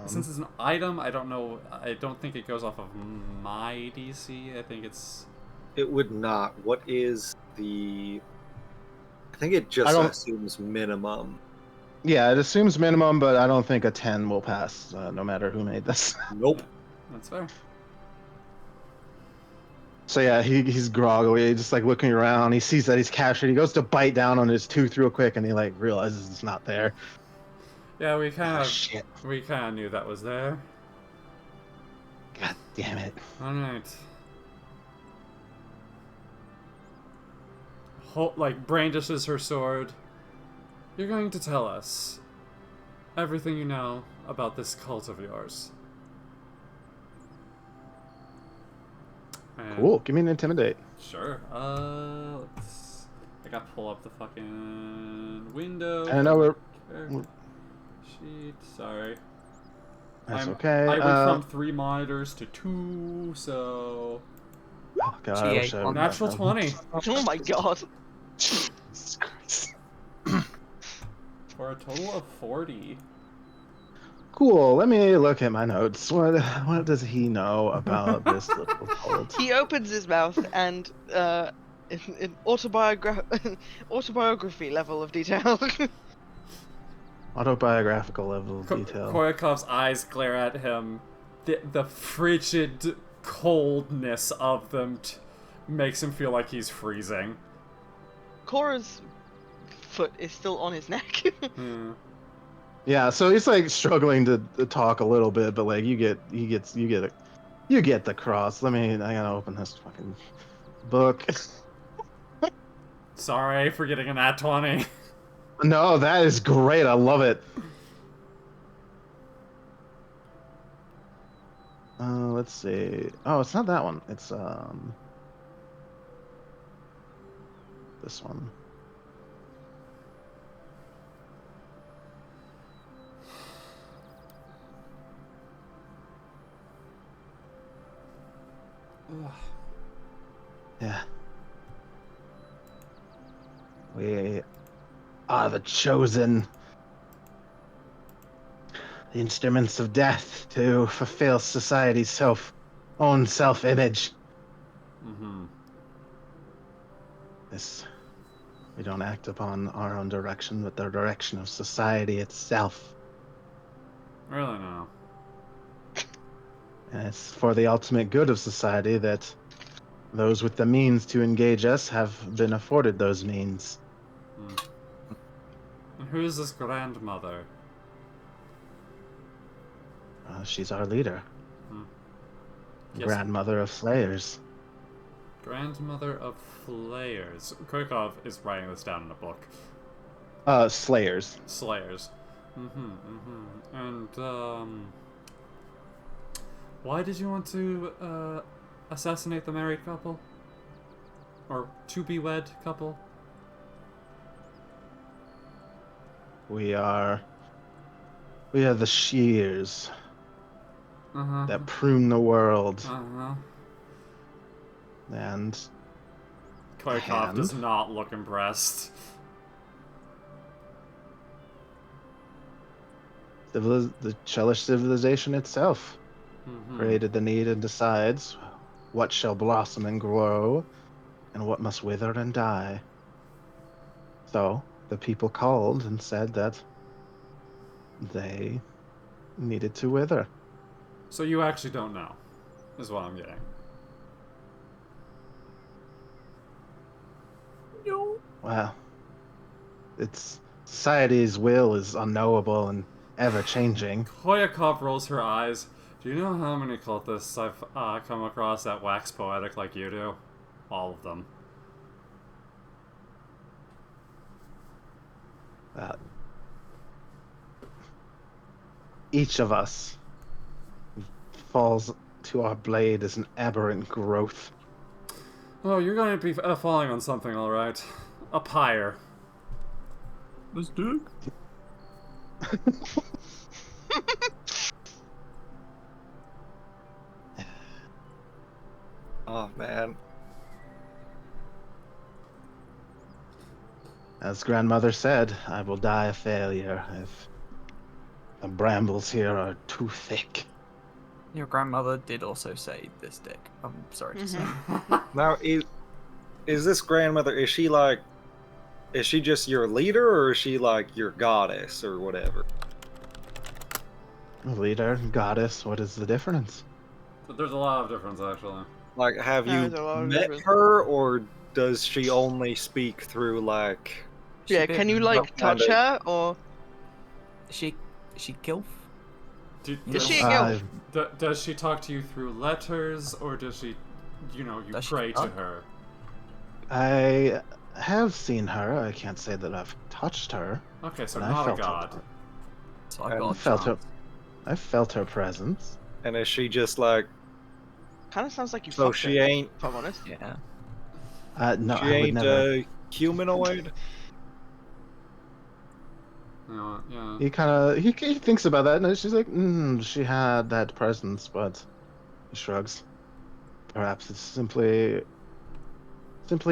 [SPEAKER 1] Since it's an item, I don't know. I don't think it goes off of my DC. I think it's.
[SPEAKER 4] It would not. What is the? I think it just assumes minimum.
[SPEAKER 6] Yeah, it assumes minimum, but I don't think a 10 will pass, no matter who made this.
[SPEAKER 4] Nope.
[SPEAKER 1] That's fair.
[SPEAKER 6] So yeah, he's groggily, just like looking around. He sees that he's captured. He goes to bite down on his tooth real quick, and he like realizes it's not there.
[SPEAKER 1] Yeah, we kind
[SPEAKER 6] Shit.
[SPEAKER 1] of knew that was there.
[SPEAKER 6] God damn it.
[SPEAKER 1] All right. Brandishes her sword. You're going to tell us everything you know about this cult of yours. And
[SPEAKER 6] Cool. Give me an intimidate.
[SPEAKER 1] Sure. I gotta pull up the fucking window.
[SPEAKER 6] I know we're.
[SPEAKER 1] Sheet. Sorry.
[SPEAKER 6] That's okay.
[SPEAKER 1] I went from 3 monitors to 2, so.
[SPEAKER 6] Oh God, I wish I
[SPEAKER 1] Natural 20.
[SPEAKER 5] Oh my god.
[SPEAKER 6] Jesus Christ.
[SPEAKER 1] for a total of 40.
[SPEAKER 6] Cool. Let me look at my notes. What does he know about this little cult?
[SPEAKER 5] He opens his mouth and in autobiography level of detail.
[SPEAKER 6] Autobiographical level of detail.
[SPEAKER 1] Koyakov's eyes glare at him. The frigid coldness of them makes him feel like he's freezing.
[SPEAKER 5] Cora's foot is still on his neck.
[SPEAKER 6] Yeah, so he's like struggling to talk a little bit, but like you get the cross. I gotta open this fucking book.
[SPEAKER 1] Sorry for getting an nat 20.
[SPEAKER 6] No, that is great. I love it. Let's see. Oh, it's not that one. It's this one. Yeah. We are the chosen, the instruments of death to fulfill society's own self-image. We don't act upon our own direction, but the direction of society itself.
[SPEAKER 1] Really no.
[SPEAKER 6] And it's for the ultimate good of society that those with the means to engage us have been afforded those means.
[SPEAKER 1] And who is this grandmother?
[SPEAKER 6] She's our leader.
[SPEAKER 1] Yes.
[SPEAKER 6] Grandmother of Slayers.
[SPEAKER 1] Grandmother of Flayers. Koykov is writing this down in a book.
[SPEAKER 6] Slayers.
[SPEAKER 1] Slayers. And, why did you want to, assassinate the married couple? Or to-be-wed couple?
[SPEAKER 6] We are the shears that prune the world. And
[SPEAKER 1] Koykov does not look impressed.
[SPEAKER 6] The Chelish civilization itself created the need and decides what shall blossom and grow and what must wither and die. So the people called and said that they needed to wither.
[SPEAKER 1] So you actually don't know, is what I'm getting.
[SPEAKER 3] No.
[SPEAKER 6] Well, it's society's will is unknowable and ever-changing.
[SPEAKER 1] Koyakov rolls her eyes. Do you know how many cultists I've come across that wax poetic like you do? All of them.
[SPEAKER 6] Each of us falls to our blade as an aberrant growth.
[SPEAKER 1] Oh, you're going to be falling on something, alright. A pyre.
[SPEAKER 3] This dude?
[SPEAKER 4] Oh man.
[SPEAKER 6] As grandmother said, I will die a failure if the brambles here are too thick.
[SPEAKER 3] Your grandmother did also say this dick. I'm sorry to say.
[SPEAKER 4] Now, is this grandmother, is she just your leader, or is she like your goddess or whatever?
[SPEAKER 6] Leader, goddess, what is the difference?
[SPEAKER 1] There's a lot of difference, actually.
[SPEAKER 4] Like, have you
[SPEAKER 5] There's a lot of
[SPEAKER 4] met
[SPEAKER 5] difference.
[SPEAKER 4] her, or does she only speak through, like...
[SPEAKER 5] Yeah, can you like touch her or
[SPEAKER 3] Is she gilf?
[SPEAKER 5] is she a girl?
[SPEAKER 1] Does she talk to you through letters, or does she, you
[SPEAKER 3] Does she
[SPEAKER 1] pray to
[SPEAKER 3] talk?
[SPEAKER 1] her?
[SPEAKER 6] I have seen her. I can't say that I've touched her.
[SPEAKER 1] Okay, so
[SPEAKER 6] but
[SPEAKER 1] not a
[SPEAKER 6] felt
[SPEAKER 1] god.
[SPEAKER 6] Her.
[SPEAKER 3] So I
[SPEAKER 4] And
[SPEAKER 3] got
[SPEAKER 6] felt her.
[SPEAKER 3] chance.
[SPEAKER 6] I felt her presence.
[SPEAKER 4] And is she just like...
[SPEAKER 5] Kind of sounds like you
[SPEAKER 4] So
[SPEAKER 5] fucked
[SPEAKER 4] she
[SPEAKER 5] her,
[SPEAKER 4] ain't...
[SPEAKER 5] if I'm honest.
[SPEAKER 3] Yeah.
[SPEAKER 6] No,
[SPEAKER 4] She
[SPEAKER 6] I would
[SPEAKER 4] ain't
[SPEAKER 6] never.
[SPEAKER 4] humanoid?
[SPEAKER 1] You know, yeah.
[SPEAKER 6] He kind of he thinks about that, and she's like, she had that presence, but he shrugs. Perhaps it's simply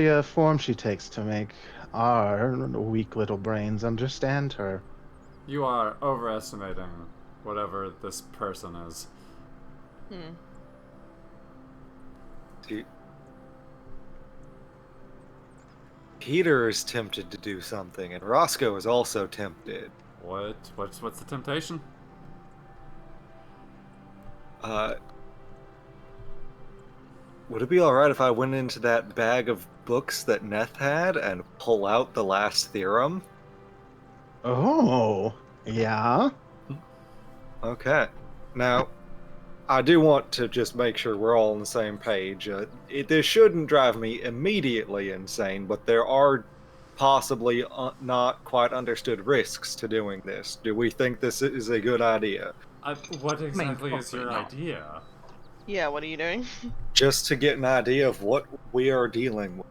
[SPEAKER 6] a form she takes to make our weak little brains understand her.
[SPEAKER 1] You are overestimating whatever this person is.
[SPEAKER 4] See, Peter is tempted to do something, and Roscoe is also tempted.
[SPEAKER 1] What's the temptation?
[SPEAKER 4] Would it be alright if I went into that bag of books that Neth had and pull out the last theorem?
[SPEAKER 6] Oh, yeah.
[SPEAKER 4] Okay. Now, I do want to just make sure we're all on the same page. This shouldn't drive me immediately insane, but there are possibly not quite understood risks to doing this. Do we think this is a good idea?
[SPEAKER 1] What exactly is
[SPEAKER 3] probably
[SPEAKER 1] your
[SPEAKER 3] not.
[SPEAKER 1] idea?
[SPEAKER 5] Yeah, what are you doing?
[SPEAKER 4] Just to get an idea of what we are dealing with.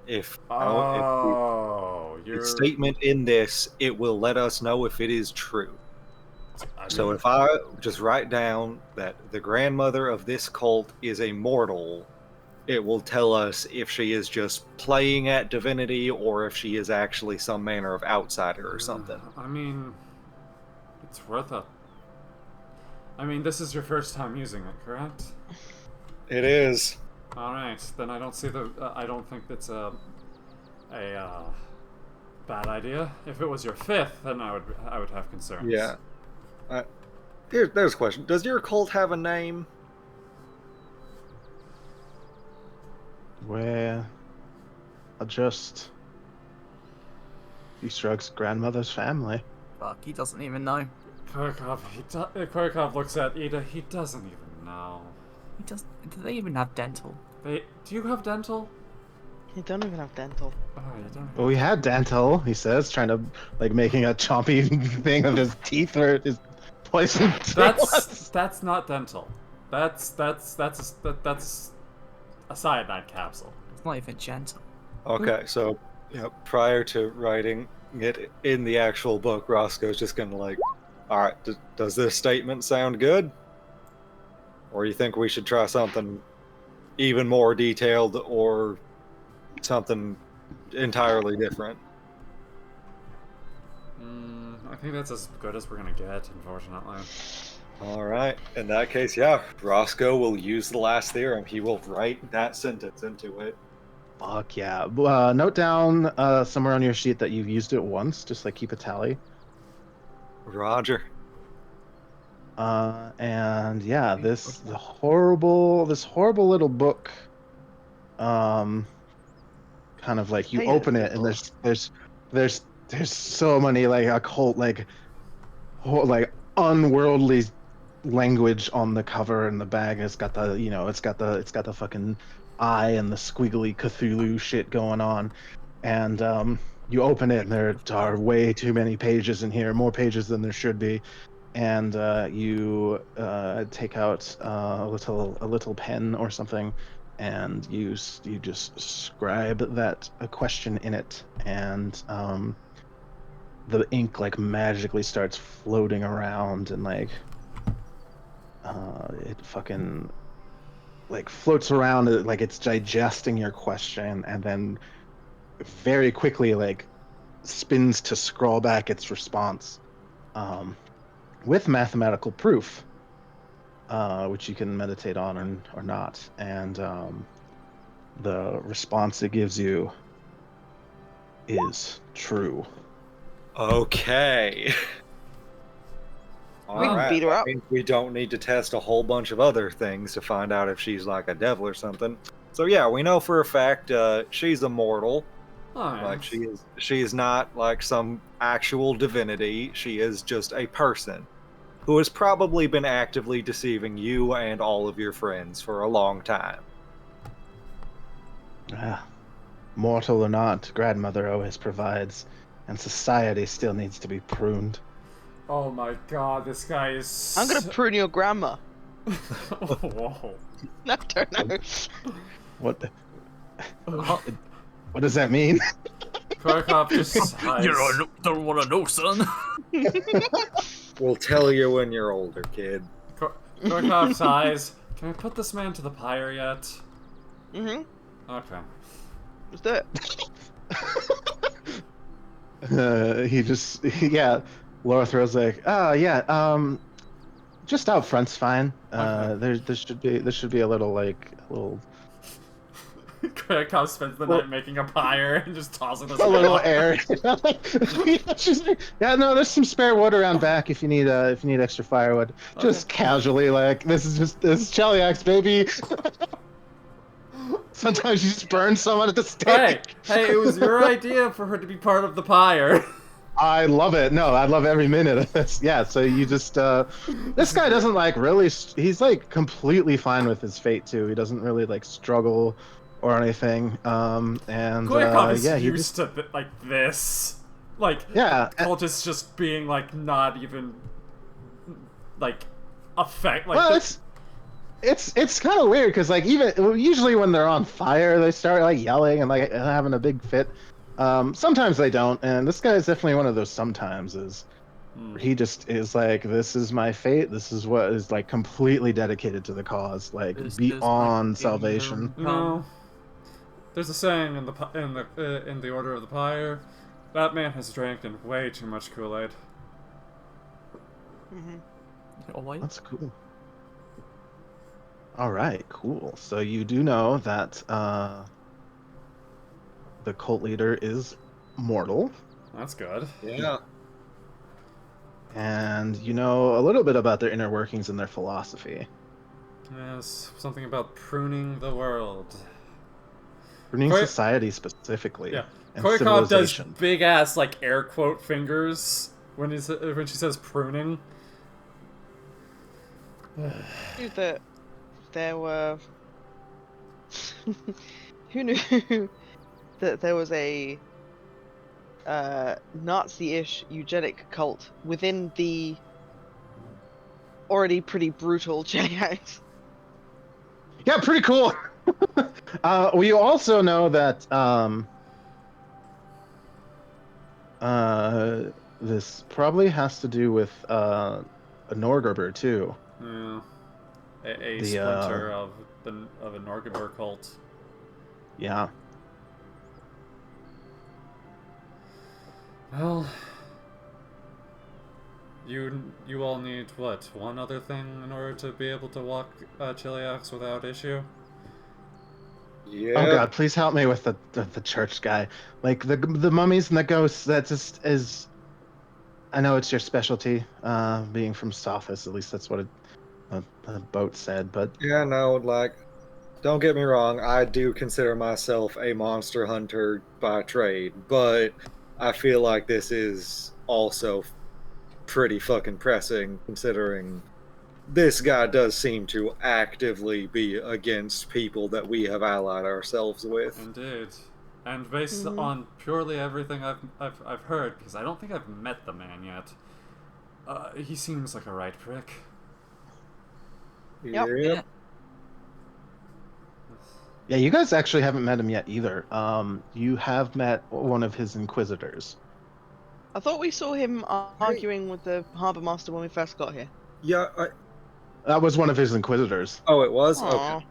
[SPEAKER 4] If
[SPEAKER 1] Oh,
[SPEAKER 4] the
[SPEAKER 1] you're...
[SPEAKER 4] statement in this, it will let us know if it is true. So if I just write down that the grandmother of this cult is a mortal, it will tell us if she is just playing at divinity or if she is actually some manner of outsider or something.
[SPEAKER 1] I mean, it's worth it. I mean, this is your first time using it, correct?
[SPEAKER 4] It is.
[SPEAKER 1] All right, then I don't see the. I don't think that's a bad idea. If it was your fifth, then I would have concerns.
[SPEAKER 4] Yeah. There's a question. Does your cult have a name?
[SPEAKER 6] Well, he shrugs grandmother's family.
[SPEAKER 3] Fuck, he doesn't even know.
[SPEAKER 1] Korikov looks at Ida. He doesn't even know.
[SPEAKER 3] He does. Do they even have dental?
[SPEAKER 1] Do you have dental?
[SPEAKER 5] You don't even have dental.
[SPEAKER 1] Oh, you don't.
[SPEAKER 6] Well, we had dental, he says, trying to making a chompy thing of his teeth where his poison.
[SPEAKER 1] That's not dental. That's a cyanide capsule.
[SPEAKER 3] It's not even gentle.
[SPEAKER 4] Okay, so prior to writing it in the actual book, Roscoe's just gonna all right, does this statement sound good? Or you think we should try something even more detailed or something entirely different?
[SPEAKER 1] I think that's as good as we're gonna get, unfortunately.
[SPEAKER 4] All right, in that case, yeah, Roscoe will use the last theorem. He will write that sentence into it.
[SPEAKER 6] Fuck yeah. Note down somewhere on your sheet that you've used it once, just keep a tally.
[SPEAKER 4] Roger.
[SPEAKER 6] And yeah, this horrible little book, kind of you open it and there's so many occult unworldly language on the cover and the bag. It's got the it's got the fucking eye and the squiggly Cthulhu shit going on, and you open it and there are way too many pages in here, more pages than there should be. And you take out a little pen or something, and you just scribe a question in it, and the ink magically starts floating around, and it fucking floats around it's digesting your question, and then very quickly spins to scroll back its response. With mathematical proof, which you can meditate on or not, and the response it gives you is true.
[SPEAKER 4] Okay.
[SPEAKER 5] We can beat her up.
[SPEAKER 4] I mean, we don't need to test a whole bunch of other things to find out if she's a devil or something. So yeah, we know for a fact she's immortal.
[SPEAKER 1] Oh,
[SPEAKER 4] She is not some actual divinity. She is just a person who has probably been actively deceiving you and all of your friends for a long time.
[SPEAKER 6] Mortal or not, grandmother always provides, and society still needs to be pruned.
[SPEAKER 1] Oh my god, this guy is...
[SPEAKER 5] I'm gonna prune your grandma.
[SPEAKER 1] Whoa.
[SPEAKER 5] I don't know.
[SPEAKER 6] What does that mean?
[SPEAKER 1] Korikov just sighs.
[SPEAKER 3] You don't want to know, son.
[SPEAKER 4] We'll tell you when you're older, kid.
[SPEAKER 1] Korikov sighs. Can we put this man to the pyre yet?
[SPEAKER 5] Mm-hmm.
[SPEAKER 1] Okay.
[SPEAKER 5] Let's do it.
[SPEAKER 6] Yeah. Lothrow's like, oh yeah, just out front's fine.
[SPEAKER 1] Okay.
[SPEAKER 6] There should be a little
[SPEAKER 1] Krakow spends the
[SPEAKER 6] Well-
[SPEAKER 1] night making a pyre and just tossing us
[SPEAKER 6] a
[SPEAKER 1] in the
[SPEAKER 6] little
[SPEAKER 1] water.
[SPEAKER 6] air. She's like, yeah, no, there's some spare wood around back if you need extra firewood. Just casually, like, this is Cheliax, baby. Sometimes you just burn someone at the stake.
[SPEAKER 1] Hey, it was your idea for her to be part of the pyre.
[SPEAKER 6] I love it. No, I love every minute of this. Yeah, so you just this guy doesn't like really he's like completely fine with his fate too. He doesn't really like struggle or anything. And
[SPEAKER 1] Goyakov is
[SPEAKER 6] yeah, he
[SPEAKER 1] used
[SPEAKER 6] just
[SPEAKER 1] to like this. Like,
[SPEAKER 6] yeah,
[SPEAKER 1] cultists just being like not even like affect like
[SPEAKER 6] well, it's kind of weird because like even usually when they're on fire, they start like yelling and like having a big fit. Sometimes they don't, and this guy is definitely one of those sometimes. He just is like, this is my fate. This is what is like completely dedicated to the cause, like
[SPEAKER 3] This is
[SPEAKER 6] beyond
[SPEAKER 3] my
[SPEAKER 6] salvation.
[SPEAKER 3] kingdom.
[SPEAKER 1] No. There's a saying in the Order of the Pyre, that man has drank in way too much Kool-Aid.
[SPEAKER 3] Oh, wait.
[SPEAKER 6] That's cool. All right, cool. So you do know that the cult leader is mortal,
[SPEAKER 1] That's good.
[SPEAKER 4] Yeah.
[SPEAKER 6] and you know a little bit about their inner workings and their philosophy.
[SPEAKER 1] Yes, something about pruning the world.
[SPEAKER 6] Pruning
[SPEAKER 1] Koy-
[SPEAKER 6] society specifically.
[SPEAKER 1] Yeah,
[SPEAKER 6] And
[SPEAKER 1] Koyakov does
[SPEAKER 6] civilization.
[SPEAKER 1] big ass like air quote fingers when she says pruning.
[SPEAKER 5] Knew that there were. Who knew that there was a Nazi-ish eugenic cult within the already pretty brutal Cheliax?
[SPEAKER 6] Yeah, pretty cool. We also know that this probably has to do with a Norgerber too.
[SPEAKER 1] Yeah, a
[SPEAKER 6] The,
[SPEAKER 1] splinter of a Norgaber cult.
[SPEAKER 6] Yeah.
[SPEAKER 1] Well, you all need what, one other thing in order to be able to walk Chiliax without issue?
[SPEAKER 4] Yeah.
[SPEAKER 6] Oh God, please help me with the church guy. Like the mummies and the ghosts. That just is. I know it's your specialty, being from Sophis. At least that's what a boat said. But
[SPEAKER 4] Yeah, no, like, don't get me wrong, I do consider myself a monster hunter by trade, but I feel like this is also pretty fucking pressing, considering this guy does seem to actively be against people that we have allied ourselves with.
[SPEAKER 1] Indeed. And based on purely everything I've heard, because I don't think I've met the man yet, he seems like a right prick.
[SPEAKER 5] Yep.
[SPEAKER 4] Yep.
[SPEAKER 6] yeah, you guys actually haven't met him yet either. You have met one of his inquisitors.
[SPEAKER 5] I thought we saw him arguing with the harbour master when we first got here.
[SPEAKER 4] Yeah,
[SPEAKER 6] That was one of his inquisitors.
[SPEAKER 4] oh, it was?
[SPEAKER 5] Aw.
[SPEAKER 4] Okay.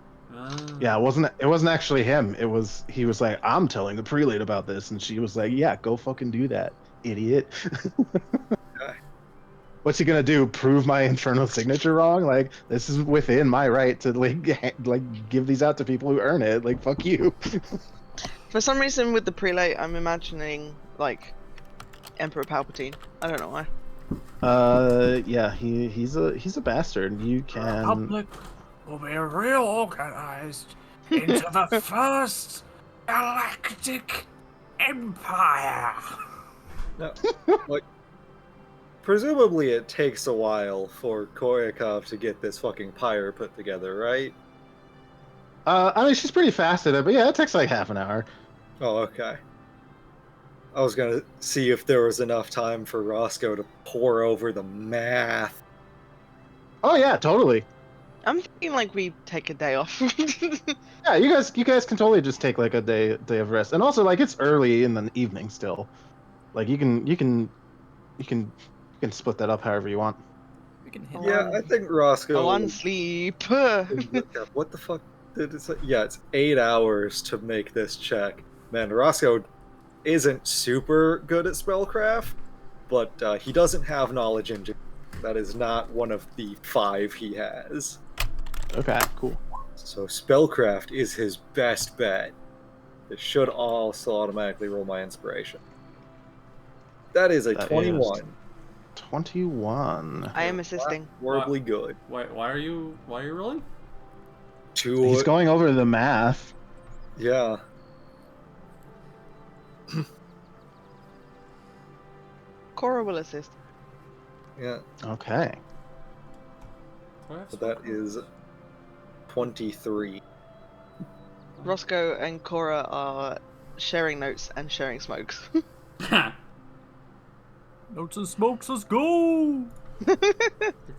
[SPEAKER 6] Yeah, it wasn't actually him. He was like, I'm telling the prelate about this, and she was like, yeah, go fucking do that, idiot. What's he gonna do? Prove my infernal signature wrong? Like, this is within my right to like give these out to people who earn it. Like, fuck you.
[SPEAKER 5] For some reason, with the prelate, I'm imagining like Emperor Palpatine. I don't know why.
[SPEAKER 6] Yeah, he's a bastard. You can.
[SPEAKER 7] Republic will be reorganized into the first galactic empire.
[SPEAKER 4] No, like, presumably it takes a while for Koryakov to get this fucking pyre put together, right?
[SPEAKER 6] I mean, she's pretty fast at it, but yeah, it takes like half an hour.
[SPEAKER 4] Oh, okay. I was gonna see if there was enough time for Roscoe to pour over the math.
[SPEAKER 6] Oh yeah, totally.
[SPEAKER 5] I'm thinking like we take a day off.
[SPEAKER 6] Yeah, you guys can totally just take like a day of rest, and also like it's early in the evening still. Like you can split that up however you want.
[SPEAKER 3] We can hit
[SPEAKER 4] Yeah, I think Roscoe.
[SPEAKER 5] Go on, sleep.
[SPEAKER 4] What the fuck did it say? Yeah, it's 8 hours to make this check. Man, Roscoe isn't super good at spellcraft, but he doesn't have knowledge engineering. That is not one of the 5 he has.
[SPEAKER 6] Okay, cool.
[SPEAKER 4] So spellcraft is his best bet. It should also automatically roll my inspiration. That is a
[SPEAKER 6] That
[SPEAKER 4] 21.
[SPEAKER 6] is 21.
[SPEAKER 5] I am assisting.
[SPEAKER 4] Horribly good.
[SPEAKER 1] Wait, why are you rolling?
[SPEAKER 6] He's going over the math.
[SPEAKER 4] Yeah.
[SPEAKER 5] Cora will assist.
[SPEAKER 4] Yeah.
[SPEAKER 6] Okay.
[SPEAKER 1] Do I have
[SPEAKER 4] So that is 23.
[SPEAKER 5] Roscoe and Cora are sharing notes and sharing smokes.
[SPEAKER 3] Notes and smokes, let's go!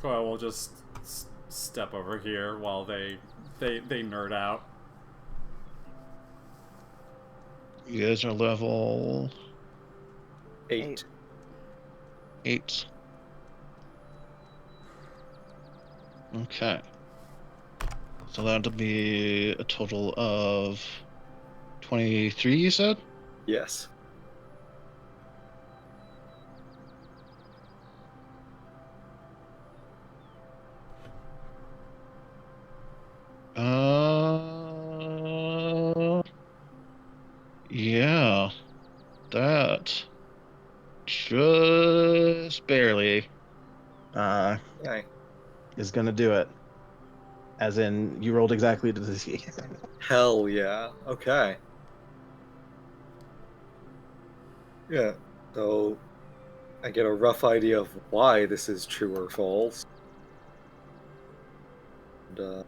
[SPEAKER 1] Coil will just step over here while they nerd out.
[SPEAKER 8] You guys are level
[SPEAKER 4] 8.
[SPEAKER 8] 8. Okay. So that'll be a total of 23, you said?
[SPEAKER 4] Yes.
[SPEAKER 8] Yeah. That just barely
[SPEAKER 4] Okay.
[SPEAKER 6] is gonna do it. As in, you rolled exactly to the C.
[SPEAKER 4] Hell yeah. Okay. Yeah. So I get a rough idea of why this is true or false. And,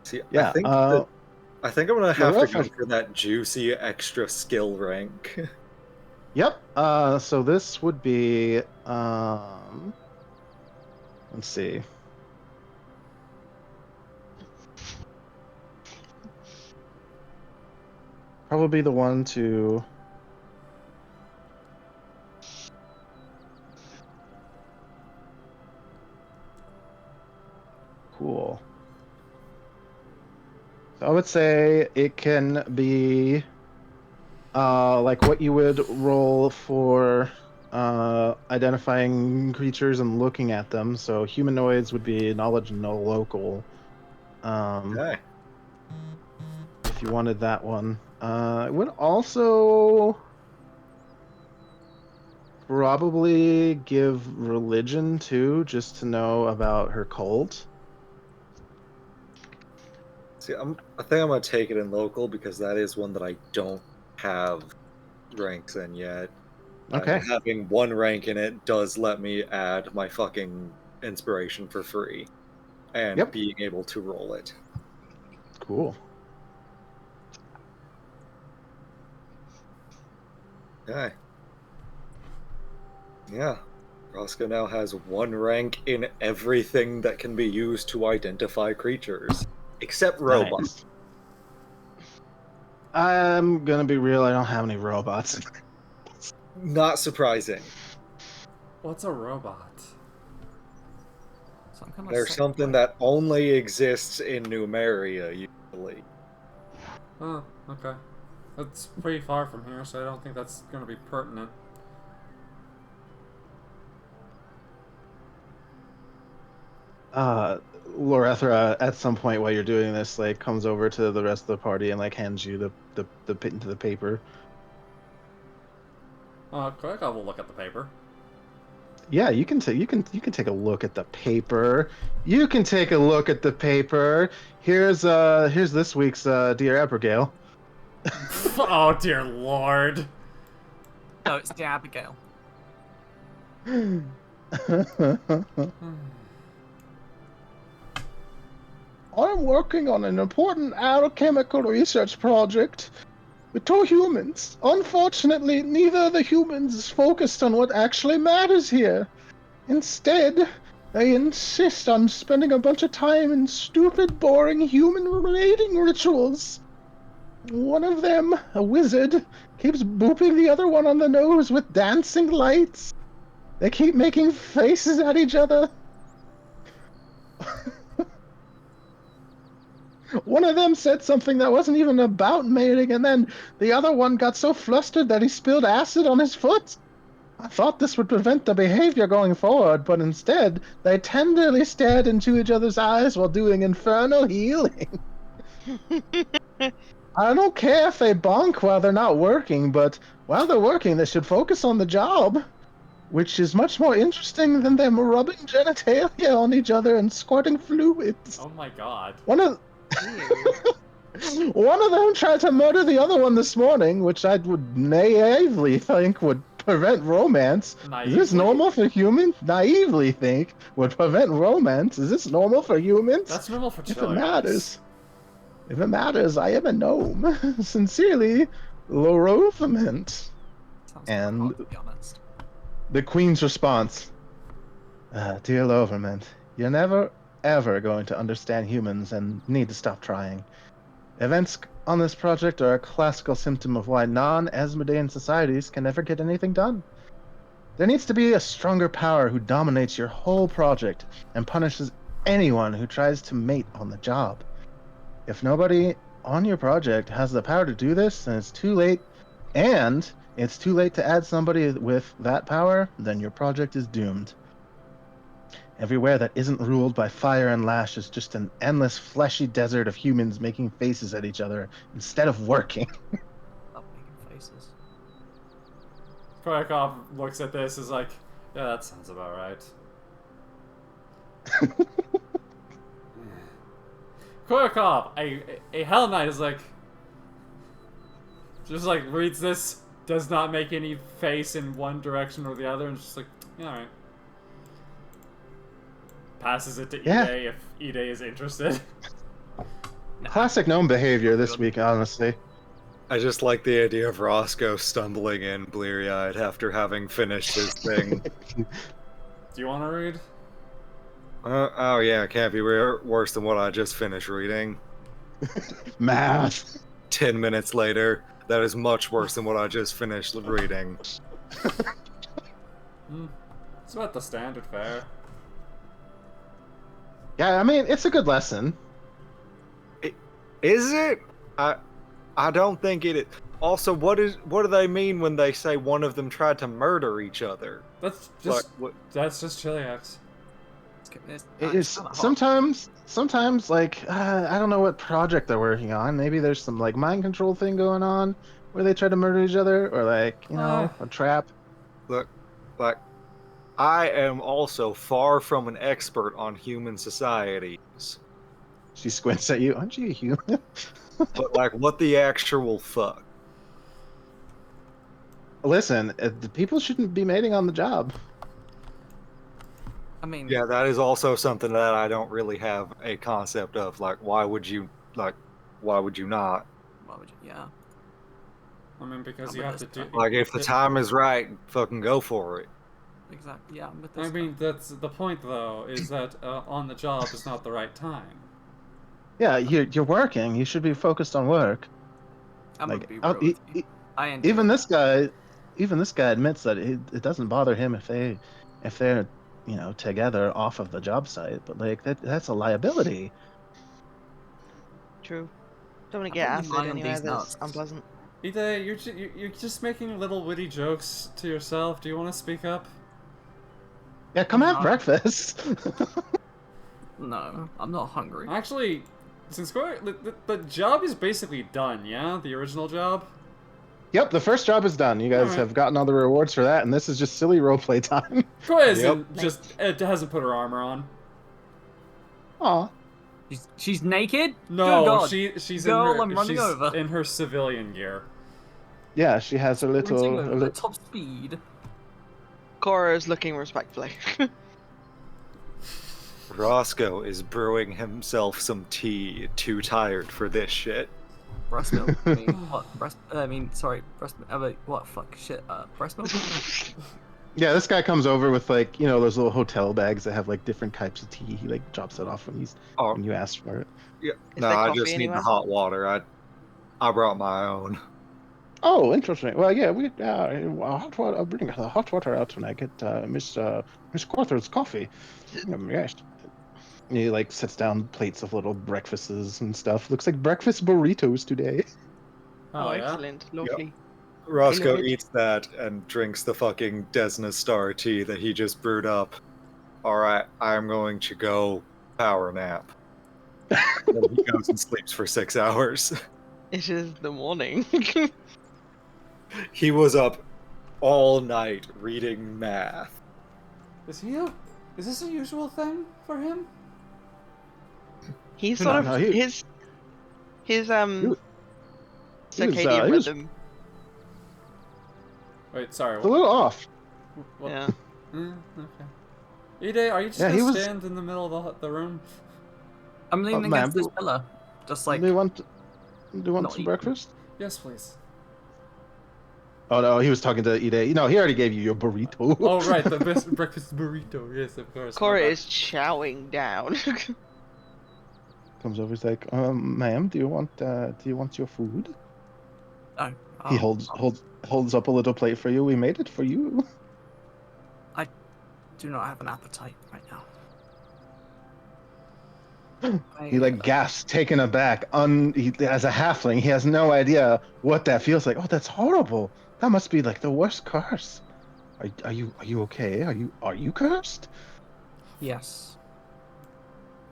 [SPEAKER 4] see,
[SPEAKER 6] Yeah,
[SPEAKER 4] I think I'm gonna
[SPEAKER 6] the
[SPEAKER 4] have to
[SPEAKER 6] rough
[SPEAKER 4] go
[SPEAKER 6] idea-
[SPEAKER 4] for that juicy extra skill rank.
[SPEAKER 6] Yep. So this would be let's see. Probably the one to cool. So I would say it can be like what you would roll for identifying creatures and looking at them. So humanoids would be knowledge no local.
[SPEAKER 4] Okay.
[SPEAKER 6] If you wanted that one. It would also probably give religion too, just to know about her cult.
[SPEAKER 4] See, I think I'm gonna take it in local because that is one that I don't have ranks in yet.
[SPEAKER 6] Okay.
[SPEAKER 4] And having 1 rank in it does let me add my fucking inspiration for free, and
[SPEAKER 6] Yep.
[SPEAKER 4] being able to roll it.
[SPEAKER 6] Cool.
[SPEAKER 4] Okay. Yeah. Roscoe now has 1 rank in everything that can be used to identify creatures, except robots.
[SPEAKER 6] Nice. I'm gonna be real, I don't have any robots.
[SPEAKER 4] Not surprising.
[SPEAKER 1] What's a robot?
[SPEAKER 3] Some kind of
[SPEAKER 4] There's
[SPEAKER 3] sex
[SPEAKER 4] something
[SPEAKER 3] toy.
[SPEAKER 4] that only exists in Numeria, usually.
[SPEAKER 1] Oh, okay. That's pretty far from here, so I don't think that's going to be pertinent.
[SPEAKER 6] Lorethra, at some point while you're doing this, like comes over to the rest of the party and like hands you the into the paper.
[SPEAKER 1] Koyaka will look at the paper.
[SPEAKER 6] Yeah, you can take take a look at the paper. You can take a look at the paper. Here's this week's Dear Abigail.
[SPEAKER 1] Oh dear lord.
[SPEAKER 3] No, it's the Abigail.
[SPEAKER 6] I'm working on an important alchemical research project with 2 humans. Unfortunately, neither of the humans is focused on what actually matters here. Instead, they insist on spending a bunch of time in stupid, boring human mating rituals. One of them, a wizard, keeps booping the other one on the nose with dancing lights. They keep making faces at each other. One of them said something that wasn't even about mating, and then the other one got so flustered that he spilled acid on his foot. I thought this would prevent the behavior going forward, but instead, they tenderly stared into each other's eyes while doing infernal healing. I don't care if they bonk while they're not working, but while they're working, they should focus on the job, which is much more interesting than them rubbing genitalia on each other and squirting fluids.
[SPEAKER 1] Oh my god.
[SPEAKER 6] One of One of them tried to murder the other one this morning, which I would naively think would prevent romance. Is
[SPEAKER 1] Naively?
[SPEAKER 6] this normal for humans? Naively think would prevent romance. Is this normal for humans?
[SPEAKER 1] That's normal for
[SPEAKER 6] If it
[SPEAKER 1] chili.
[SPEAKER 6] matters. If it matters, I am a gnome. Sincerely, Lorovament.
[SPEAKER 3] Sounds
[SPEAKER 6] And-
[SPEAKER 3] hard, to be honest.
[SPEAKER 6] The queen's response. Dear Loverment, you're never, ever going to understand humans and need to stop trying. Events on this project are a classical symptom of why non-Asmodean societies can never get anything done. There needs to be a stronger power who dominates your whole project and punishes anyone who tries to mate on the job. If nobody on your project has the power to do this, then it's too late, and it's too late to add somebody with that power, then your project is doomed. Everywhere that isn't ruled by fire and lash is just an endless fleshy desert of humans making faces at each other instead of working.
[SPEAKER 3] Love making faces.
[SPEAKER 1] Koyakov looks at this, is like, yeah, that sounds about right. Koyakov, a Hell Knight is like, just like reads this, does not make any face in one direction or the other, and just like, yeah, alright. Passes it to
[SPEAKER 6] Yeah.
[SPEAKER 1] Ide if Ide is interested.
[SPEAKER 3] Nah,
[SPEAKER 6] Classic gnome behavior this week, honestly.
[SPEAKER 4] I just like the idea of Roscoe stumbling in bleary-eyed after having finished his thing.
[SPEAKER 1] Do you want to read?
[SPEAKER 4] Oh yeah, it can't be worse than what I just finished reading.
[SPEAKER 6] Math.
[SPEAKER 4] 10 minutes later, that is much worse than what I just finished reading.
[SPEAKER 1] It's about the standard fare.
[SPEAKER 6] Yeah, I mean, it's a good lesson.
[SPEAKER 4] Is it? I don't think it is. Also, what do they mean when they say one of them tried to murder each other?
[SPEAKER 1] That's
[SPEAKER 4] Like,
[SPEAKER 1] just
[SPEAKER 4] what?
[SPEAKER 1] that's just chiliacs.
[SPEAKER 3] let's get this.
[SPEAKER 6] It
[SPEAKER 3] It's
[SPEAKER 6] is
[SPEAKER 3] kinda hot.
[SPEAKER 6] sometimes like I don't know what project they're working on. Maybe there's some like mind control thing going on where they try to murder each other, or like a trap.
[SPEAKER 4] Look, like, I am also far from an expert on human societies.
[SPEAKER 6] She squints at you. Aren't you a human?
[SPEAKER 4] But, like, what the actual fuck?
[SPEAKER 6] Listen, the people shouldn't be mating on the job.
[SPEAKER 3] I mean,
[SPEAKER 4] Yeah, that is also something that I don't really have a concept of. Like, why would you not?
[SPEAKER 3] why would you? Yeah.
[SPEAKER 1] I mean, because
[SPEAKER 3] I'm
[SPEAKER 1] you
[SPEAKER 3] with
[SPEAKER 1] have to
[SPEAKER 3] this
[SPEAKER 1] do.
[SPEAKER 3] guy.
[SPEAKER 4] Like, if the time is right, fucking go for it.
[SPEAKER 3] Exactly. Yeah, I'm with this.
[SPEAKER 1] I mean, that's the point, though, is that on the job is not the right time.
[SPEAKER 6] Yeah, you're working. You should be focused on work.
[SPEAKER 3] I'm
[SPEAKER 6] Like,
[SPEAKER 3] gonna be
[SPEAKER 6] I'll-
[SPEAKER 3] real with you. I enjoy
[SPEAKER 6] even this
[SPEAKER 3] that.
[SPEAKER 6] guy admits that it doesn't bother him if they're together off of the job site, but like that's a liability.
[SPEAKER 5] True. Don't want
[SPEAKER 3] I
[SPEAKER 5] to get
[SPEAKER 3] wouldn't
[SPEAKER 5] acid
[SPEAKER 3] mind
[SPEAKER 5] anywhere
[SPEAKER 3] these
[SPEAKER 5] that's
[SPEAKER 3] nuts.
[SPEAKER 5] unpleasant.
[SPEAKER 1] Ide, you're just making little witty jokes to yourself. Do you want to speak up?
[SPEAKER 6] Yeah, come have
[SPEAKER 3] No.
[SPEAKER 6] breakfast.
[SPEAKER 3] No, I'm not hungry.
[SPEAKER 1] Actually, since the job is basically done, yeah? The original job?
[SPEAKER 6] Yep, the first job is done. You guys
[SPEAKER 1] Alright.
[SPEAKER 6] have gotten all the rewards for that, and this is just silly roleplay time.
[SPEAKER 1] Quiz
[SPEAKER 4] Yep.
[SPEAKER 1] and just it hasn't put her armor on.
[SPEAKER 6] Aw.
[SPEAKER 3] She's naked?
[SPEAKER 1] No,
[SPEAKER 3] Good God.
[SPEAKER 1] she's
[SPEAKER 3] Girl,
[SPEAKER 1] in her
[SPEAKER 3] I'm running
[SPEAKER 1] she's
[SPEAKER 3] over.
[SPEAKER 1] in her civilian gear.
[SPEAKER 6] Yeah, she has a
[SPEAKER 3] Sprinting
[SPEAKER 6] little.
[SPEAKER 3] over at top speed.
[SPEAKER 5] Cora is looking respectfully.
[SPEAKER 4] Roscoe is brewing himself some tea. Too tired for this shit.
[SPEAKER 3] Breast milk? I mean, what? Breast milk? What? Fuck, shit. Breast milk?
[SPEAKER 6] Yeah, this guy comes over with like those little hotel bags that have like different types of tea. He like drops it off when
[SPEAKER 4] Oh,
[SPEAKER 6] you ask for it.
[SPEAKER 4] yeah.
[SPEAKER 5] Is
[SPEAKER 4] No,
[SPEAKER 5] there
[SPEAKER 4] I
[SPEAKER 5] coffee
[SPEAKER 4] just need
[SPEAKER 5] anywhere?
[SPEAKER 4] the hot water. I brought my own.
[SPEAKER 6] Oh, interesting. Well, yeah, hot water. I'll bring the hot water out when I get Miss Corther's coffee. Yes. He like sets down plates of little breakfasts and stuff. Looks like breakfast burritos today.
[SPEAKER 5] Oh,
[SPEAKER 1] yeah?
[SPEAKER 5] excellent. Lovely.
[SPEAKER 4] Roscoe
[SPEAKER 5] Beloved.
[SPEAKER 4] eats that and drinks the fucking Desna Star tea that he just brewed up. Alright, I'm going to go power nap. Then he goes and sleeps for 6 hours.
[SPEAKER 5] It is the morning.
[SPEAKER 4] He was up all night reading math.
[SPEAKER 1] Is this a usual thing for him?
[SPEAKER 5] He's
[SPEAKER 6] No,
[SPEAKER 5] sort of
[SPEAKER 6] no, he-
[SPEAKER 5] his
[SPEAKER 6] He was-
[SPEAKER 5] circadian
[SPEAKER 6] he was-
[SPEAKER 5] rhythm.
[SPEAKER 1] Wait, sorry.
[SPEAKER 6] It's a little off.
[SPEAKER 1] What?
[SPEAKER 5] Yeah.
[SPEAKER 1] Okay. Ide, are you just
[SPEAKER 6] Yeah, he
[SPEAKER 1] gonna
[SPEAKER 6] was-
[SPEAKER 1] stand in the middle of the room?
[SPEAKER 3] I'm leaning
[SPEAKER 6] ma'am,
[SPEAKER 3] against this pillar, just like
[SPEAKER 6] do you want
[SPEAKER 3] not
[SPEAKER 6] some
[SPEAKER 3] eating.
[SPEAKER 6] breakfast?
[SPEAKER 1] Yes, please.
[SPEAKER 6] Oh no, he was talking to Ide. No, he already gave you your burrito.
[SPEAKER 1] Oh, right, the best breakfast burrito. Yes, of course. my
[SPEAKER 5] Cora
[SPEAKER 1] bad.
[SPEAKER 5] is chowing down.
[SPEAKER 6] Comes over, he's like, ma'am, do you want your food?
[SPEAKER 3] Oh,
[SPEAKER 6] He
[SPEAKER 3] oh,
[SPEAKER 6] holds up a little plate for you. We made it for you.
[SPEAKER 3] I do not have an appetite right now.
[SPEAKER 6] He like gasps, taken aback. As a halfling, he has no idea what that feels like. Oh, that's horrible. That must be like the worst curse. Are you okay? Are you cursed?
[SPEAKER 3] Yes.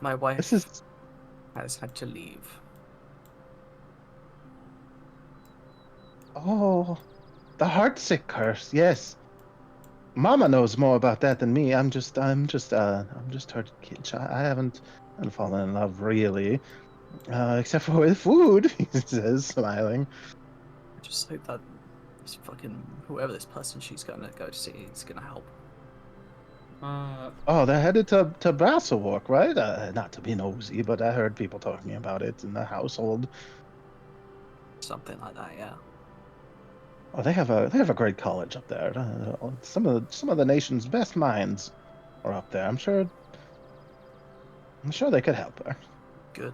[SPEAKER 3] My wife
[SPEAKER 6] This is
[SPEAKER 3] has had to leave.
[SPEAKER 6] oh, the heartsick curse. Yes. Mama knows more about that than me. I'm just her kid child. I haven't fallen in love really, except for with food. He says, smiling.
[SPEAKER 3] I just hope that this fucking whoever this person she's gonna go to see is gonna help.
[SPEAKER 6] Oh, they're headed to Brasselwark, right? Not to be nosy, but I heard people talking about it in the household.
[SPEAKER 3] Something like that, yeah.
[SPEAKER 6] Oh, they have a great college up there. Some of the nation's best minds are up there. I'm sure they could help her.
[SPEAKER 3] Good.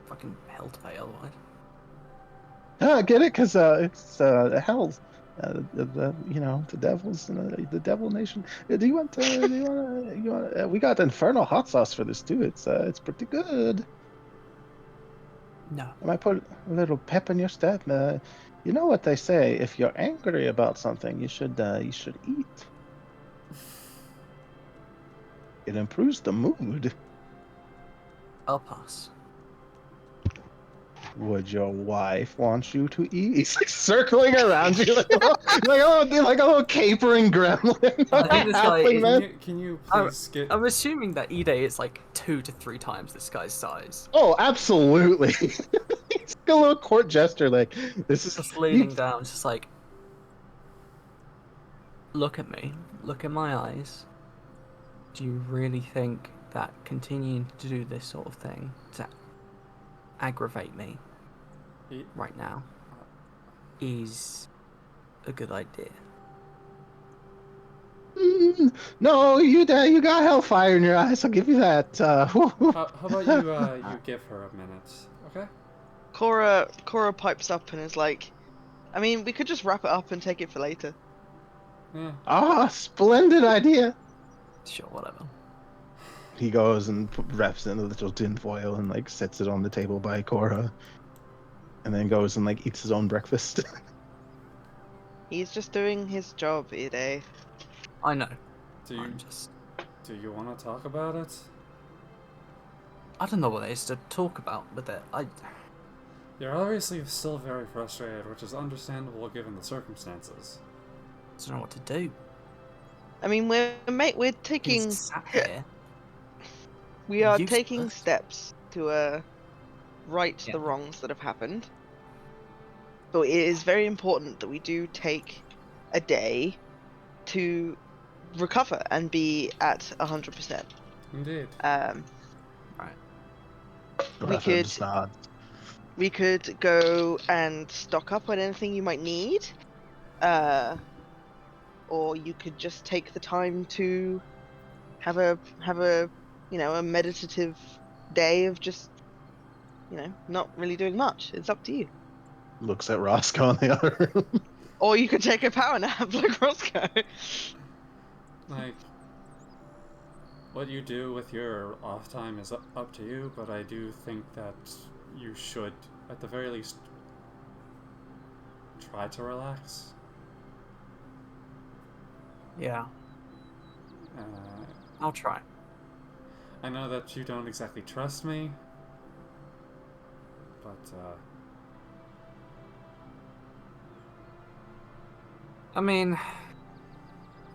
[SPEAKER 3] Fucking hell to pay otherwise.
[SPEAKER 6] I get it, cause it's hell. The devils in the devil nation. Do you want? We got infernal hot sauce for this too. It's pretty good.
[SPEAKER 3] No.
[SPEAKER 6] I might put a little pep in your step. You know what they say? If you're angry about something, you should eat. It improves the mood.
[SPEAKER 3] I'll pass.
[SPEAKER 6] Would your wife want you to eat? He's like circling around you like a little capering gremlin.
[SPEAKER 3] I think this guy
[SPEAKER 6] Halfling
[SPEAKER 3] is-
[SPEAKER 6] man.
[SPEAKER 1] Can you
[SPEAKER 3] I'm-
[SPEAKER 1] please get?
[SPEAKER 3] I'm assuming that Ide is like 2 to 3 times this guy's size.
[SPEAKER 6] Oh, absolutely. He's like a little court jester. Like this is
[SPEAKER 3] Just leaning down, just like, look at me, look in my eyes. Do you really think that continuing to do this sort of thing to aggravate me
[SPEAKER 1] Eat.
[SPEAKER 3] right now is a good idea?
[SPEAKER 6] No, you got hellfire in your eyes. I'll give you that.
[SPEAKER 1] How about you give her a minute, okay?
[SPEAKER 5] Cora pipes up and is like, I mean, we could just wrap it up and take it for later.
[SPEAKER 1] Yeah.
[SPEAKER 6] Ah, splendid idea.
[SPEAKER 3] Sure, whatever.
[SPEAKER 6] He goes and wraps it in a little tin foil and like sets it on the table by Cora, and then goes and like eats his own breakfast.
[SPEAKER 5] He's just doing his job, Ide.
[SPEAKER 3] I know.
[SPEAKER 1] Do you want to talk about it?
[SPEAKER 3] I don't know what there is to talk about with it.
[SPEAKER 1] You're obviously still very frustrated, which is understandable given the circumstances.
[SPEAKER 3] don't know what to do.
[SPEAKER 5] I mean, we're taking
[SPEAKER 3] He's sat here.
[SPEAKER 5] we are
[SPEAKER 3] Useless.
[SPEAKER 5] taking steps to right
[SPEAKER 3] Yeah.
[SPEAKER 5] the wrongs that have happened. But it is very important that we do take a day to recover and be at 100%.
[SPEAKER 1] Indeed.
[SPEAKER 5] We could go and stock up on anything you might need, or you could just take the time to have a a meditative day of just not really doing much. It's up to you.
[SPEAKER 6] Looks at Roscoe on the other room.
[SPEAKER 5] Or you could take a power nap like Roscoe.
[SPEAKER 1] Like, What you do with your off time is up to you, but I do think that you should, at the very least, try to relax.
[SPEAKER 3] Yeah,
[SPEAKER 1] Uh,
[SPEAKER 3] I'll try.
[SPEAKER 1] I know that you don't exactly trust me, but
[SPEAKER 3] I mean,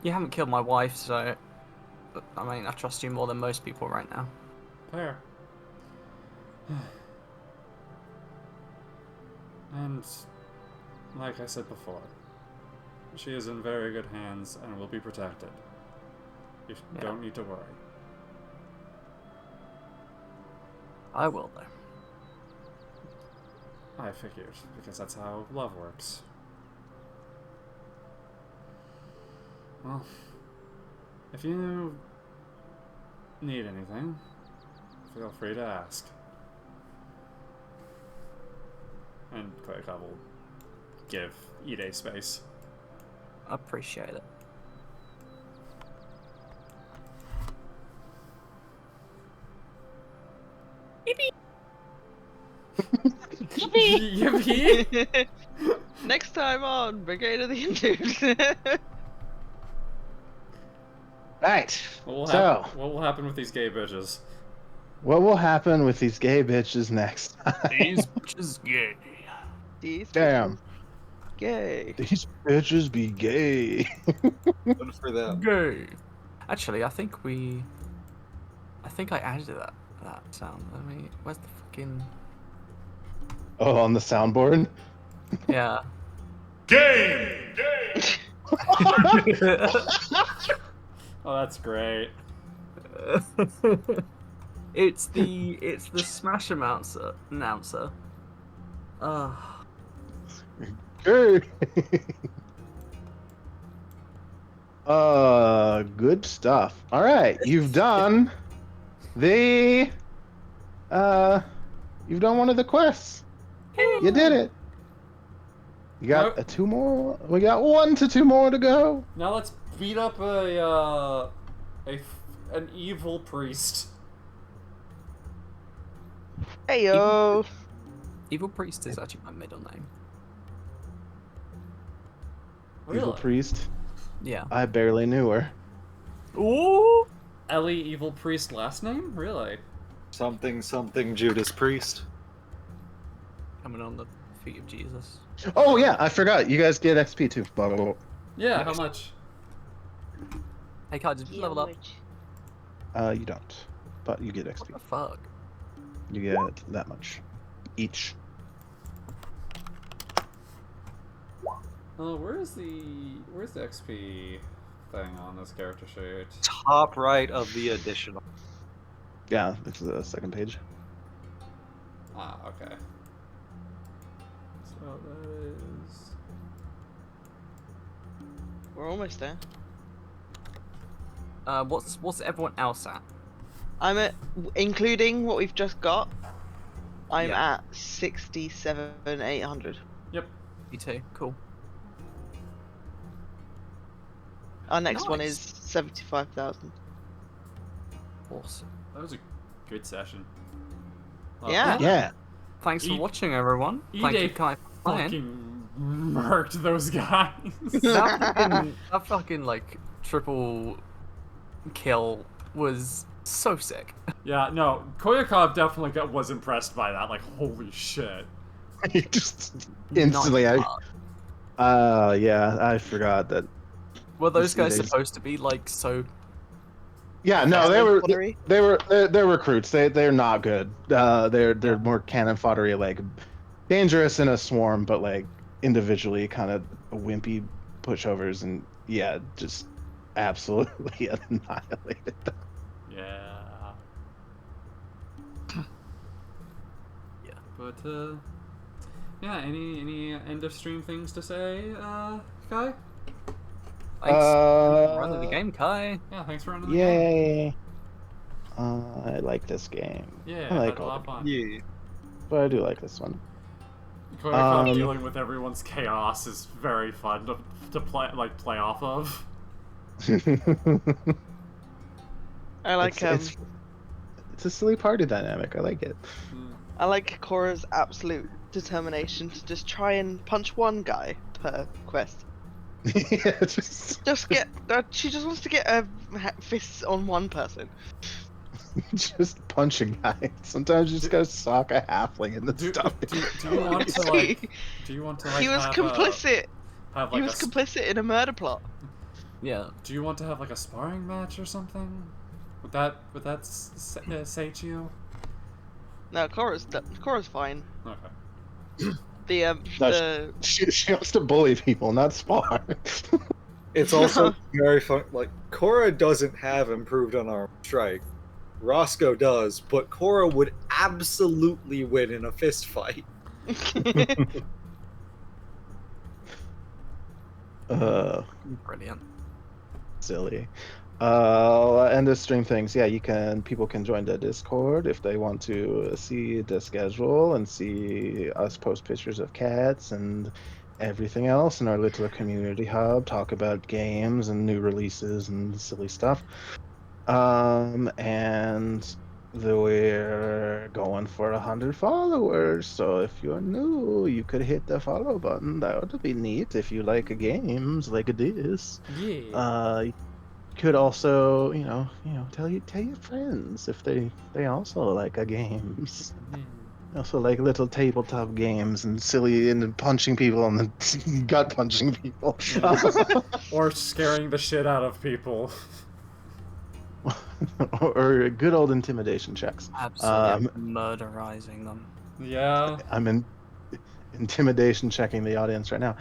[SPEAKER 3] you haven't killed my wife, so I mean, I trust you more than most people right now.
[SPEAKER 1] fair. And, like I said before, she is in very good hands and will be protected. You
[SPEAKER 3] Yeah.
[SPEAKER 1] don't need to worry.
[SPEAKER 3] I will, though.
[SPEAKER 1] I figured, because that's how love works. Well, if you need anything, feel free to ask. And Koyaka will give Ide space.
[SPEAKER 3] Appreciate it.
[SPEAKER 1] Yippee!
[SPEAKER 5] Next time on Brigade of the Entombed.
[SPEAKER 6] Right.
[SPEAKER 1] What
[SPEAKER 6] So,
[SPEAKER 1] will happen with these gay bitches?
[SPEAKER 6] what will happen with these gay bitches next time?
[SPEAKER 7] These bitches gay.
[SPEAKER 5] These
[SPEAKER 6] Damn.
[SPEAKER 5] bitches Gay.
[SPEAKER 6] These bitches be gay.
[SPEAKER 4] Good for them.
[SPEAKER 3] Gay. Actually, I think I added that sound. Let me. Where's the fucking?
[SPEAKER 6] Oh, on the soundboard?
[SPEAKER 3] Yeah.
[SPEAKER 1] Oh, that's great.
[SPEAKER 3] It's the Smash announcer.
[SPEAKER 6] Good. Good stuff. All right, you've done the you've done one of the quests. You did it. You got
[SPEAKER 1] Nope.
[SPEAKER 6] 2 more. We got 1 to 2 more to go.
[SPEAKER 1] Now let's beat up an evil priest.
[SPEAKER 5] Heyo.
[SPEAKER 3] Evil Priest is actually my middle name.
[SPEAKER 6] Evil
[SPEAKER 1] Really?
[SPEAKER 6] priest.
[SPEAKER 3] Yeah.
[SPEAKER 6] I barely knew her.
[SPEAKER 3] Ooh.
[SPEAKER 1] Ellie Evil Priest last name? Really?
[SPEAKER 4] Something Judas Priest.
[SPEAKER 3] Coming on the feet of Jesus.
[SPEAKER 6] Oh yeah, I forgot. You guys get XP too. Blah, blah, blah.
[SPEAKER 1] Yeah, how much?
[SPEAKER 3] Hey, Kai, did you level up?
[SPEAKER 6] You don't, but you get
[SPEAKER 3] What
[SPEAKER 6] XP.
[SPEAKER 3] the fuck?
[SPEAKER 6] You get that much each.
[SPEAKER 1] Where's the XP thing on this character sheet?
[SPEAKER 4] Top right of the additional.
[SPEAKER 6] Yeah, it's the second page.
[SPEAKER 1] Ah, okay. So that is...
[SPEAKER 5] We're almost there.
[SPEAKER 3] What's everyone else at?
[SPEAKER 5] I'm at, including what we've just got, I'm
[SPEAKER 3] Yeah.
[SPEAKER 5] at 67,800.
[SPEAKER 1] Yep.
[SPEAKER 3] You too. Cool.
[SPEAKER 5] Our next one
[SPEAKER 3] Nice.
[SPEAKER 5] is 75,000.
[SPEAKER 3] Awesome.
[SPEAKER 1] That was a good session.
[SPEAKER 5] Yeah.
[SPEAKER 6] Yeah.
[SPEAKER 3] Thanks for
[SPEAKER 1] E-
[SPEAKER 3] watching, everyone. Thank you,
[SPEAKER 1] E-Day
[SPEAKER 3] Kai, for playing.
[SPEAKER 1] fucking murked those guys.
[SPEAKER 3] That fucking like triple kill was so sick.
[SPEAKER 1] Yeah, no, Koyakov definitely was impressed by that. Like, holy shit.
[SPEAKER 6] You just instantly.
[SPEAKER 3] Nice.
[SPEAKER 6] Yeah, I forgot that.
[SPEAKER 3] Were those
[SPEAKER 6] Just
[SPEAKER 3] guys
[SPEAKER 6] E-Days.
[SPEAKER 3] supposed to be like so?
[SPEAKER 6] Yeah, no, they're
[SPEAKER 5] Pottery?
[SPEAKER 6] recruits. They're not good. They're more cannon foddery, like dangerous in a swarm, but like individually kind of wimpy pushovers, and yeah, just absolutely annihilated them.
[SPEAKER 1] Yeah.
[SPEAKER 3] Yeah.
[SPEAKER 1] But, yeah, any end of stream things to say, Kai?
[SPEAKER 3] Thanks for running the game, Kai.
[SPEAKER 1] Yeah, thanks for running the game.
[SPEAKER 6] Yay! I like this game.
[SPEAKER 1] Yeah,
[SPEAKER 6] I like
[SPEAKER 1] had a
[SPEAKER 6] all
[SPEAKER 1] lot of
[SPEAKER 6] the
[SPEAKER 1] fun.
[SPEAKER 4] Yeah.
[SPEAKER 6] but I do like this one.
[SPEAKER 1] Koyakov dealing with everyone's chaos is very fun to play off of.
[SPEAKER 5] I like
[SPEAKER 6] It's a silly party dynamic. I like it.
[SPEAKER 1] Mm.
[SPEAKER 5] I like Cora's absolute determination to just try and punch one guy per quest.
[SPEAKER 6] Yeah, just
[SPEAKER 5] She just wants to get her fists on one person.
[SPEAKER 6] just punch a guy. Sometimes you just gotta sock a halfling in the
[SPEAKER 1] Do
[SPEAKER 6] stomach.
[SPEAKER 1] you want to like? Do you want to like
[SPEAKER 5] He was
[SPEAKER 1] have
[SPEAKER 5] complicit.
[SPEAKER 1] have
[SPEAKER 5] He
[SPEAKER 1] like
[SPEAKER 5] was complicit in a murder plot.
[SPEAKER 3] Yeah.
[SPEAKER 1] Do you want to have like a sparring match or something? Would that sate you?
[SPEAKER 5] No, Cora's fine.
[SPEAKER 1] Okay.
[SPEAKER 5] The
[SPEAKER 6] No,
[SPEAKER 5] the
[SPEAKER 6] she wants to bully people, not spar.
[SPEAKER 4] It's also very fun. Like, Cora doesn't have improved unarmed strike. Roscoe does, but Cora would absolutely win in a fist fight.
[SPEAKER 3] Brilliant.
[SPEAKER 6] Silly. And the stream things. Yeah, people can join the Discord if they want to see the schedule and see us post pictures of cats and everything else in our little community hub, talk about games and new releases and silly stuff. And we're going for 100 followers. So if you're new, you could hit the follow button. That would be neat if you like games like this.
[SPEAKER 1] Yeah.
[SPEAKER 6] You could also, tell your friends if they also like games. Also like little tabletop games and silly and punching people and the gut punching people.
[SPEAKER 1] Or scaring the shit out of people.
[SPEAKER 6] or good old intimidation checks.
[SPEAKER 3] Absolutely murderizing them.
[SPEAKER 1] Yeah.
[SPEAKER 6] I'm in intimidation checking the audience right now.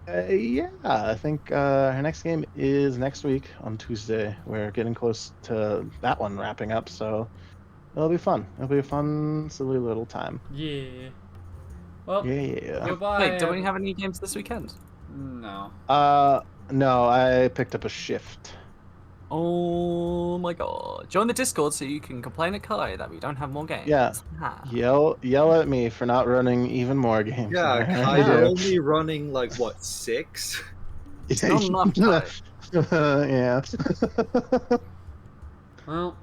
[SPEAKER 6] Yeah, I think our next game is next week on Tuesday. We're getting close to that one wrapping up, so it'll be fun. It'll be a fun, silly little time.
[SPEAKER 1] Yeah. Well.
[SPEAKER 6] Yeah.
[SPEAKER 1] Goodbye.
[SPEAKER 3] Wait, do we have any games this weekend?
[SPEAKER 1] No.
[SPEAKER 6] No, I picked up a shift.
[SPEAKER 3] Oh my god. Join the Discord so you can complain at Kai that we don't have more games.
[SPEAKER 6] Yeah.
[SPEAKER 3] Ha.
[SPEAKER 6] Yell at me for not running even more games.
[SPEAKER 4] Yeah, Kai,
[SPEAKER 3] Yeah.
[SPEAKER 4] you're only running like what, 6?
[SPEAKER 3] It's not enough, Kai.
[SPEAKER 6] Yeah.
[SPEAKER 1] Well.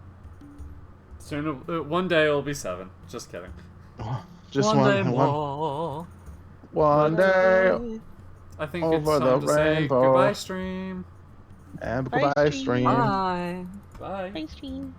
[SPEAKER 1] Soon. One day it'll be 7. Just kidding.
[SPEAKER 6] Just
[SPEAKER 3] one day more.
[SPEAKER 6] One day.
[SPEAKER 1] I think
[SPEAKER 6] Over
[SPEAKER 1] it's time
[SPEAKER 6] the
[SPEAKER 1] to say
[SPEAKER 6] rainbow.
[SPEAKER 1] goodbye, stream.
[SPEAKER 6] And
[SPEAKER 5] Bye,
[SPEAKER 6] goodbye,
[SPEAKER 5] stream.
[SPEAKER 6] stream.
[SPEAKER 3] Bye.
[SPEAKER 1] Bye.
[SPEAKER 5] Thanks, stream.